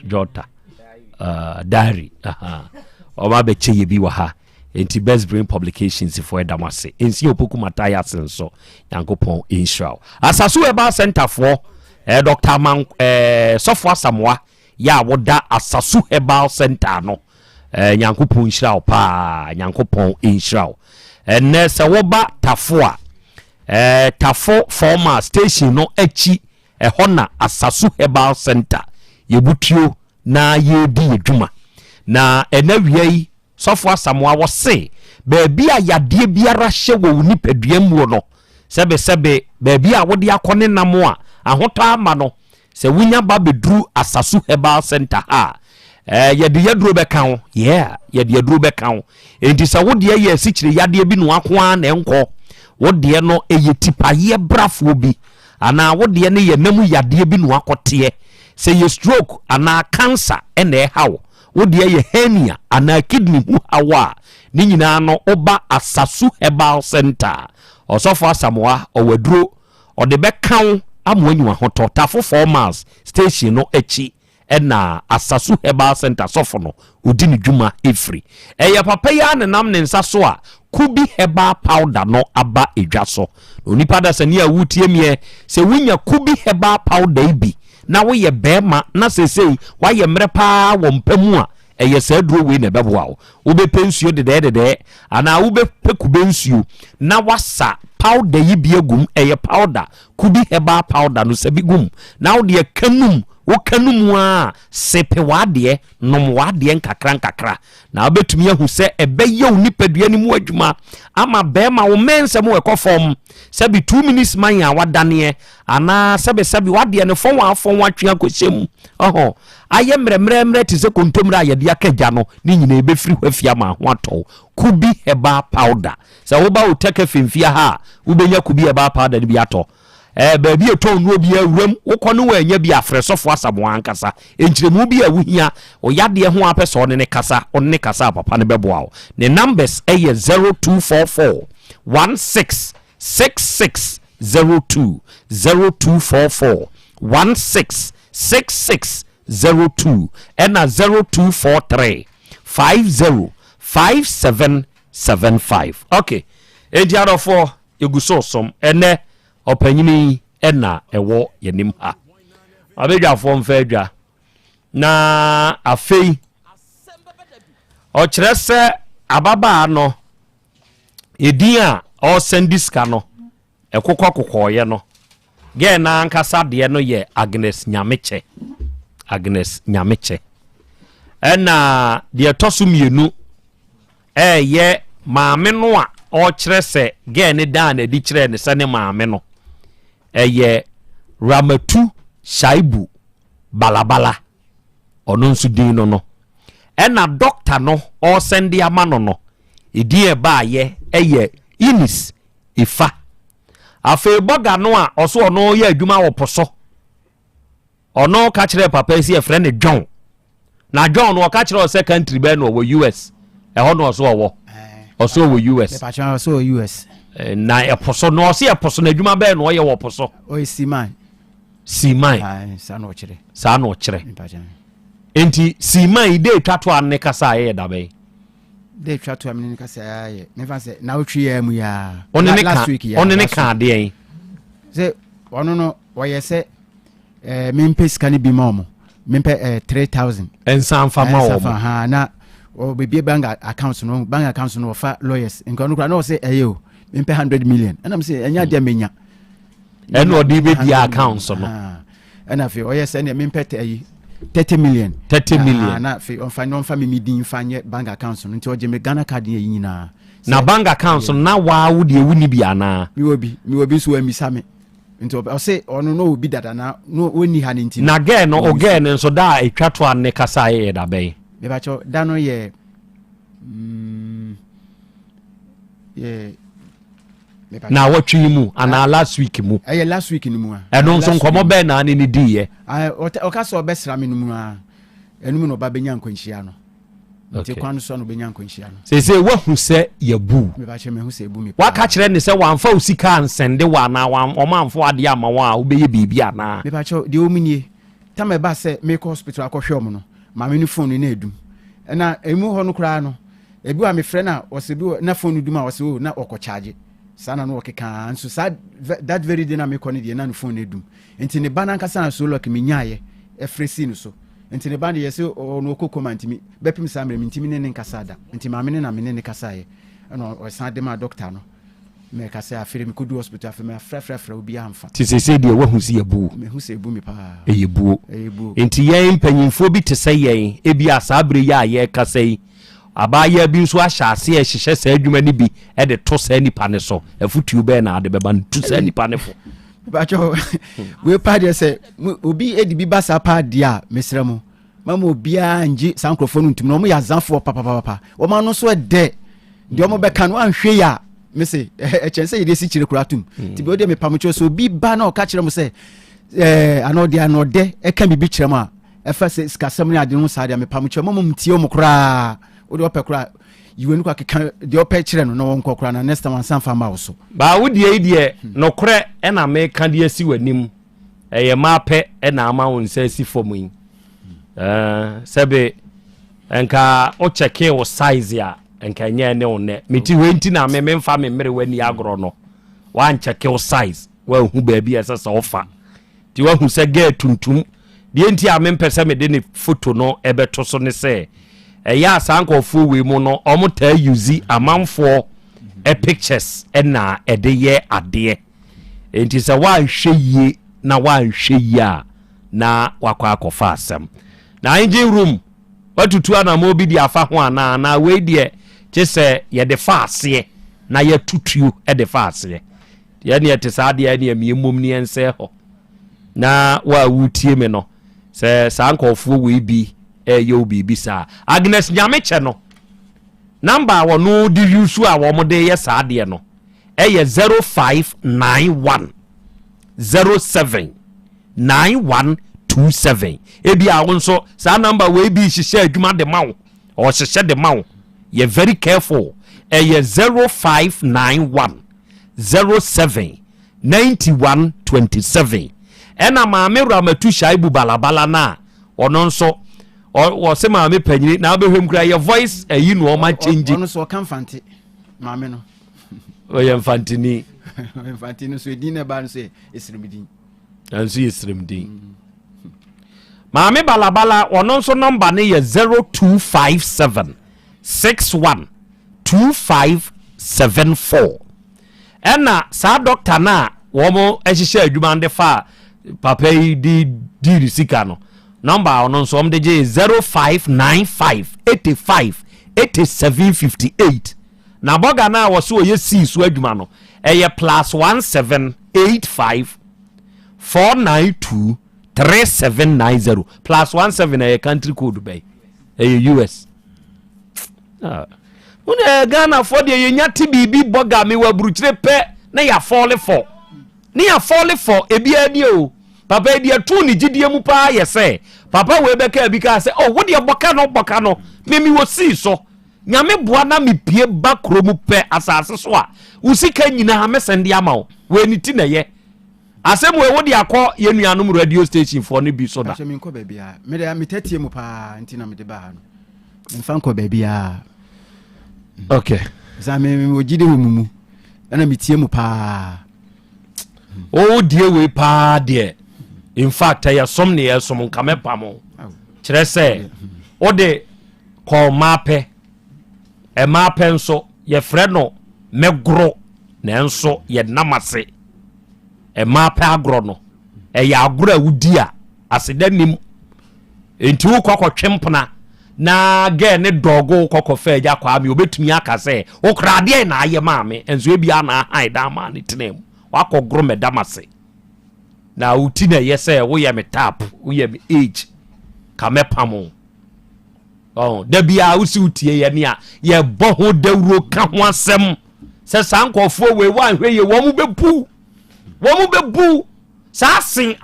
jota diary o ma beche ye bi wa ha enti best brain publications for edamase ensi opoku Matthias nso yankopon hira asaso eba center for Dr. Sofwa Samwa ya woda asasu herbal center no nyankopon hira pa nyankopon hira ene se woba tafo a tafo former station no achi hona asasu herbal center yebutuo na yedi edwuma na ene wiei Sofwa Samwa wo se baabi a yade biara hye wo nipaduam no sebe baabi a wode akone namo a ahoto ama no se wunya ba bedru asasu herbal center ha yede yaduro bekan yede yaduro bekan enti se wode ye sichire yade bi no akoa na enko wode no eyetipaye brafo bi ana wode ne ye namu yade bi no akote se ye stroke ana cancer ene hawo wode ye hernia ana kidney hu hawa ni nyina no oba asasu herbal center osofo asamoa owaduro ode bekan amwanyu ahoto tafo formals station no echi ena asasu herbal center sofo no odini dwuma efri eye papa ya ne nam ne nsa so a kubi herbal powder no aba edwa so onipa da sani a wutie mie se wunya kubi herbal powder ibi na wo ye bema na sesei wa ye mrepa wo mpamu a eye saduro we ne beboa wo be pensuo de ana wo be pekube nsuo na wasa powder yi bi agum eye powder kubi herbal powder no sabi gum na wo de kanum wokanum a sepe wade nom wade nkakra na obetumi ahu se ebeye onipadua ni mu adwuma ama bema wo mensem we kofom sabi 2 minutes man a wadane ana sabi wade ne fon watwe akohyem oho aye mremremre ti se kontomra ayede akagya no ni nyina ebefiri hwafia ma ho atɔ kubi heba powder sa wo ba Otec femfia ha ubenya kubi heba powder bi atɔ baabi eto no bi awuram wokɔ no anya bi afresofo asamo ankasa enkyiremu bi awuhia oyade ho apɛsɛ ɔne ne kasa papa ne bɛboa ne numbers ɛyɛ 0244 166602 0244 166602 ɛna 0243 505775 okay entiarofo eguso som ene opanyini ena ewo yenim ha abedwafo mfadwa na afei o kyerɛ sɛ ababa no edin a o sendiska no ekokɔkɔkɔye no ge na ankasa de no ye Agnes Nyameche ena de tosu mienu ye maame no a o kyerɛ sɛ ge ne dan na di kyerɛ ne sɛ ne maame no eye Ramatu Shaibu Balabala ono nso din no ena doctor no o sendi amano no edin ba ye eye Inis Ifa afe boga no a oso ono ye adwuma wo poso ono ka kyerɛ papa si e friend John na John no ka kyerɛ o secondary be no wo US ho no oso wo oso wo US pacha oso US na e poso no oso e poso na adwuma be no ye wo poso o Siman sa no kyerɛ enti Siman ide twato anne kasa ye da be de twato amne kasa ye me fa se na otwi ya mu ya last week ya onne ne ka de yen se ono no wo ye se mempe skani bi momo mempe 3000 ensan fa ma wo ha na o be bank account no fa lawyers nka no kra no se eyo mempe 100 million and am say enya de menya eno di be dia account no and afi o ye se ne mempe 30 million na fi on fa me din fanye bank account no nti o je me Ghana card ye nyina na bank account na wa wo de wuni bi ana mi obi so amisa me nti o se ono no obi dada na no oni ha ne nti na ge no o ge ne so da etwato anne kasa ye da be me ba cho da no ye na watwi mu ana last week mu last week ni mu eno nso nkomo be na ne di ye o ka so be sra me no mu enum no ba benya nkwanhia no nti kwanu so no benya nkwanhia no se wahu se yabu me ba che me hu se ebu me waka kyerɛ ne se wanfa usika ansende wa na ɔmanfo ade ama wa a wobɛyɛ bibi ana me ba che de omunie tama ba se me ko hospital akɔhwɛ ɔmo no ma me no phone na edum na emu hɔ no kra no ebi wa me frɛ na ɔse bi na phone dum a ɔse na ɔkɔ charge sana no okeka nso that very day na me kɔ ne de na no phone edum enti ne ba na nkasa na so lock me nyaaye efresi no so enti ne ba de yese no kokoma ntimi bepim sa mre ntimi ne nkasa da enti ma me ne na me ne kasa ye no o san de ma doctor no me kasa afire me kodu hospital afire me frɛ obi amfa ti se de wahu si yabu me hu se ebu me pa eyebu enti yɛn mpanyimfo bi te sɛ yɛn ebi asabre ya yɛ kasa yi abaya bi nso ahyase ehyehyɛ saa adwuma ni bi e de to saa nipa ne so afutuo be na ade beba ntu saa nipa ne fo bacho we pa de se obi edi bi basa pa dia mesra mu mama obi anji sankrofo no ntum no mo ya zanfo papa o ma no so de o mo be kan anhwe ya me se chense yede si kire kuratum ti bi o de me pamucho so obi ba na o ka kire mo se anode e kan bibi kire mo a e fa se skasam ni ade no sa de me pamucho mama mtie o mo kura o de opekura yiwenu kwa keka de opekire no no nkokura na next time sanfa ma wo so ba wo die die no kore e na me ka de asi wanim ye mape e na ama won sa si fom yi sebe enka o cheke wo size ya enka nya ne won ne meti wenti na me mfa me mere wani agro no wan cheke wo size wa hu ba bi esa sa ofa ti wa hu se ga tuntum de enti a me mpese me de ne photo no ebeto so ne se ya sankofo we mu no omuta use amanfo pictures na ede ye ade enti se wan hwe yie na wan hwe yie a na wakɔ akɔfa asɛm na engine room watutu ana ma obi di afa ho ana na we die che sɛ yɛde fa aseɛ na yɛtutuo de fa aseɛ yɛne yɛte saa deɛ ne yɛmmom ne yɛnsɛ hɔ na wa wutie me no sɛ saa nkɔfoɔ wei bi ɛyɛ obi bi saa Agnes Nyameche no number wɔno di yusu a wɔn de yɛ saa deɛ no ɛyɛ 0591 079127 ebi a wo nso saa number wei bi hyehyɛ adwuma de ma wo or hyehyɛ de ma wo you very careful ɛyɛ 0591 079127 ɛna maame Ramatu Shaibu balabala na ɔno nso ɔsɛ maame panyini na abɛhwem kura yɛ voice ayi no ɔma change ɔno so ɔka mfante maame no ɔyɛ mfantini mfantini so edin na ba no so esrimdin anso esrimdin maame balabala ɔno nso number ne yɛ 0257 612574 ɛna saa doctor na wɔn ɛhyehyɛ adwuma de fa papa yi di risika no number ɔno nso wɔn de gye 0595858758 na boga na wɔso ɔyɛ C so adwuma no ɛyɛ +1785 492 3790 +17 ɛyɛ country code bɛyi ɛyɛ US una Ghana for de yenya ti bibi boga me wa burukyire pɛ na ya fall for ni ya fall for ebi ani o papa de atu ni gidie mu pa yɛ sɛ papa we bɛka bi ka sɛ oh wo de boka no me wo si so nyame boa na me pie ba kromu pɛ asase so a usika nyina ha mesende ama wo we ni ti na ye asem we wo de akɔ ye nuanom radio station for ne bi so da asem nko ba bia me de me tatie mu pa nti na me de ba ha no mfa nko ba bia okay za me ogide wo mumu ana metie mu pa o die we pa de in fact ya som ne ya som nkamepa mo kire se o de ko mape e mape nso ye frɛ no megro na nso ye namase e mape agro no e ya agro awudi a asedanim enti wo kwakɔtwempna na ge ne dogo kokofa agya kwa me obetumi aka se wo krade na aye maame enzo bia na haida ma ne tenem wakɔgro me damase na uti na yese wo ye me tap wo ye me age ka me pamo da bia wo si utie ye ne a ye bɔ ho dawuro ka ho asɛm se sankofo we wan hwe ye wo mu bebu sa asen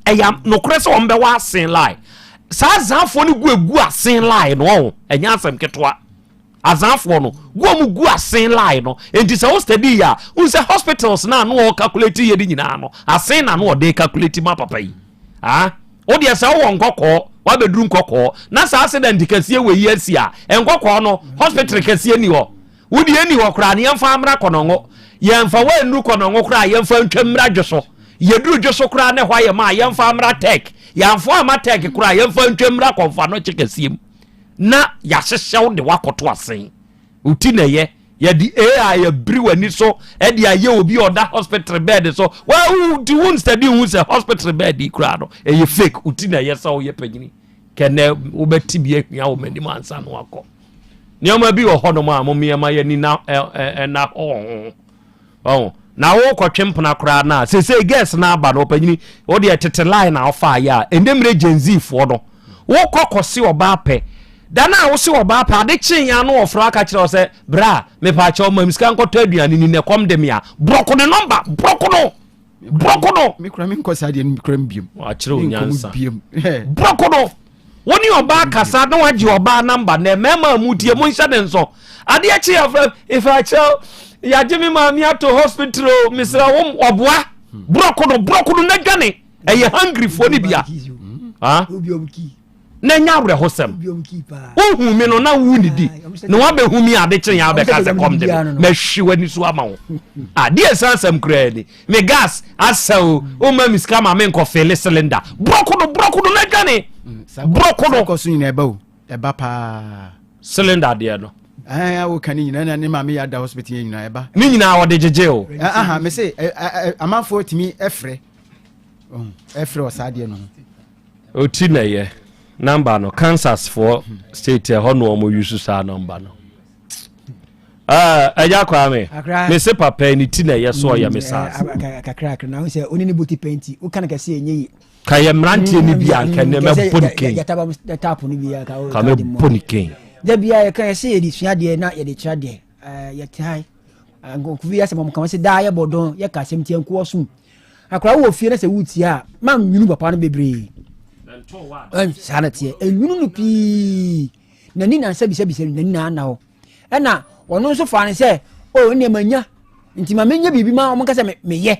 ɛya nokore se wo mbe wa asen lai sa azanfo no gu asen line no enya asem ketwa azanfo no gu asen line no enti sa wo study ya unse hospitals na no calculate ye di nyina no asen na no de calculate ma papa yi o de sa wo nkokɔ wa beduru nkokɔ na sa accident kasie we yi asia nkokɔ no hospital kasie ni ho wo de ani ho kra ne yemfa amra konongo yemfa wa enu konongo kra yemfa ntwamra dwoso yeduru dwoso kra ne hwa ye ma yemfa amra tech yamfo amatek kura yemfa ntwamra konfa no chekasiem na yahyehyɛw de wakoto asen uti na ye di AI bri wani so e de aye obi oda hospital bed so wa di won study who say hospital bed kura no e fake uti na ye so ye panyini kene obeti bi ahia wo mani mansa no akɔ nyoma bi wo hono ma momiyama ye ni na na na wo kwatwempna kura na sese guess na aba no panyini wo de tete line na ofa ya endemre genzi fo no wo kokose oba pɛ da na wo se oba pɛ ade kyen ya no ofra aka kire o se bra me pa cha o ma miska nkoto aduane ni ne kom de me a broko ne number broko no me kura me nkosa de me kura mbiem a kire onyansa broko no woni oba kasa na waji oba number na mema mutie mo nhyɛ ne nso ade kyen ya if I tell ya jimi ma mi ato hospital misra wo oboa broko no na gane eye hungry for ni bia na nya wre hosem wo hu mi no na wu ni di na wa be hu mi ade kyen ya be ka se kom de ma hwiwani so ama wo ade esansam kra ni me gas asaw o ma miska ma me nko fill cylinder broko no na gane broko no ko so ni eba o eba pa cylinder de no wo kan nyina na ne ma me ya da hospital nyina eba ni nyina wo de jeje o me say amanfo timi efre o sa de no Otina ye. Number no Kansas for state hono mo use sa number no. Eja kwa me se papa ni tina ye so ya me sa. Kakra na wo se oni ni boti penti. Wo kana kase enye. Ka ye mrantie ni bia nka ne me poniken. Ya taba tapu ni bia ka me poniken. Da bia ye kan se ye di sua de na ye de kira de. Ye tai. Ngoku vi asem mo kan se da ye bodon ye ka sem tie nko osum. Akra wo fie na se wuti a ma nwunu papa no bebre. Sanate enwunu no pi na ni na sabi na ni na na ho na ono so fa ne se o ne manya nti ma menya bibi ma o mo ka se me ye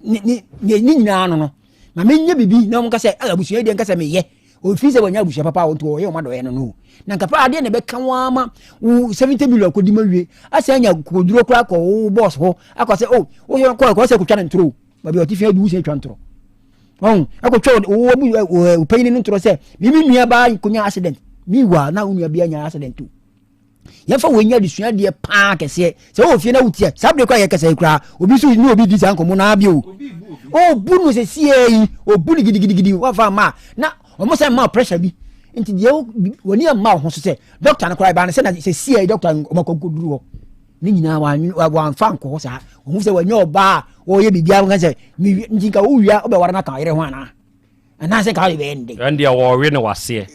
ni nyina no ma menya bibi na o mo ka se abusu de nka se me ye o fi se wanya abusu papa o to o ye o ma do ye no na nka pa ade ne be ka wa ma 70 million ko di ma wie asa anya ko duro kra ko boss ho akwa se o ye ko se ko twa ntro ba bi o ti fi adu se twa ntro ako cho o payin no ntro se mi nua ba konya accident mi wa na nua bia nya accident tu ya fa wonya disua de pa kese se o fie na wutie sabre kwa ye kese kra obi su ni obi di san komo na bia o bunu se sie o bunu gidigidi wa fa ma na o mo se ma pressure bi nti de woni ma ho so se doctor na kwa ba na se na se sie doctor o makokoduru ho ni nyina wa fa nko sa o mu se wanya oba o ye bibia nka se njinka wo wia o be wara na ka yere ho ana se ka le bende and ya wo we na wase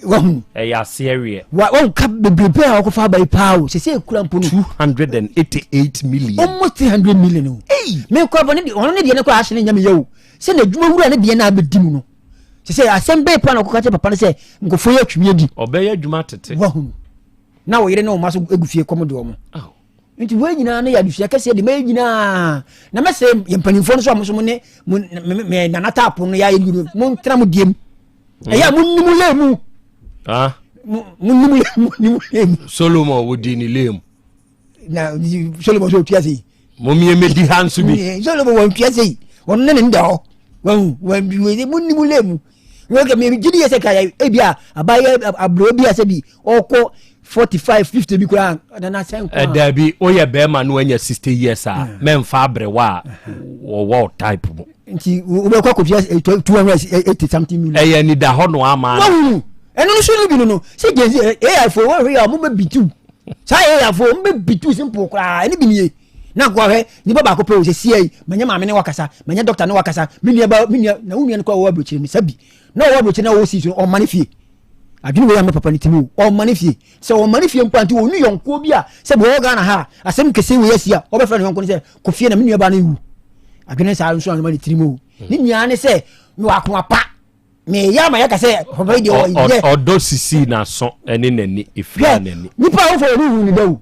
ya serie wa ka bebrebe a ko fa bai pao se kura mpo 288 million almost 300 million me ko ba ne di ono ne di ne ko ahye ne nyame yewu se na dwuma wura ne di na abedimu no se Asem Beba na ko ka che papa ne se nkofo ye atwumi di obeya dwuma tete wa hu na wo yere ne o maso egufie komodo mo nti we nyina na ya dufia kase de me nyina na me se yempanimfo no so amoso mo ne me na natapo no ya yuru mo ntra mo diem eya mo nimu lemu mo nimu lemu Solomon wodi ni lemu na Solomon so tiase mo mi emedi hansu bi Solomon won tiase won ne nda ho won we mo nimu lemu we ke me gidi yese ka e bia abaye abro bia se bi oko 45-50 bi kura na senko Dabi o ye be ma no anya 60 years a memfa abrewa wo type mo nti we kwa ko 280 something million ni da ho no ama enu no so bi no se genzi AI for we ya mo be bitu sa AI for mo be bitu simple kura eni bi nie na kwa he ni baba ko pe o se sie manya ma me ne wakasa manya doctor ne wakasa mi ne na unu ne kwa wo abrochire mi sabi na wo abrochire na wo si so o manifie adwene we ya me papa ni timi o manifie se o manifie mpanti onu yonko bi a se bo ga na ha asem kese we yasia o be fa ne yonko ni se ko fie na me nua ba na wu adwene sa nso an ma ni timi ni nua ne se no akoma pa me ya ma ya ka se papa di o ye odo sisi na so ene nani ifia nani nipa wo fa ru ni dawo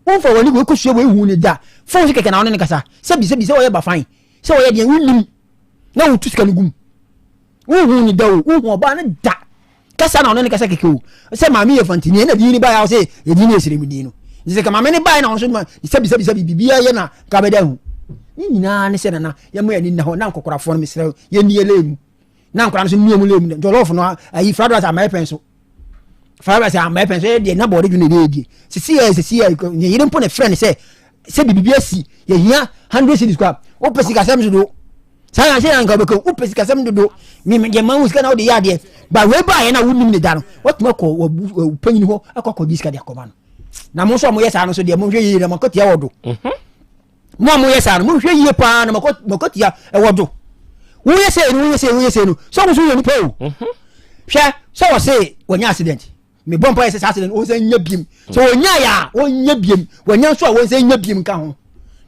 wo fa woni ko sua we hu ni da fo se keke na woni ne kasa se bi se o ye ba fine se o ye de wunim na wo tu sika no gum wo hu ni dawo wo hu oba ne da kasa na ono ne kasa kekeu se maami ye fantini na di ni ba ya se e di ni esire mudi no se ka maami ne ba na onso ma se bibia ye na ka be da hu ni nyina ne se na ye mo ya ni na ho na nkokorafo no mesere ye ni elemu na nkora no so ni emu lemu jollof no ayi fried rice am penso fried rice am penso ye de na body dwene de die se ye yire mpo ne friend se bibia si ye hia 100 cedis kwa o pesi ka sem so do saya se anka beko o pesi ka sem do mi je ma wuska na o de ya de ba we ba ye na wunim ne da no what ma ko panyin ho akọ diska de akọba no na mo so mo yesa no so de mo hwe yi na makotia wodo mo yesa no mo hwe yi pa na makotia e wodo wo yesa no so mo so ye ni pa o hwe so wo se wonya accident me bompa yesa accident o se nya biem so wonya ya wonya biem wonya so a wo se nya biem ka ho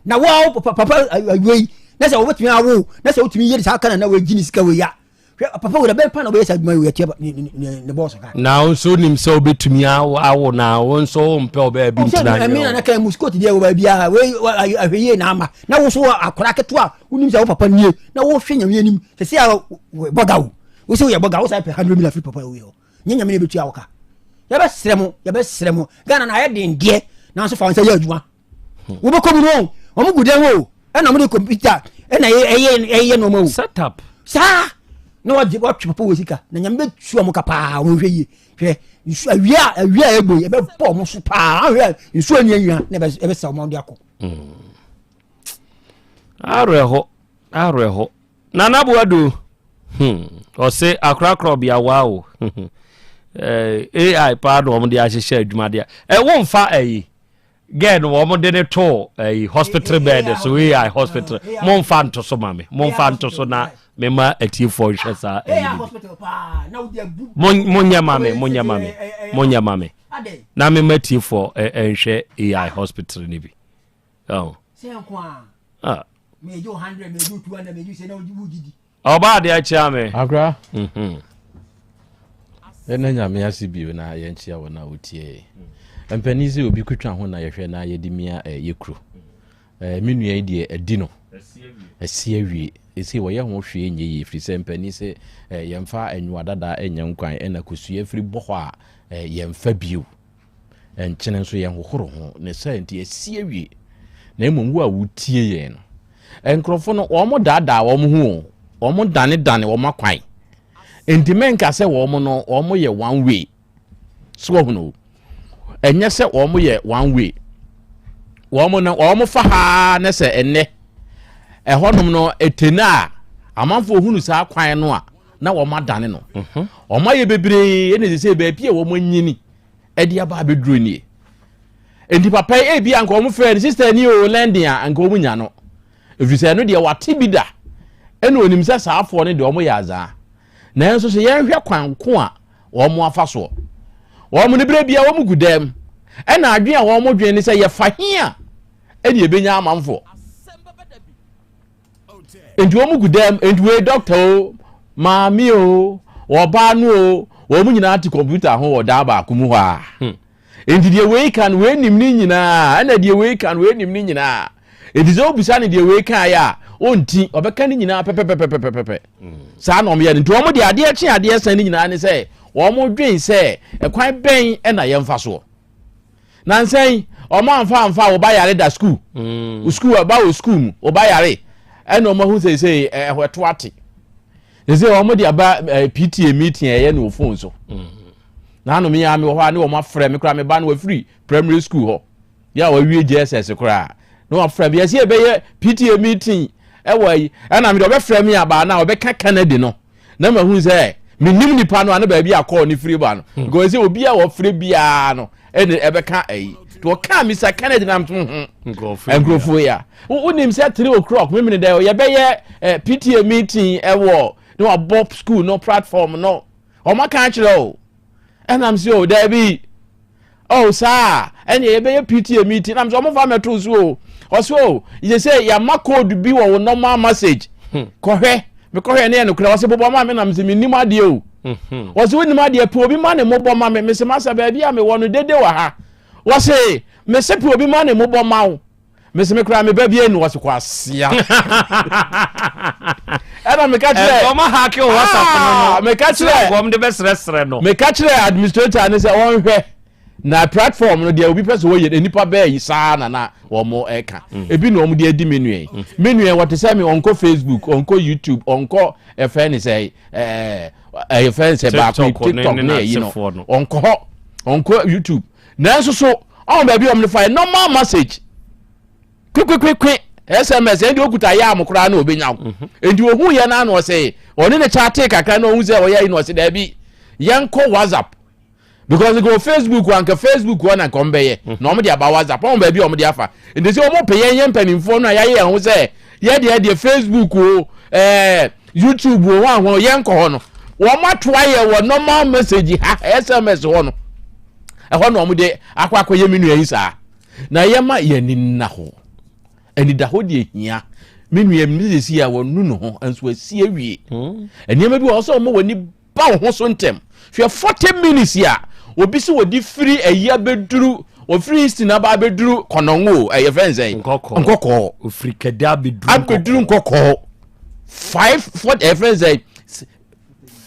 na wo papa awei na se wo betumi awo na se wo tumi ye sa kana na we gini sika we ya papa wo da be pa na we sa dwuma we atia ne boss ka na onso nim se obetumi awo na onso mpe oba bi ntina me na ka muskot dia wo ba bia we ahweye na ama na wo so akora keto a unim se wo papa nie na wo hwe nyame anim se se boga wo se wo ye boga wo sa pe 100 million free papa wo yo nyame ne betu awoka ya be sremo gana na ye den die na so fa won se ya adwuma wo be komi no o mu gude wo e na mo de computer e na ye no mo setup sa no wa papa wo sika na nyame betu mo kapa wo hwe yi hwe nsu awia ebo ye be po mo so pa ahwe nsu ani anwa na e be sa mo de akọ arweho nana buado or say Accra Krobea wow. AI part of the Ashisha Jumadia. I won't fire a again, woman didn't tour a hospital bed, so AI hospital. Monfanto so mammy, Monfanto so na, Mema at you for Shasa. Monya Mammy. Now me met you for a share AI hospital, Nibi. Oh. May you 100, may you 200, may you say no, you would. Oh, bad, dear Charmy. Agra. Enya me asibi na ye nchia wona otie. Empanizi obi kutwa ho na ye hwe na ye dimia yekru. Menua yi de adi no. Asie wie. Esi wo ye ho hwe enye ye firi se empanizi yemfa anwa dada enya nkwan ena kosua firi boho a yemfa biu. Enchene nso ye hohoro ho ne se nti asie wie. Na emomwu a wotie ye no. Enkrofo no wo mo dada wo mo hu. Wo mo dane wo makwan. Enti menka se wo mo no wo mo ye one way so wo no enye se wo mo ye one way wo mo no wo mo fa ha ne se enne honom no etena amanfo hunu sa kwan no a na wo madane no wo ma ye bebre ene se be pie wo mo nyini edi aba beduro ni enti papa e bia nko mo friend sister ni o landing a nko mo nya no efise no de wate bida ene onim se sa afo ne de wo mo ya azaa na enso se yen hwe kwanko a wo mo afa so wo mo ne bre bia wo mo gudam e na adwen a wo mo dwen ni se ye fa hia e de ebenya amanfo enti wo mo gudam enti we doctor maami o wo ba no o wo mo nyina ati computer ho wo da ba kumu ho a enti de we kan we nim ni nyina na de we kan we nim ni nyina enti zo bisa ni de we kan ya onti obeka ni nyina pepepepepepepe sa na omye nti omo de ade a chi ade san ni nyina ne se omo dwen se ekwan ben e na yemfa so na nsen omo amfa wo ba yare da school school ba wo school mu wo ba yare e na omo hu se ehweto ate ze omo de aba PTA meeting e na phone so na no me ya me ho a ne omo afre me kra me ba na wa free primary school ho ya wa wie JSS kra no afre bi se be ye PTA meeting ewe ana me do be frame ya ba na obeka Canada no na ma hu say me nim nipa no ana ba bi akọ ni free ba no go say obi a wo free bia no ene ebeka to ka mi sa Canada na mgrofo ya unim say 3 o'clock me da ye be ye PTA meeting ewo no bob school no platform no o ma kan kire o and am say o da bi oh sir ene ye be ye PTA meeting am so mo fa meto so also you say ya code bi wo normal message kohwe me kohwe ne no kura wo se bobo ma me na me se minim ade o wo se wonim ade pe obi ma ne mobo ma me se masa ba bia me wono dede wa ha wo se me se pe obi ma ne mobo ma wo me se me kura me ba bia no wo se kwa sia era me ka tire o ma hack o WhatsApp no me ka tire wo me de be sresre no me ka tire administrator ne se won hwe na platform no de obi pese wo ye nipa ba yi saa na wo mo eka ebi no mo de adi menu what say me onko Facebook onko YouTube onko FN say FN say ba TikTok na you know onko YouTube na so on ba bi o me fa normal message quick SMS and okuta ya amkura na obenya enti ohun ye na no say oni ne chat kakra na ohun say o ya no say da bi yanko WhatsApp because go Facebook one and come be no mo dia ba WhatsApp on ba bi o mo dia fa enti say o mo peye yen panimfo no ya ye ho say ye de Facebook o YouTube o wan ho yen ko ho no wo matwa ye wo normal message ha SMS ho no e ho no mo de akwa ye menu yi sa na ye ma ye ni na ho eni da ho de hia menu ye mi si ya wo nu no ho anso asi awie eni ma bi wo so mo wani ba ho so ntem hwe 40 minutes ya obi si wodi free eya beduru o free stina ba beduru konongo eye friends nkoko o free kada beduru nkoko 5 friends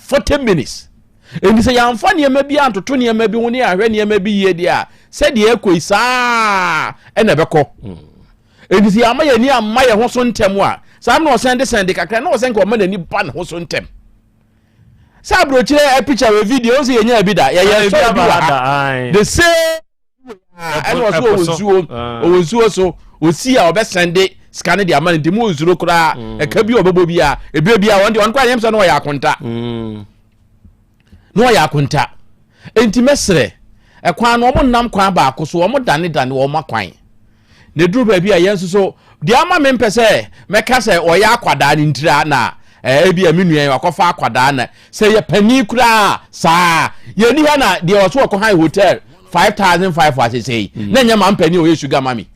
40 minutes eni se ya amfa ne ma bi antoto ne ma bi woni ahwe ne ma bi ye dia se de ekoisa e na beko eni se ama ye ni ama ye ho so ntem a sam no send kakra na o send ko ma na ni ban ho so ntem sabro chire a picture we video o se yenya bi da ye so bi wa the same and was so so o si a obe send scan de amane de mu nzuro kura eka bi obebo bia ebire bia won de won kwa nyemso no ya akonta no ya akonta enti mesre ekwan no mo nam kwan ba akoso wo mo dane wo makwan ne duru ba bia yenso so de ama me mpese meka se oya akwada ni ntira na ebi aminuan wakofa akwada na se ye pani kura sa ye ni ha na de oso ko high hotel 5,500 wa say na nya ma mpani o ye sugar mami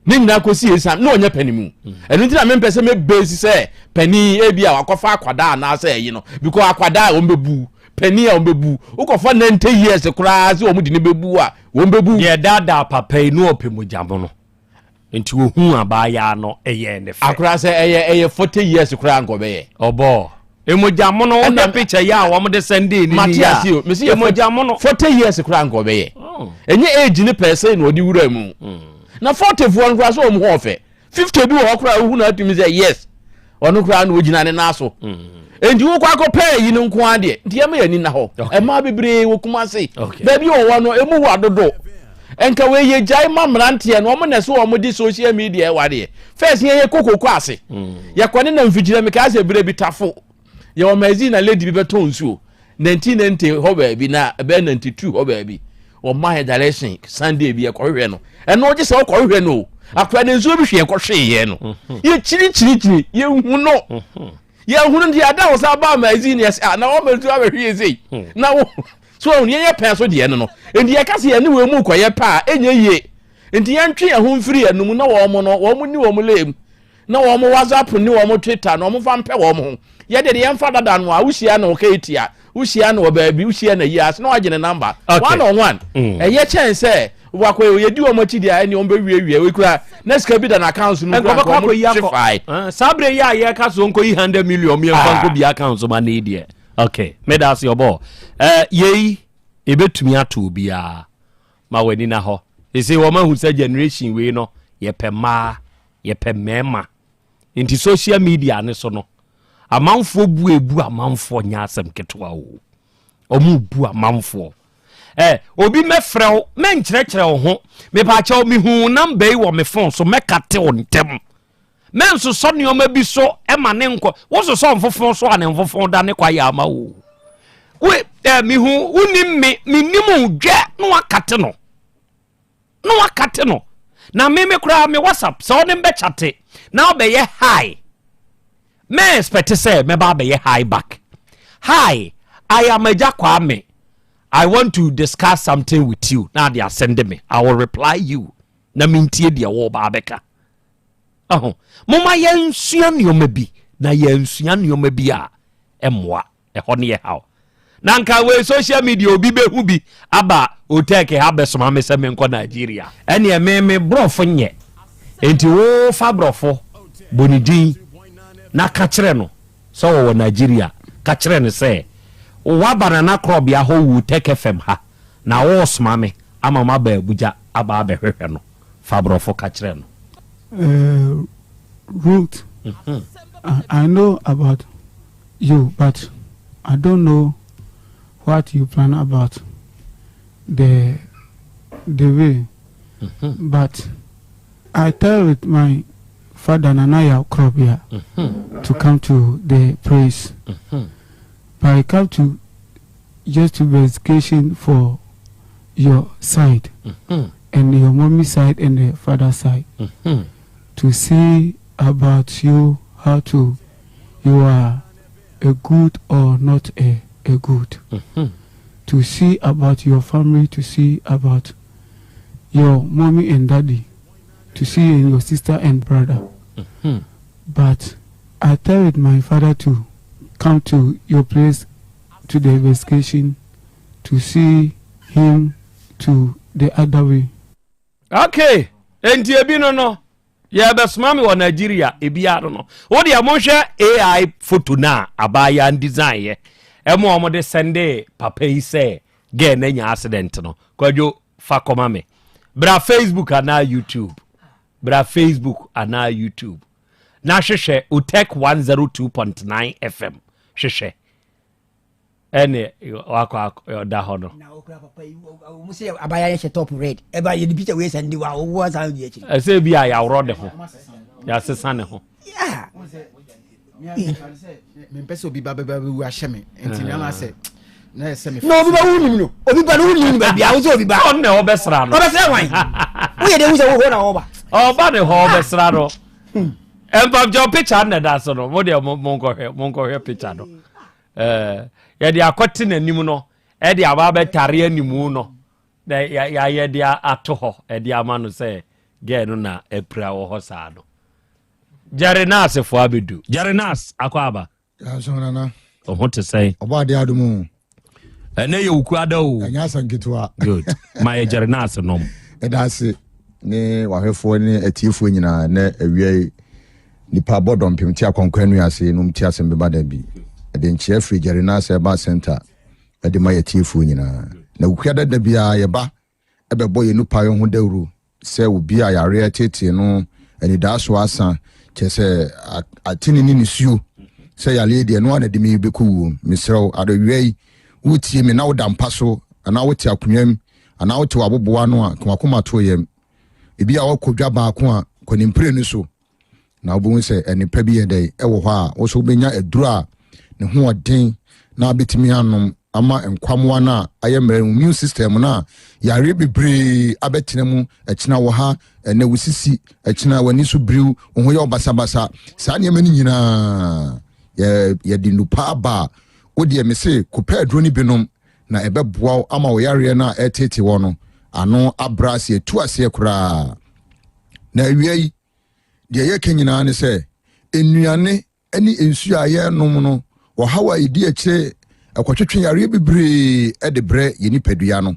ni na ko si esam na onya pani mu enu ntina me mpese me base se pani ebi a wakofa akwada na say yi no because akwada o mbebu pani a o mbebu ukofa 90 years kura se o mu di ne bebu a o mbebu ye dada papa inu opemu jamo no nti ohun abaya no eye ne fe akura se eye 40 years kura ngobeye obo emojamo no na picture ya wo de sende ni Matiasio mesi emojamo no 40 years kura ngobeye enye age ni person no di wura mu na 40 fo nkura so omu ho fe 50 bi wo kura hu na atumi say yes ono kura no ogina ne naso endi wo kwa ko pay yi no nko ade nti ema yani na ho ema bebre wo kuma se ba bi wo no emu wo adodo enka we ye jai mamrantie no mo na so wo di social media wade first ye kokoko ase ye kwone na mfigire me ka se bire bi tafo ye o mazi na lady bi beto nsuo 1990 ho ba bi na be 92 ho ba bi o my direction Sunday bi ye kohwe no eno je se o kohwe no akwa ne nsuo bi hwe kohwe ye no ye chiri ye hu no ye hu no dia da wo sa ba mazi ne na o metu abehwe zei na wo so on ye pen so de no endi ye kase ye ne we mu koye pa enye ye endi ye ntwe ye ho mfiri enum na wo mo no wo mu ni wo mu lem na wo mo WhatsApp ni wo mo Twitter na wo mo fa mpe wo mo ye de ye mfa dada no a wuhia na oketia wuhia na oba bi wuhia na yi as na wagene number 101 ye chen say wakwe ye di wo mo chi dia eni on be wie we kura na ska bi da na account no kura ko yi sabre ya ye ka so nko yi 100 million mi fa nko bi account so ma na die okay me da se obo yei ebetumi ato bia ma wani na ho e say wo ma hu sa generation we no ye pema ye pemema inti social media ne so no amanfo bu ebu amanfo nya asem ketwa o omu bu amanfo obi mefrɛ me nkyerɛkyerɛ wo ho me pa cha mi hu number yi wo me phone so mekate wo ntem men so so neoma bi so ema ne nko wo so so mfofo so ane mfofo da ne kwa ya ma wo we mi hu unim me nimu dwa no akate no na me kura me WhatsApp so ne be chate na obeye hi me expect say me ba be hi back hi I am Ejakwa me I want to discuss something with you now they are sending me I will reply you na mintie dia wo ba beka moma yensua nioma bi na yensua nioma bi a emwa ho ne ye haw na nka we social media obi behu bi aba Otec ha besoma me se me nko Nigeria ene me brofo nye enti wo fa brofo bonidin na ka kire no so wo Nigeria ka kire ne se wa banana Krobea ho Otec FM ha na wo soma me ama ma ba Abuja aba behwehwe no fa brofo ka kire no Ruth, I know about you, but I don't know what you plan about the way. But I tell with my father Yaw Krobea to come to the praise. But I come to just investigation for your side and your mommy side and the father side to see about you, how to you are a good or not a good. To see about your family, to see about your mommy and daddy, to see your sister and brother. But I tell my father to come to your place to the investigation to see him to the other way. Okay, and no. Yeah, but mommy wa Nigeria ebiaro no. Wo dia mo hwe AI photo na abaya design ye. Emo omo de sende papa yi say ge na nya accident no. Kwajo fa koma me. Bra Facebook ana YouTube. Na hwehwe Otec 1029 FM. Hwehwe. ene wako da hono mu say abaya ye top red e ba ye picture we send wa wo san di echi e say bia ya wro de ho ya sesane ho yeah me pese obi ba wu ahye me enti na ma say na say me no obi ba wu nim no obi ba no wu nim ba bia wo say obi ba on ne obesra no obesra wan wo ye de wu say wo na wo ba ba ne ho obesra no empam jo picture na da so no mo de monko he picture no ya de akote nanim no e de aba betare animu no ya ye de ato ho e de ama no say ge no na epra wo ho sa no Jarinas fo abedu Jarinas akwaba ya so na o te say oba de adumu ene ye wuku ada o anya sanketwa good my Jarinas no e da se ne wahwefo ne atifo nyina na awie nipa bodom pimti akonkwanu ase no mti Asem Beba Dabi de nchia free Jarinas Eba Center e de my atifo nyina na wuku ada da bia ye ba ebebo ye nupa yo ho dawru se obi a yare tete no ani da so asa chese atini ni nisuo se yale de no ana de me beku misrew adowie wutie me na woda mpaso ana wote akunwam ana wote waboboa no a komakoma to yem ebi a wakodwa ba ko a konimpre ni so na obo se enipa bi yedai ewo ho a wo so benya eduru a ne ho odin na betimi anom ama enkwamwa na ayemre immune system na yare bebre abetena mu ekina wo ha ene wusisi ekina wani so briw wo ye obasabasa sa ne mani nyina ye dinupa ba odi emese kopa adroni binom na ebeboa ama wo yare na etete wo no ano abrase etu ase kura na wiei de ye kenyina ne se enuane ani ensu aye nom no wo hawa idi akire akwatwetwe yare bebre de bre yeni padua no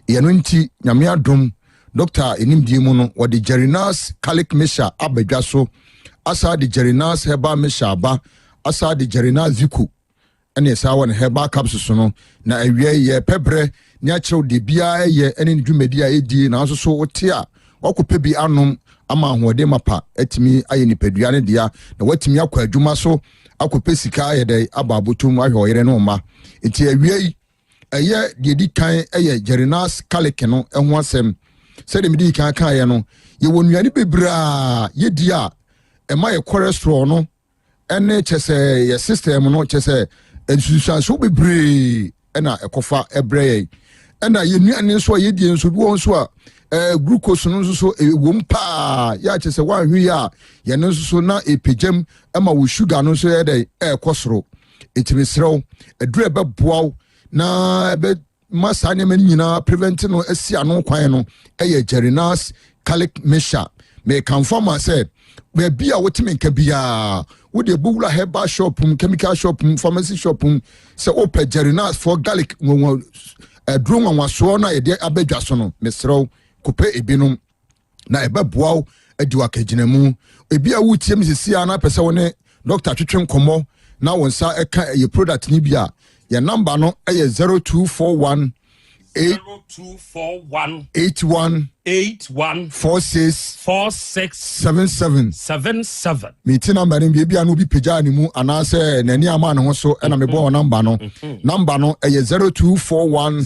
yeno nti nyame adom doctor enimdie mu no wo de Jarinas calic mesha abadwa so asa de Jarinas heba mesha aba asa de Jarinas ziku ene sa won heba capsules no na awie ye pebre nya chew de bia ye ene dwumadi a edi na so so wote a wakope bi anom ama hoode mapa atimi aye ni padua ne dia na watimi akwa adwuma so akope sika ayede ababotum ahwoyere no ma enti awie eye de di kan eye Jarinas calic no ho asem se de medi kan kan ye no ye wonuane bebra ye dia e ma ye cholesterol no ene chese ye system no chese ensusanso bebre ena ekofa ebre ena ye nuane so ye die nso wo nso a glucose no so wompa ya chese wan hwi ya ye no so na epejam ama wo sugar no so ye dey ekosoro etimisrew edure beboaw na be masane men nyina prevent no asia no kwan no eye Jarinas calic mesha me confirm say be bia wotime nka bia wo de bugula herbal shop chemical shop pharmacy shop se open Jarinas for garlic nwo eduro nwa so na ye de abadwa so no mesrew kope ebinum na ebeboaw adi wakaginamu ebi a wutie misisia na pese woni doctor twetwe nkomo na wonsa eka ye product ni bia ya number no eye 0241 81 Miti number ni bia no bi peja ni mu anase nani ama ne ho so na me bo number no eye 0241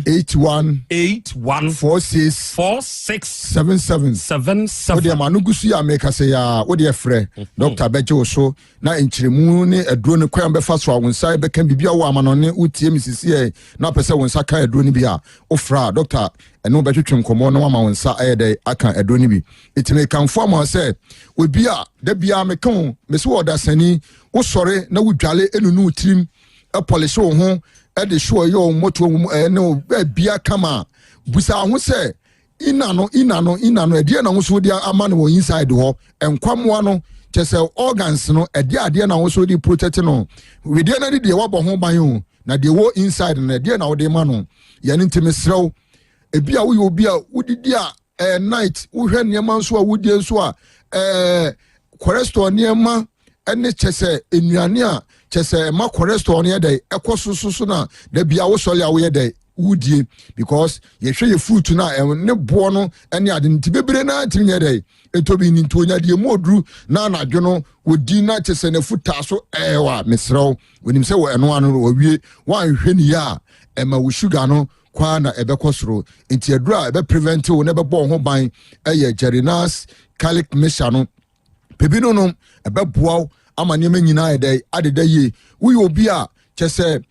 81 46 odi ama no gusu ya make say ya odi efre doctor beje so na enchiremu ne aduro ne kwan be fa so awonsa be kan bibia wo ama no ne utie misisi e na pese wonsa kan aduro ni bia ofra doctor eno betwetwe nkomo no ama wonsa ayede aka aduro ni bi itime kan form say we bia da bia me kan me so oda sani wo sore na wo dwale enunu tirim e polish wo ho e de show yo moto no bia kama busa ho say inano e de na wo so dia ama no inside ho enkwamwa no chese organs no e de ade na wo so di protect no we de na de wo bo ho ban o na de wo inside na de na wo de ma no ya ni ntime srew ebia wo obi a wodidi a night wo hwe niam nso a wodi nso a cholesterol niam ene chese enuane a chese ma cholesterol ne dey ekososo na da bia wo sole a wo ye dey wudie because yɛhwɛ yɛ fruit na ne boɔ no ɛne ade nti bebre na ntimi nyɛ dɛ etobi ni ntonya de mu oduru na anadwo no wodi na kyese na futa so ɛwa mesrɛw wonim sɛ wɔ ɛno ano no wie wanhwɛ ni ya ɛma wo sugar no kwa na ɛbɛkɔ soro nti adura ɛbɛ prevent wo na ɛbɛbɔ ho ban ɛyɛ Gerinas garlic mixture no pebi no no ɛbɛboa ama nneɛma nyinaa ɛdɛ adeda yie woyɛ obi a kyese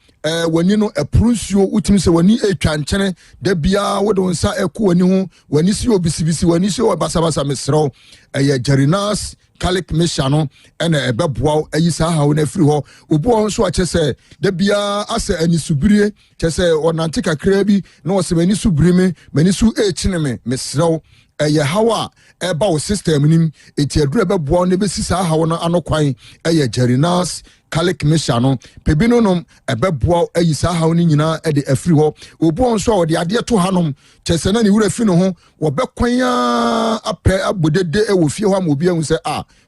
wani no ɛpronsuo wotimi sɛ wani etwa nkyene da bia wode nsa ɛko wani ho wani si obisibisi wani si obasabasa mesrɛw ɛyɛ Gerinas garlic mixture no ɛna ɛbɛboa ayi saa hawo na afiri hɔ obu hɔ nso akyɛ sɛ da bia asɛ ani subire kyɛ sɛ ɔnante kakra bi na ɔsɛ mani subire me mani su ɛkyene me mesrɛw ɛyɛ hawa ɛba wo system nim eti adura bɛboa ne bɛsi saa hawo no ano kwan ɛyɛ Gerinas garlic mixture no pebi no ɛbɛboa ayi saa hawo no nyinaa ɛde afiri hɔ obu hɔ nso a ɔde adeɛ to hanom kyɛ sɛ na ne wura fi no ho wɔbɛkwan apɛ abodede ɛwɔ fie hɔ ama obi ahu sɛ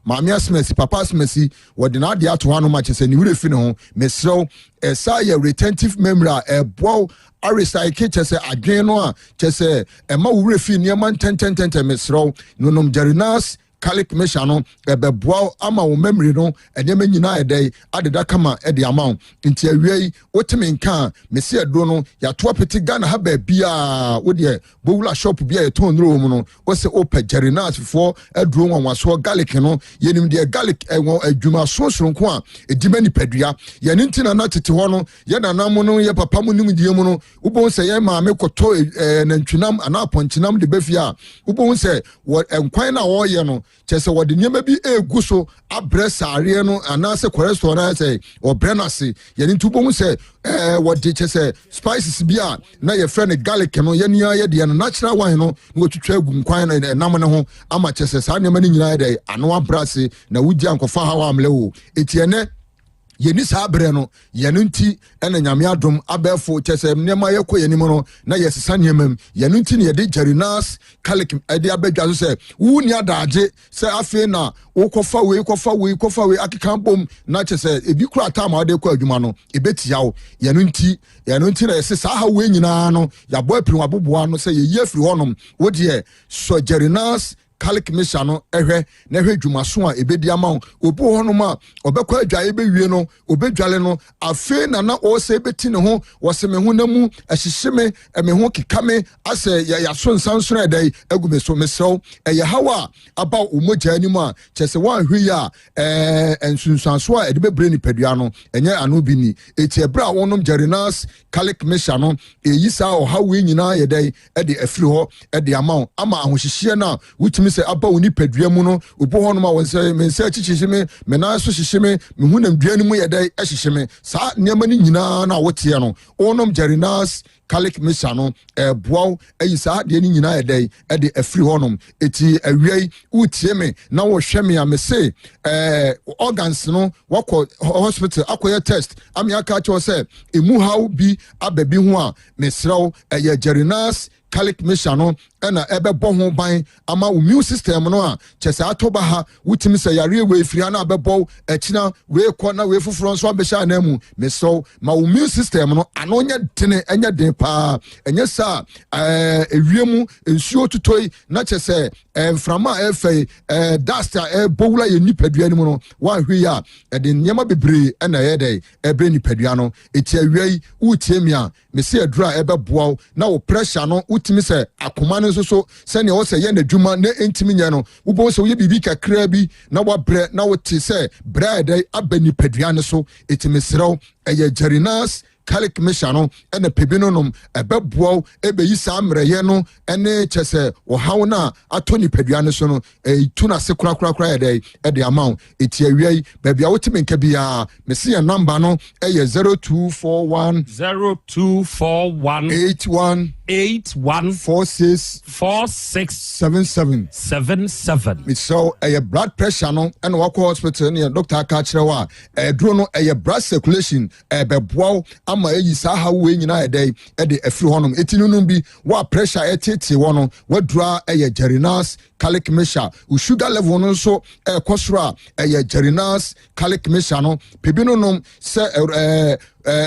maame asmasi papa asmasi wɔde na adeɛ ato hanom a kyɛ sɛ ne wura fi no ho mesrɛw ɛsa yɛ retentive memory a ɛboa arecycle kyɛ sɛ adwen no a kyɛ sɛ ɛma wo wura fi nneɛma ntɛntɛntɛntɛ mesrɛw nonom Gerinas garlic mixture no ɛbɛboa ama wo memory no ɛnneɛma nyinaa ɛdɛ adeda kama ɛde ama wo nti awiei wotemi nka mesi ɛdo no yɛatoa pete Ghana ha baabia wodeɛ bowula shop bia yɛtɔn nuro mu no wɔsɛ opɛ Gerinas foɔ aduro nwanwasoɔ garlic no yɛnim deɛ garlic ɛwɔ adwuma soronko a ɛdima nipadua yɛne ntina na tete hɔ no yɛnanam no yɛ papa mu nimdeɛ mu no wobɛhu sɛ yɛ maame kɔtɔ nantwinam anaa pɔnkyenam de bɛfie a wobɛhu sɛ nkwan na wɔyɛ no kyɛ sɛ wɔde nneɛma bi egu so abrɛ saareɛ no anaasɛ cholesterol na sɛ ɔbrɛ no ase yɛne nti wobɛhu sɛ wɔde kyɛ sɛ spices bi a na yɛfrɛ no garlic no yɛnea yɛdeɛ no natural wine no na wɔtwitwa agu nkwan no ɛnam no ho ama kyɛ sɛ saa nneɛma no nyinaa yɛdɛ ano abrɛ ase na wogye ankɔfa hawa amlɛ wo ɛti ɛnɛ yɛni saa berɛ no yɛno nti ɛna nyame adom abɛɛfo kyɛ sɛ nneɛma yɛkɔ yɛnim no na yɛsesa nneɛma mu yɛno nti ne yɛde Gerinas garlic ɛde abɛdwa so sɛ wo ni adagye sɛ afei na wokɔfa wei akeka bom na kyɛ sɛ ebi kora time a wode kɔ adwuma no ɛbɛtia wo yɛno nti na yɛsɛ saa ha wei nyinaa no yɛabɔ apiri waboboa no sɛ yɛyi afiri hɔnom wodeɛ sɔ Gerinas garlic mixture no ɛhwɛ na ɛhwɛ dwumaso a ɛbɛdi ama wo obi hɔ nom a ɔbɛkɔ adwae bɛwie no ɔbɛdwale no afei na ɔsɛ bɛti ne ho wɔsɛ me ho na mu ɛhyehye me me ho keka me asɛ yɛaso nsansono ɛdɛ agu me so mesrɛw ɛyɛ hawa aba ɔmogya anim a kyɛ sɛ woanhwɛ yi a nsunsuanso a ɛde bɛbrɛ nipadua no ɛnyɛ ano bi ni ɛti ɛberɛ a wɔnom Gerinas garlic mixture no ɛyi saa ɔhawe nyinaa yɛdɛ ɛde afiri hɔ ɛde ama wo ama ahohyehyeɛ no a wotumi sɛ aba wo nipadua mu no obo hɔ nom a wɔn sɛ me nsa kyikyihye me me nan so hyehye me me hu nam dua no mu yɛdɛ ɛhyehye me saa nneɛma no nyinaa na woteɛ no wɔnom Gerinas garlic mixture no ɛboaw ɛyi saa deɛ no nyinaa yɛdɛ ɛde afiri hɔ nom ɛti awiai wotie me na wɔhwɛ me a me se organs no wakɔ hospital akɔyɛ test ame aka kyerɛ sɛ ɛmu haw bi aba bi ho a mesrɛw ɛyɛ Gerinas garlic mixture no ɛna ɛbɛbɔ ho ban ama immune system no a kyɛ sɛ atɔ ba ha wotimi sɛ yareɛ wei firi ha na abɛbɔ akyina wei kɔ na wei foforɔ nso abɛhyɛ anan mu mesɛw ma immune system no ano nyɛ dene ɛnyɛ den paa ɛnyɛ saa ewie mu nsuo tutoi na kyɛ sɛ mframa a ɛfɛ dust a ɛbɔwula yɛ nipadua no mu no wanhwɛ yi a ɛde nneɛma bebree ɛna ɛyɛ dɛ ɛbrɛ nipadua no ɛti awia yi wotie mi a mesi aduru a ɛbɛboaw na wo pressure no wotimi sɛ akoma no nso so sɛnea wɔ sɛ yɛ n'adwuma na ɛntimi nyɛ no wobɛhu sɛ woyɛ biribi kakra bi na wabrɛ na wote sɛ brɛ ɛdɛ aba nipadua no so ɛtimi serɛw ɛyɛ Gerinas garlic mixture no ɛna pebi no nom ɛbɛboaw ɛbɛyi saa mmerɛyɛ no ɛne kyɛ sɛ ɔhaw no a atɔ nipadua no so no ɛtu no ase korakorakora ɛde ama wo ɛti awia yi baabi a wotimi nka biaa mese yɛ number no ɛyɛ 0241 81 46 77 mesɛ ɛyɛ blood pressure no ɛna wakɔ hospital ne yɛ doctor aka kyerɛ wo a ɛduro no ɛyɛ blood circulation ɛbɛboaw ama ɛyi saa ha wei nyinaa ɛdɛ ɛde afiri hɔnom ɛti no bi wa pressure ɛtete wɔ no wadura ɛyɛ Gerinas garlic mixture wo sugar level no nso ɛkɔ soro a ɛyɛ Gerinas garlic mixture no pebi no nom sɛ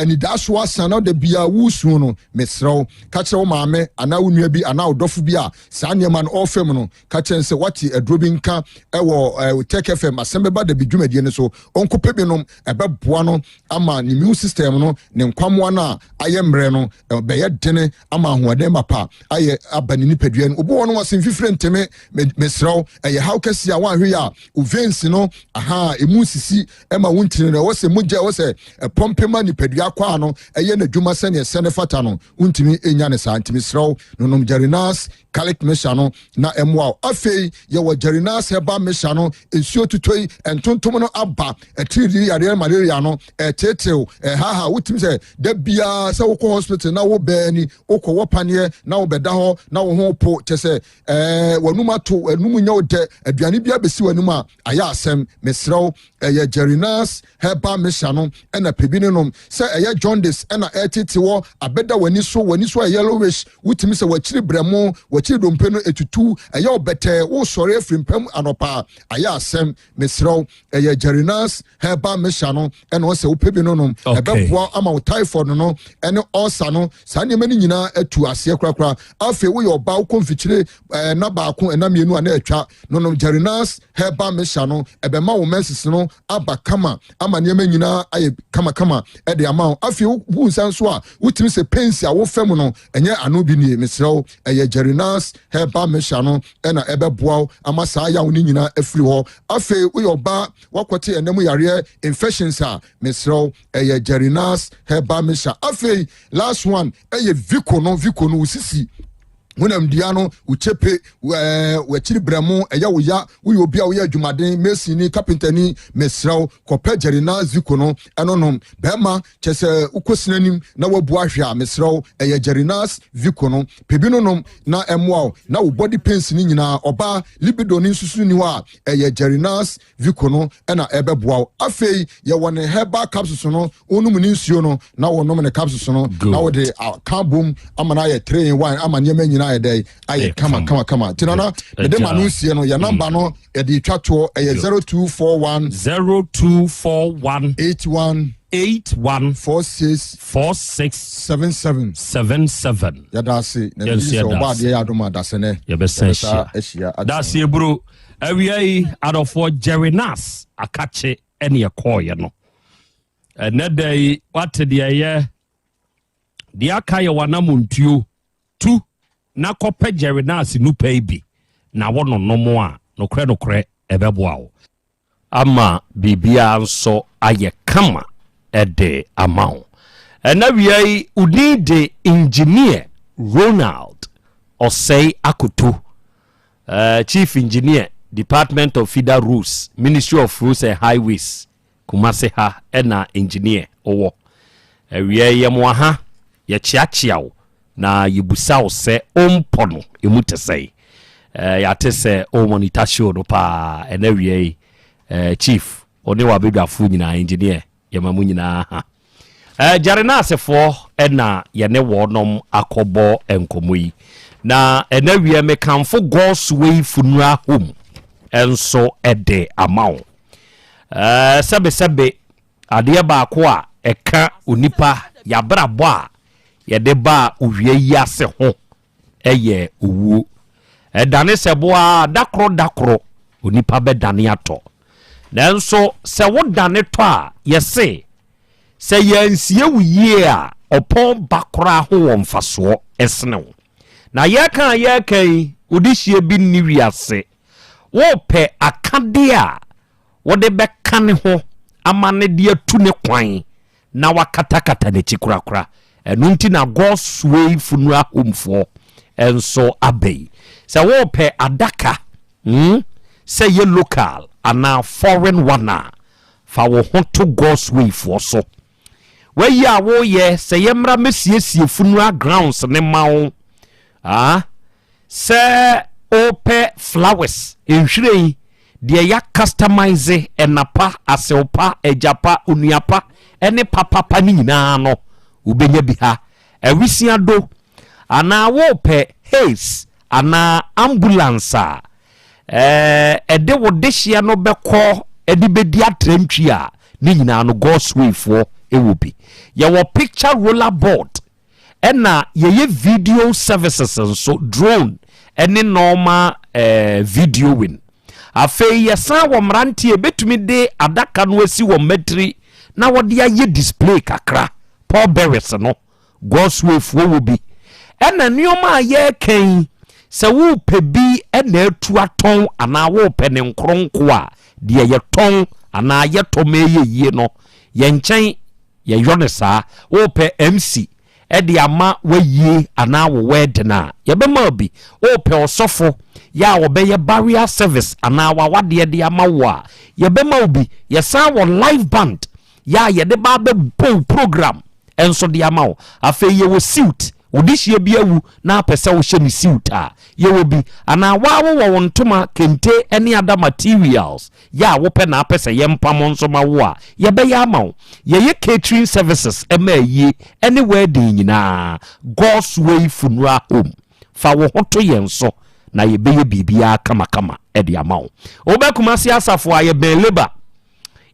ni daso asana de bia wusu no mesrew ka kire wo maame ana wo nua bi ana odofo bi a saa niam an ofem no ka kire se wati aduro bi nka ewo Otec FM Asem Beba Dabi dwumadie ne so onkope bi no ebeboa no ama ni immune system no ne nkwamwa na aye mre no beye dene ama ahoɔden mapa aye abani nipadua no obo no wasen fifire nteme mesrew eye hawkesi a wanhwe ya veins no aha emu sisi ema wuntini no wose mugya wose pompema nipadua kwa no eye na dwuma sɛ ne sene fata no wuntimi enya ne saa ntimi srew no nom Jarinas Calic Mesha no na emwa afei ye wo Jarinas heba Mesha no ensuo tutoi entontom no aba etiri yare malaria no etetew haha wutim sɛ da bia sɛ wo hospital na wo bani okɔ wopane na wo beda ho na wo ho po kyese wanum ato wanum nya ode aduane bia besi wanum a aya asem mesrew ye Jarinas heba Mesha no ena pebine nom sɛ eye jaundice ena etete wo abeda wani so yellowish wutim sɛ wachiri bremo wachiri dompe no etutu eye obete wo sɔre afrimpam anopa aya asem mesrew eye Jarinas heba Mesha no ena wo sɛ wo pebine nom ebeboa ama wo typhoid no ene ulcer no saa ne mani nyina atu ase krakra afi wo yo ba wo konfikyire na baako ena mienu ana atwa no Jarinas heba Mesha no ebema wo menses no aba kama ama ne mani nyina aye kama ede ama afi wo nsan so a wotimi se pensi a wo fam no enye ano bi nie mesrew eye Jarinas heba Mesha no ena ebeboa ama saa ya wo ni nyina afiri ho afi wo yo ba wakote enemu yare infections a mesrew eye Jarinas heba Mesha afi last one eye Vico no usisi wonam diano uchepe wachiri bramo eya woya wo obi a wo ya adwumaden mesini carpentani mesrew kopa Jarinas Vico no eno no bema chese ukosinanim na wabu ahwe mesrew eya Jarinas Vico no pebino no na emwa na wo body pains ni nyina oba libido ni susu ni wa eya Jarinas Vico no ena ebeboa afei ye wone herbal capsules no onum ni nsuo no na wonom ne capsules no na wo de carbon amana ye 3 in 1 amanya nyina aye kama tinana de manusie no ya number no e de twato e 0241 81 46 ya dase na yesi oba de ya doma dase ne ya besensia dase bro awiai adofo Jarinas akache ene yekoye no ene dai wate de ye de akaye wanamuntuo tu na kope Jarinas nupa ibi na wono nomo a nokre ebeboa wo ama bibia nso aye kama ede amao ena wiai unide engineer Ronald Osei Akutu chief engineer Department of Feeder Roads Ministry of Roads and Highways Kumase ha ena engineer owo wiai yemwa ha ye chiachiao na yibusa wo se ompo no emutesei ya tese o monitor show no pa ena wiai chief oni wa bedwafu nyina engineer yamamu nyina ha Jarinas fo ena yene wonom akobo enkomoyi na ena wie me kanfo God's way funua home enso ede amawo sebe ade ba ko a eka onipa yabrabo a yede ba owie yase ho eye owu edane sebo a dakro onipa be dane ato nanso se wo dane to a yese se yansie wuye a opon bakra ho wonfaso esne na yekan odihie bi ni wiase wo pe akade a wo de be kane ho amane de atu ne kwan na wakatakata ne chikurakura enunti na God's way funua homfo enso abei se wo pe adaka se ye local ana foreign one fa wo ho to God's way for so we ya wo ye se ye mra mesiesie funua grounds ne mawo se ope flowers enhwirei de ya customize enapa aseopa ejapa unuapa ene papa ni nyina no ubenya bi ha ewisia do ana wo pe haze ana ambulance ede wo dehia no beko edi bedi atrantwi a ni nyina no God's way for will be. Your picture roller board. Ena ye video services so drone any normal video win. Afei yesa wo mrantie betumi de adaka no asi wo metri na wode aye display kakra Paul Beres no God's way for will be. Ena nioma ye ken se wo pebi ena atu aton ana wo pene nkronko a de ye ton ana ye tomeye ye no ye nchen ye yonesa wo pe MC edi ama wayi ana wo wedna ye be ma bi o pe osofo ya wo be ye barrier service ana wa wade de ama wo a ye be ma obi ye san wo live band ya ye de ba be program enso de ama wo afa ye wo suit odihie bi awu na apese wo hye ni suit a ye wo bi ana wa wo ntoma kente any other materials ya wo pe na apese ye mpam nso ma wo a ye be ya ama wo ye catering services ema yi anywhere de nyina God's way funeral home fa wo hoto ye nso na ye be ye bibia kama e de ama wo obekuma si asafo a ye be labor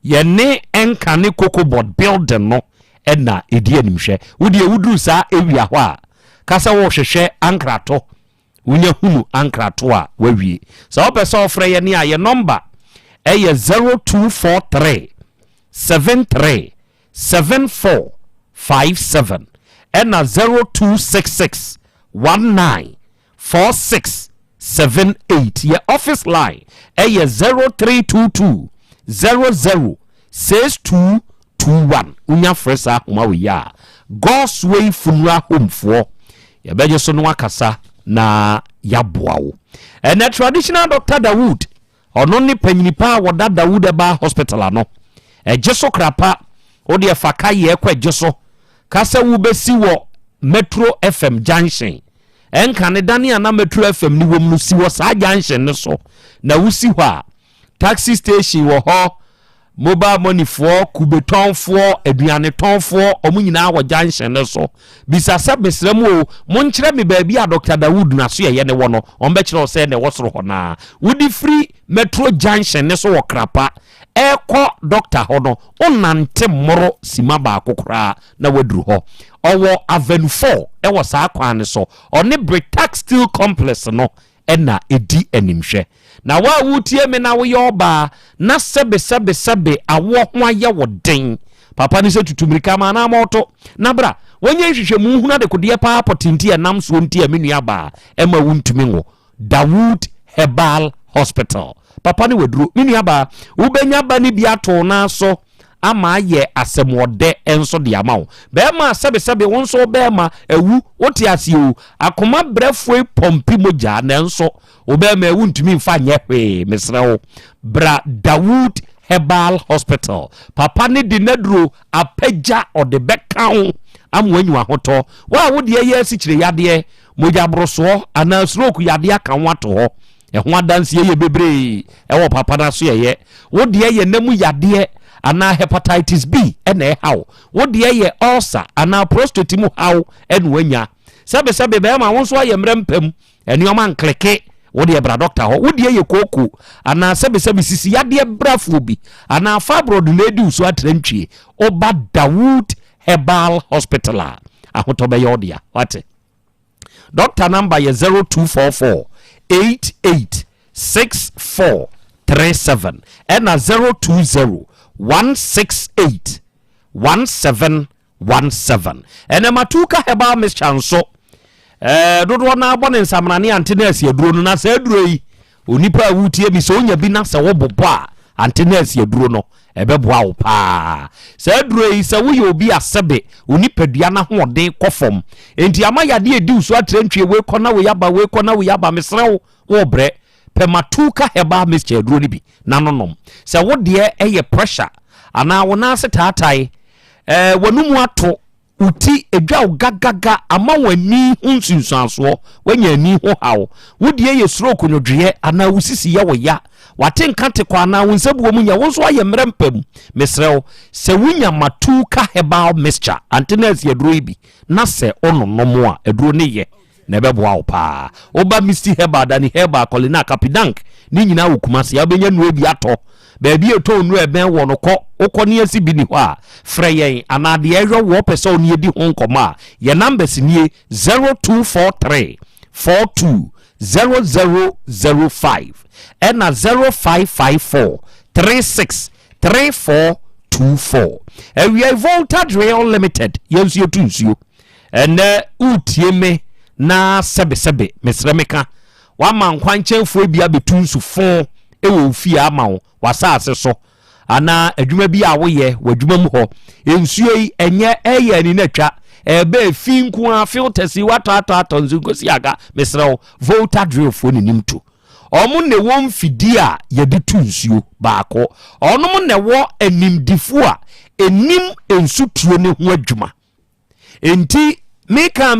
ye ne enka ne board building no na edi animhwe wodi ewuduru sa ewia ho a kasa wo hwehwe ankrato wunya hunu ankrato a wawie so opese ofre ye ne a ye number eye 0243 73 7457 na 0266 19 4678 ye office line eye 0322 00 6221 unya fresa homa we ya God's way funeral home for ye beje so no akasa na yaboa wo na traditional Dr. Dawood ono ni panyinipa woda Dawood Eba hospital ano ejeso krapa odi efaka ye kwa ejeso kasa wo besi wo Metro FM junction enka ne dani ana Metro FM ni wom no si wo sa junction ne so na wusi ho a taxi station wo ho mobile money for kubeton for aduaneton for omunyina wo junction ne so bisasa besremu mo nkyere me ba bia Dr. Dawood na so ye ne wo no on be kire o se ne wo soro ho na wudi free Metro junction ne so wo krapa eko doctor ho no onante moro sima ba akokora na waduru ho owo avenue 4 wo sa akwan ne so one Britax Steel Complex no ena edi animhwe na wa wutie me na wo yoba na sebe awo ho aye wo den papa ni se tutumrika ma na moto na bra wonye hwehwe mu huna de kodie pa potinti enam so nti amenu ba ema wuntumi ngo Dawood Herbal Hospital papa ni weduru menu aba ubenya ba ni biato na so ama ye asemode enso de amawo be ma sebe wonso be ma ewu oti asio akoma brefo pompi moja na enso obe ma ewu ntumi mfa nyehwe mesrewo bra Dawood Herbal Hospital papa ni dinadro apeja ode bekawo amwanyu ahoto wa wode ye asikyire yade moja broso ana stroke yade aka wato ho eho adanse ye bebre ewo papa na so ye wode ye namu yade ana hepatitis B ene how wode ye ulcer ana prostate mu how ene wanya sebe be ma wonso aye mrempam enioma nkleke wode bra doctor ho wode ye koku ana sebe sisi yade brafo bi ana fibroid lady so atrantwie oba Dawood Herbal Hospital ahoto be yodia wate doctor number ye 0244 886437 ena 020 168 1717 ene matuka Herbal mischanso dodo na abone nsamrane antennas yaduro no na sa aduro yi onipa awutie bi so onya bi na sa wobobo a antennas yaduro no ebeboa wo pa sa aduro yi sa wo ye obi asebe onipadua na hoɔden kɔfom enti ama yade edi uso atrantwie we kɔna we yaba mesrew wo bre pematuka Herbal mischanso aduro ni bi nanonom sa wo de eye pressure ana wona se taatai wanumu ato uti edwa gagaga ama wani hunsunsanso wanya ni ho hawo wodie ye stroke nodwe ana usisi ye wo ya watenkate kwa na wonsabuo munya wonso aye mrempam mesrew se wunya Matuka Herbal mixture antenas yaduro bi na se ononomo a aduro ne ye na beboa wo pa oba Misty Heba Dani Heba Kolina Kapidank ni nyina wo Kumasi ya benya nu ebi ato baabi eto nu eben wo no ko okoni asi bi ni ho a freyen anade ehwe wo pese oni edi ho nkoma ye numbers nie 0243 42 0005 and 0554 36 3424 we are Volta Drill Limited yensu yetunsuo and utieme na sebe mesremeka wa man kwanchenfo bia betunsu fon ewo fie amawo wasase so ana adwuma bi a woye wadwuma mu ho ensuo yi enye eye ni natwa ebe finku a filters yi watato nzugosi aga mesrew Volta Drill fo ni nimtu omu ne wo mfidi a yedi tunsuo baako onom ne wo animdifo a enim ensutuo ne ho adwuma enti meka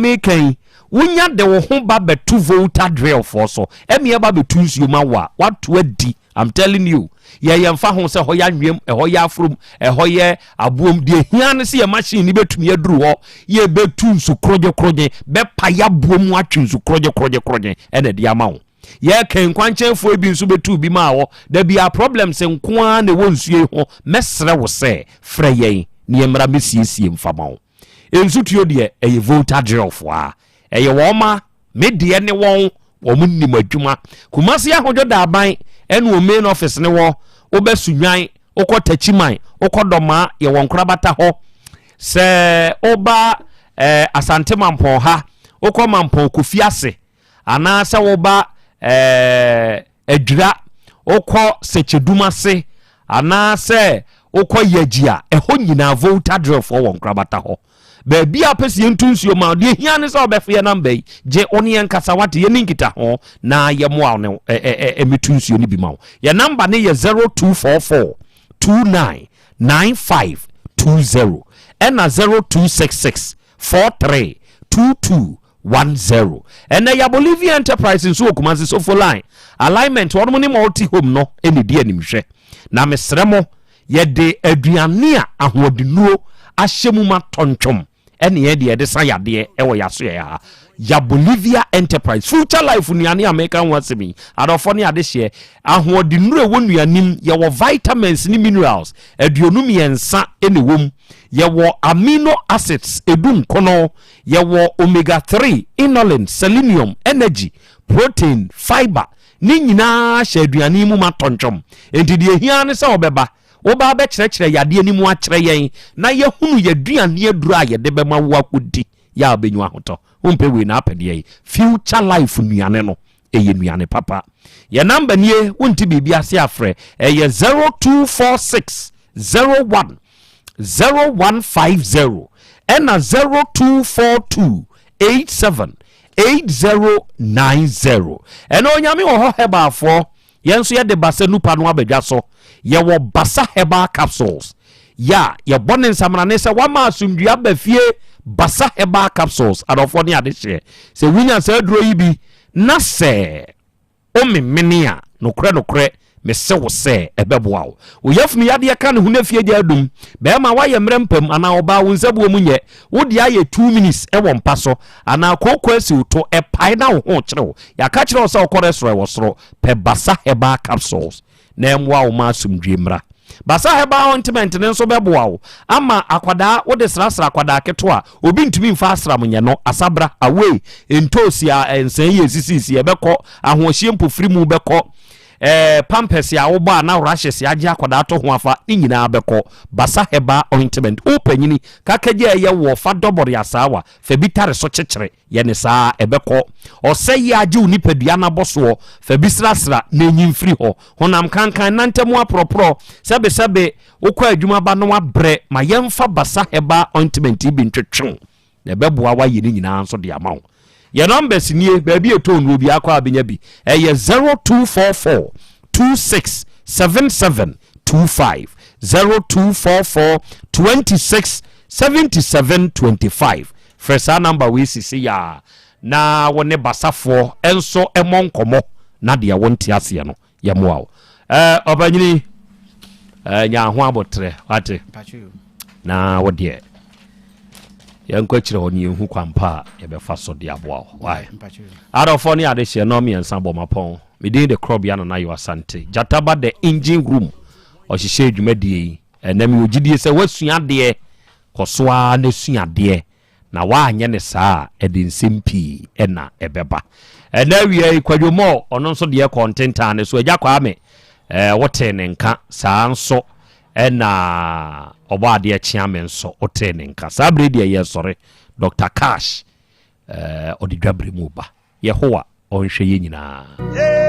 wunya de wo ho ba betu Volta Drill for so emi ba betu nsuo ma wa watu adi I'm telling you ye yemfa ho se ho ya nwem ho ya afrom ho ye aboom de hia ne se ye machine ni betumi aduru ho ye betu nsu kroje be pa ya boom atwe nsu kroje ene de ama ho ye ken kwanchenfo bi nsu betu bi ma wo da bia problems nko a ne wo nsuo ho mesre wo se frɛ yen ne emra mesiesie mfama ho ensu tuo de eye Volta Drill fo a eye woma medie ne won nim adwuma Kumasi ahodwo da aban ene o main office ne wo obesunwan okotachiman okodoma ye wonkrabata ho se oba Asante Mampon ha okomampon Kofiase ana se oba adura okọ Sechedumase ana se okọ Yajia eho nyina Volta Drill fo wonkrabata ho baabi a pese yentunsuo ma de hia ne so obefie number je oni enkasa wate ye ninkita ho na ye moa ne emetunsuo ni bi ma ye number ne ye 0244 299520 and 0266 43 2210 and ya Bolivia Enterprise so Kumasi so for line alignment won money multi home no eni di animhwe na mesremo ye de aduane a ahodinuo ahyemu ma tonchom ene ye de sayade ewo yaso ya Bolivia Enterprise future life nuane American wasemi adofo ne ade hye ahodinuo ewo nuanim ye wo vitamins ni minerals aduonum yensa ene wom ye wo amino acids edun kono ye wo omega 3 inulin selenium energy protein fiber ni nyina hye aduane mu ma tonchom enti de hia ne se obeba oba be kyerɛkyerɛ yade animu akyerɛ yen na yehunu yaduane aduru a yede be ma wo akodi ya benyu ahoto umpe we na apede yi future life nuane no eye nuane papa ye number nie wonti bibia ase afrɛ eye 0246 01 0150 and 0242 87 8090 eno nyame wo ho heba afo yenso ye de basa nupa no abadwa so ye wo basa herbal capsules ya ye bonen samrane se wama asumdua bafie basa herbal capsules adofo ne ade hye se winya se aduro yi bi na se o memenia nokre me se wo se ebeboa wo oyafunu yade ka ne hunafie dia adum be ma wa ye mrempam ana oba wo nsabuo munye wo dia ye 2 minutes e wo mpa so ana kokko asi uto e pai na wo ho kire wo ya ka kire wo se okore soro wo soro pe basa herbal capsules na emwa wo ma sumdwemra basa herbal ointment ne nso beboa wo ama akwada wo de srasra akwada keto a obi ntumi mfa asram nye no asabra away entosi a ensan ye sisisi e beko ahohye mpofiri mu beko pampers ya wo ba na rashes ya gya akwada to ho afa ni nyina beko basa herbal ointment opanyini kakaje ye wo fa dobor ya sawa fa bitare so kyekere ye ne saa ebeko osei ya gye unipadua na boso fa bisrasra na nyimfiri ho honam kankan nantemu apropro sebe ukwa adwuma ba no wabre ma yemfa basa herbal ointment bi ntwetwe na beboa wa ye ni nyina nso de amawo your numbers nie baby eto no bi akwa abenya bi eye 0244 267725 0244 267725 fresa number we sisi ya na wone basafo enso emonkomo na de wonte ase no ye moa obanyini nya ho abotre wate na wodie yɛnkɔ akyirɛ hɔ ne yɛhu kwampa a yɛbɛfa so de aboa wo wae adɔfoɔ ne ade hyɛ no miɛnsa bɔ mapɔn medin de Krobea na Yaw Asante Jataba the engine room ɔhyehyɛ adwumadie yi ɛnɛ mi ogyidie sɛ wasua adeɛ kɔsoa na sua adeɛ na waanyɛ ne saa ɛde nsɛm pii ɛna ɛbɛba ɛnɛ wie kwadwomɔ ɔno nso deɛ kɔntenta ne so agya kwame wote ne nka saa nso ɛna ɔbɔ adeɛ kyeame nso wote ne nka saa bere deɛ yɛ sɔre Dr. Cash ɔde dwabre mu ba Yehowa ɔnhwɛ yɛ nyinaa